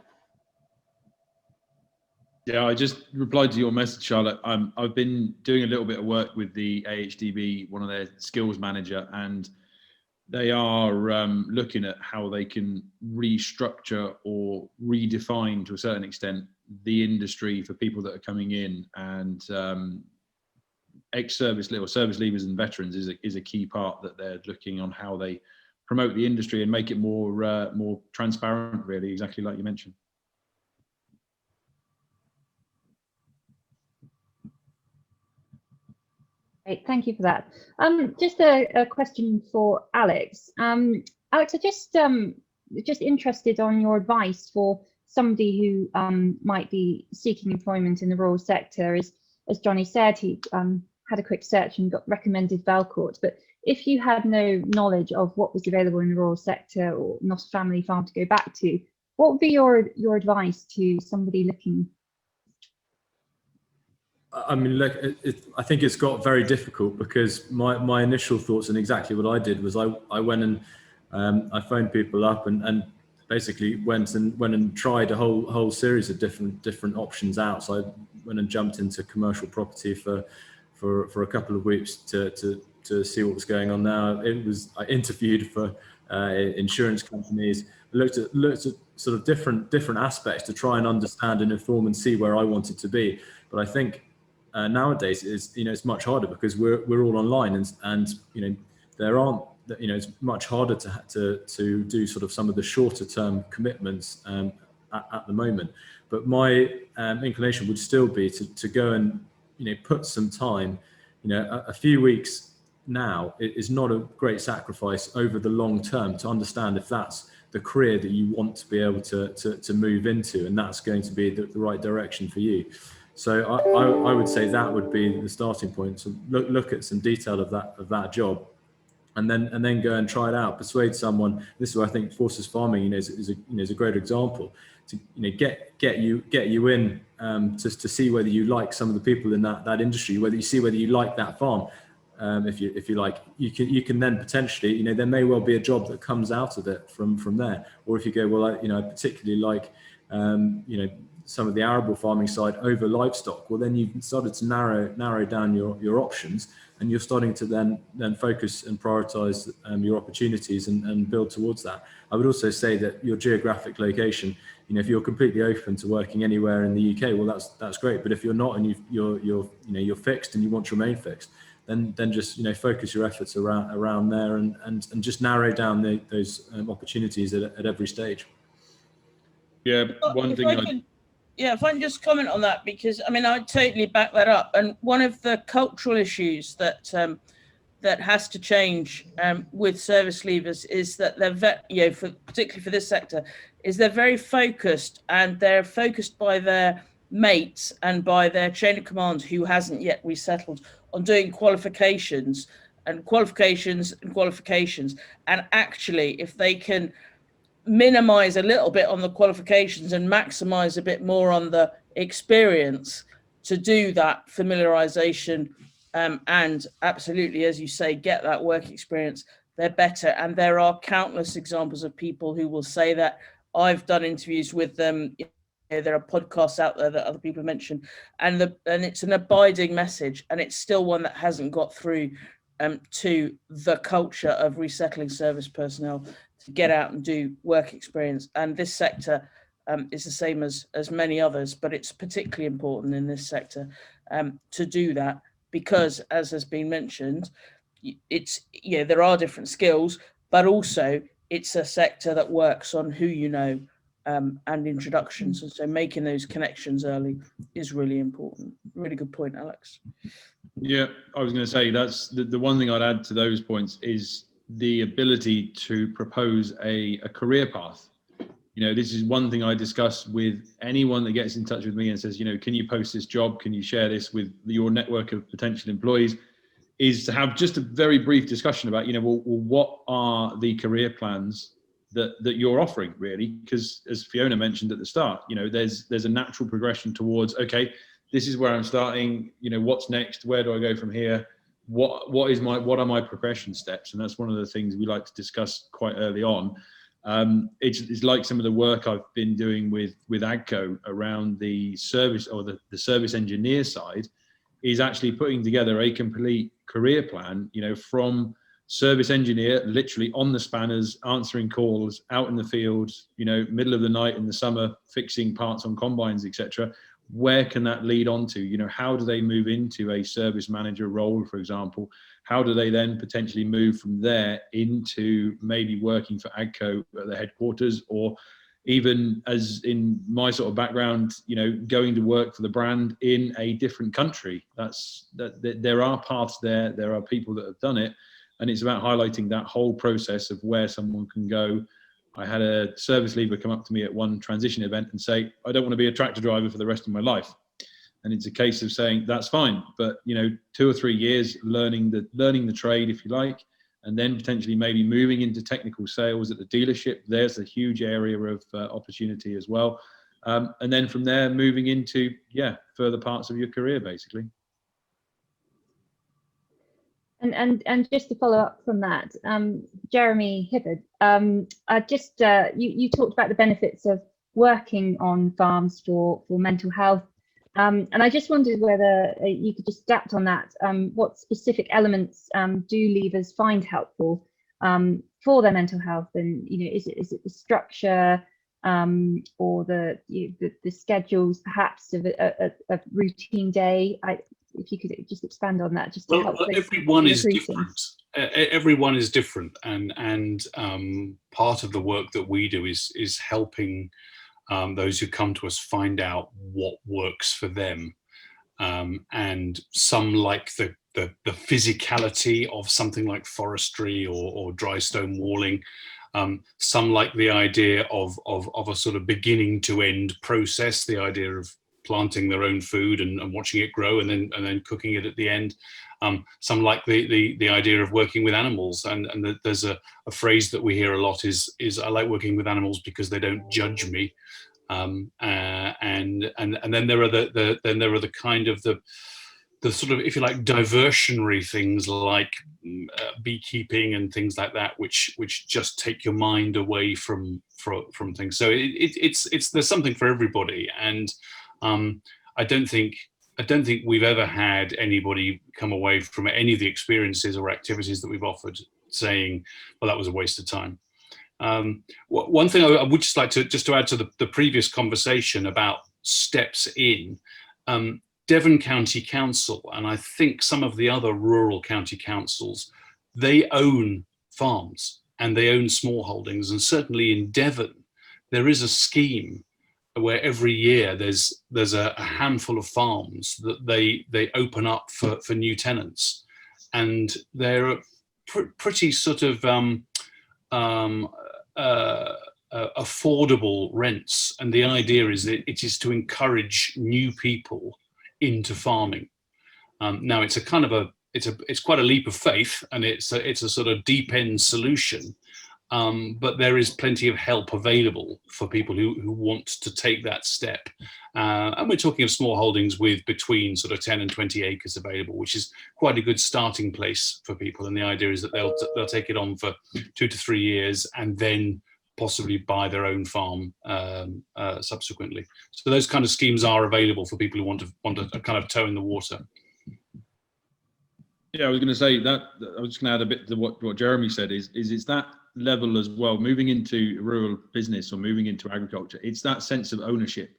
Yeah, I just replied to your message, Charlotte. I've been doing a little bit of work with the AHDB, one of their skills manager, and they are looking at how they can restructure or redefine to a certain extent the industry for people that are coming in, and ex-service or service leavers and veterans is a key part that they're looking on how they promote the industry and make it more transparent, really, exactly like you mentioned. Great, thank you for that. Just a question for Alex. Alex, I'm just interested on your advice for somebody who might be seeking employment in the rural sector. As Johnny said, he had a quick search and got recommended Valcourt. But if you had no knowledge of what was available in the rural sector or not a family farm to go back to, what would be your advice to somebody looking? I mean, look, I think it's got very difficult, because my initial thoughts, and exactly what I did, was I went and I phoned people up and basically went and tried a whole series of different options out. So I went and jumped into commercial property for a couple of weeks to see what was going on now. I interviewed for insurance companies, looked at sort of different aspects to try and understand and inform and see where I wanted to be. But I think nowadays it's much harder, because we're all online, and there aren't, it's much harder to do sort of some of the shorter term commitments at the moment. But my inclination would still be to go and put some time. A few weeks now is not a great sacrifice over the long term, to understand if that's the career that you want to be able to move into, and that's going to be the right direction for you. So I would say that would be the starting point. So look at some detail of that job, and then go and try it out. Persuade someone. This is where I think Forces Farming is a great example to get you in to see whether you like some of the people in that industry, whether you like that farm. If you like, you can then potentially, there may well be a job that comes out of it from there. Or if you go, well, I particularly like some of the arable farming side over livestock, well, then you've started to narrow down your options, and you're starting to then focus and prioritize your opportunities and build towards that. I would also say that your geographic location, if you're completely open to working anywhere in the UK, well, that's great. But if you're not, and you're fixed and you want to remain fixed, then just focus your efforts around there and just narrow down those opportunities at every stage. Yeah, one thing if I can just comment on that, because I totally back that up. And one of the cultural issues that has to change with service leavers is that they're particularly for this sector, is they're very focused, and they're focused by their mates and by their chain of command who hasn't yet resettled on doing qualifications and qualifications and qualifications. And actually, if they can minimize a little bit on the qualifications and maximize a bit more on the experience to do that familiarization, and absolutely, as you say, get that work experience, they're better. And there are countless examples of people who will say that. I've done interviews with them. There are podcasts out there that other people have mentioned, and it's an abiding message, and it's still one that hasn't got through to the culture of resettling service personnel to get out and do work experience. And this sector is the same as many others, but it's particularly important in this sector to do that, because, as has been mentioned, there are different skills, but also it's a sector that works on who you know and introductions. And so making those connections early is really important. Really good point, Alex. Yeah, I was going to say that's the one thing I'd add to those points is the ability to propose a career path. This is one thing I discuss with anyone that gets in touch with me and says, can you post this job? Can you share this with your network of potential employees? Is to have just a very brief discussion about, well, what are the career plans that you're offering, really? Because as Fiona mentioned at the start, there's a natural progression towards, okay, this is where I'm starting, what's next? Where do I go from here? What are my progression steps? And that's one of the things we like to discuss quite early on. It's like some of the work I've been doing with AGCO around the service or the service engineer side is actually putting together a complete career plan, from service engineer, literally on the spanners, answering calls, out in the field, middle of the night in the summer, fixing parts on combines, etc. Where can that lead on to? How do they move into a service manager role, for example? How do they then potentially move from there into maybe working for AGCO at the headquarters, or even, as in my sort of background, going to work for the brand in a different country? There are paths there. There are people that have done it, and it's about highlighting that whole process of where someone can go. I had a service leaver come up to me at one transition event and say, I don't want to be a tractor driver for the rest of my life. And it's a case of saying, that's fine, but 2 or 3 years learning the trade, if you like, and then potentially maybe moving into technical sales at the dealership. There's a huge area of opportunity as well. And then from there, moving into, further parts of your career, basically. And just to follow up from that, Jeremy Hibbard, you talked about the benefits of working on farms for mental health, and I just wondered whether you could just adapt on that. What specific elements do leavers find helpful for their mental health, and is it the structure or the schedules, perhaps, of a routine day? If you could just expand on that, just to help. Everyone is different. Everyone is different, and part of the work that we do is helping those who come to us find out what works for them. And some like the physicality of something like forestry or dry stone walling. Some like the idea of a sort of beginning to end process, the idea of planting their own food and watching it grow and then cooking it at the end. Some like the idea of working with animals, and there's a phrase that we hear a lot is I like working with animals because they don't judge me. And then there are the kind of the sort of, if you like, diversionary things like beekeeping and things like that, which just take your mind away from things. So it's there's something for everybody, and I don't think we've ever had anybody come away from any of the experiences or activities that we've offered saying, well, that was a waste of time. One thing I would just like to add to the previous conversation about steps in, Devon County Council, and I think some of the other rural county councils, they own farms and they own small holdings, and certainly in Devon there is a scheme where every year there's a handful of farms that they open up for new tenants, and they're pretty sort of affordable rents, and the idea is that it is to encourage new people into farming. Now it's a kind of it's quite a leap of faith, and it's a sort of deep end solution, but there is plenty of help available for people who want to take that step. And we're talking of small holdings with between sort of 10 and 20 acres available, which is quite a good starting place for people. And the idea is that they'll take it on for 2 to 3 years and then possibly buy their own farm subsequently. So those kind of schemes are available for people who want a kind of toe in the water. Yeah, I was going to say that. I was just going to add a bit to what Jeremy said. Is it's that level as well. Moving into rural business or moving into agriculture, it's that sense of ownership.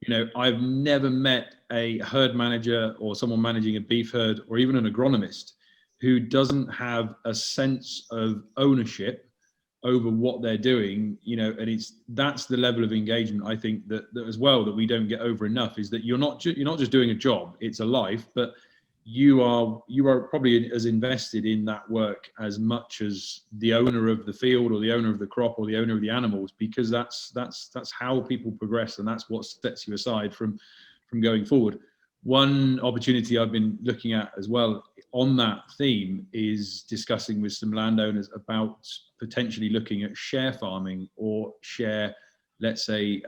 You know, I've never met a herd manager or someone managing a beef herd or even an agronomist who doesn't have a sense of ownership over what they're doing. You know, and that's the level of engagement I think that as well that we don't get over enough, is that you're not just doing a job, it's a life, but you are probably as invested in that work as much as the owner of the field or the owner of the crop or the owner of the animals, because that's how people progress, and that's what sets you aside from going forward. One opportunity I've been looking at as well on that theme is discussing with some landowners about potentially looking at share farming or share, let's say,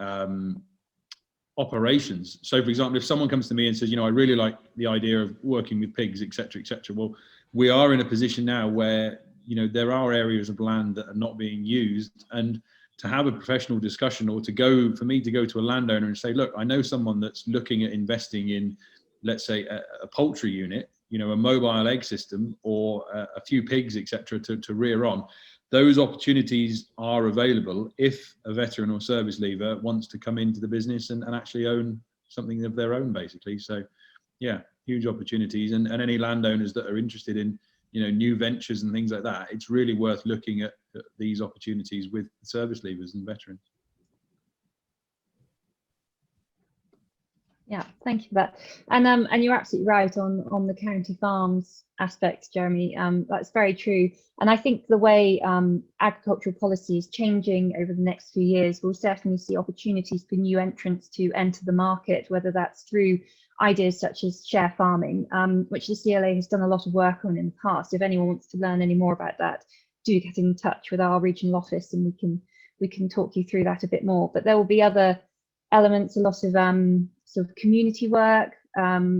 operations. So for example, if someone comes to me and says, you know, I really like the idea of working with pigs, etc., etc. Well, we are in a position now where, you know, there are areas of land that are not being used, and to have a professional discussion, or for me to go to a landowner and say, look, I know someone that's looking at investing in, let's say, a poultry unit, you know, a mobile egg system, or a few pigs, etc., to rear on. Those opportunities are available if a veteran or service leaver wants to come into the business and actually own something of their own, basically. So, yeah, huge opportunities. And any landowners that are interested in, you know, new ventures and things like that, it's really worth looking at these opportunities with service leavers and veterans. Yeah, thank you for that. And you're absolutely right on the county farms aspect, Jeremy. That's very true. And I think the way agricultural policy is changing over the next few years, we'll certainly see opportunities for new entrants to enter the market, whether that's through ideas such as share farming, which the CLA has done a lot of work on in the past. If anyone wants to learn any more about that, do get in touch with our regional office and we can talk you through that a bit more. But there will be other elements, a lot of sort of community work.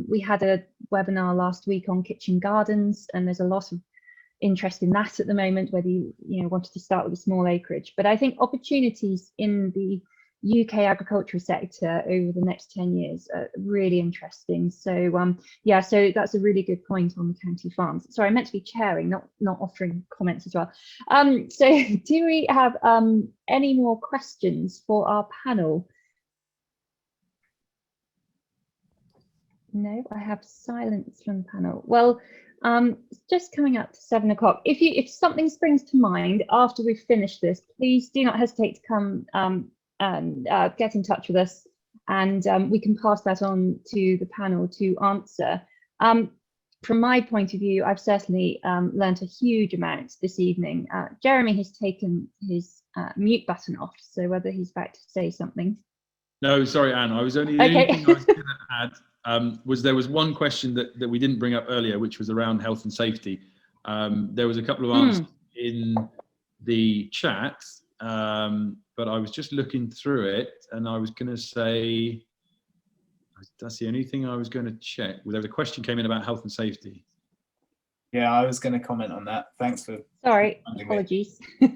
We had a webinar last week on kitchen gardens, and there's a lot of interest in that at the moment, whether you wanted to start with a small acreage. But I think opportunities in the UK agricultural sector over the next 10 years are really interesting. So yeah, so that's a really good point on the county farms. Sorry, I meant to be chairing, not offering comments as well. So do we have any more questions for our panel? No, I have silence from the panel. Well, it's just coming up to 7 o'clock. If something springs to mind after we've finished this, please do not hesitate to come and get in touch with us, and we can pass that on to the panel to answer. From my point of view, I've certainly learnt a huge amount this evening. Jeremy has taken his mute button off, so whether he's about to say something. No, sorry, Anne. I was only the only thing I was going to add there was one question that we didn't bring up earlier, which was around health and safety. There was a couple of answers in the chat, but I was just looking through it, and I was going to say that's the only thing I was going to check. Well, there was a question came in about health and safety. Yeah, I was going to comment on that. Thanks for. Sorry, apologies. No,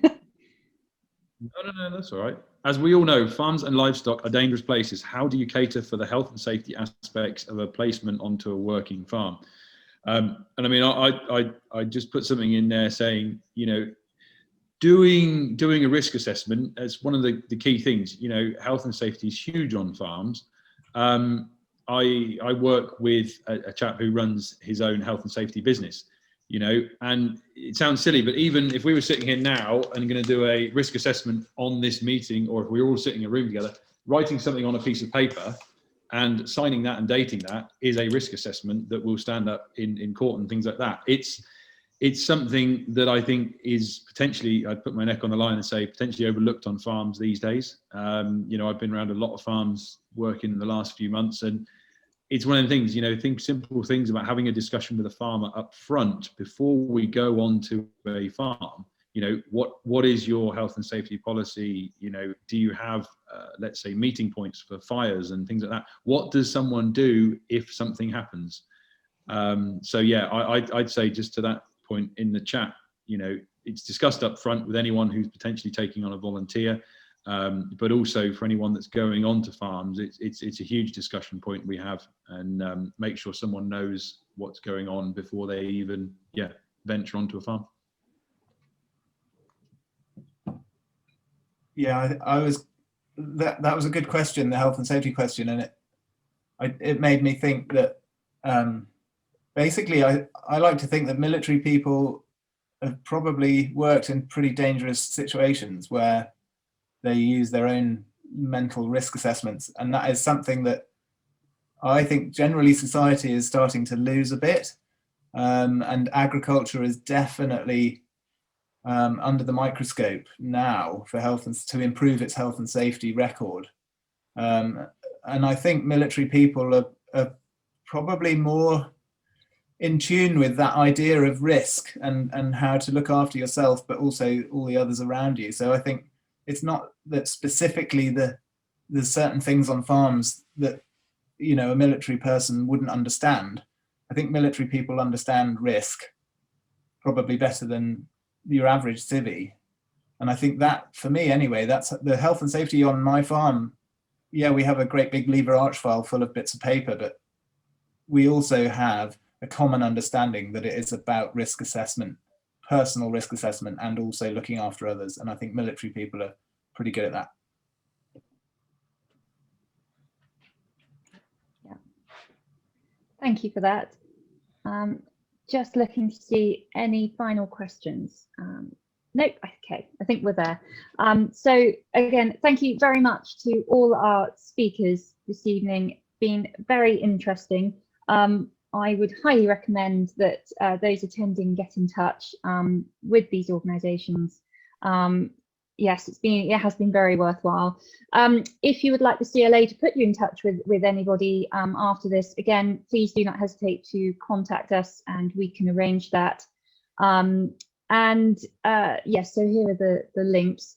that's all right. As we all know, farms and livestock are dangerous places. How do you cater for the health and safety aspects of a placement onto a working farm? And I mean, I just put something in there saying, you know, doing a risk assessment as one of the key things. You know, health and safety is huge on farms. I work with a chap who runs his own health and safety business. You know, and it sounds silly, but even if we were sitting here now and going to do a risk assessment on this meeting, or if we were all sitting in a room together, writing something on a piece of paper and signing that and dating that is a risk assessment that will stand up in court and things like that. It's it's something that I think is potentially, I'd put my neck on the line and say, potentially overlooked on farms these days. You know, I've been around a lot of farms working in the last few months, and it's one of the things, you know, simple things about having a discussion with a farmer up front before we go on to a farm. You know, what is your health and safety policy? You know, do you have, let's say, meeting points for fires and things like that? What does someone do if something happens? So yeah, I'd say just to that point in the chat, you know, it's discussed up front with anyone who's potentially taking on a volunteer, but also for anyone that's going on to farms, it's a huge discussion point we have, and make sure someone knows what's going on before they even venture onto a farm. Yeah, I was that was a good question, the health and safety question, and it made me think that basically I like to think that military people have probably worked in pretty dangerous situations where they use their own mental risk assessments, and that is something that I think generally society is starting to lose a bit, and agriculture is definitely under the microscope now for health and to improve its health and safety record. And I think military people are probably more in tune with that idea of risk and how to look after yourself, but also all the others around you. So I think it's not that specifically there's certain things on farms that, you know, a military person wouldn't understand. I think military people understand risk probably better than your average civvy. And I think that, for me anyway, that's the health and safety on my farm. Yeah, we have a great big lever arch file full of bits of paper, but we also have a common understanding that it is about risk assessment, personal risk assessment, and also looking after others. And I think military people are pretty good at that. Yeah. Thank you for that. Just looking to see any final questions. Nope, okay, I think we're there. So again, thank you very much to all our speakers this evening. It's been very interesting. I would highly recommend that those attending get in touch with these organisations. Yes, it has been very worthwhile. If you would like the CLA to put you in touch with anybody after this, again, please do not hesitate to contact us and we can arrange that. Yes, so here are the links.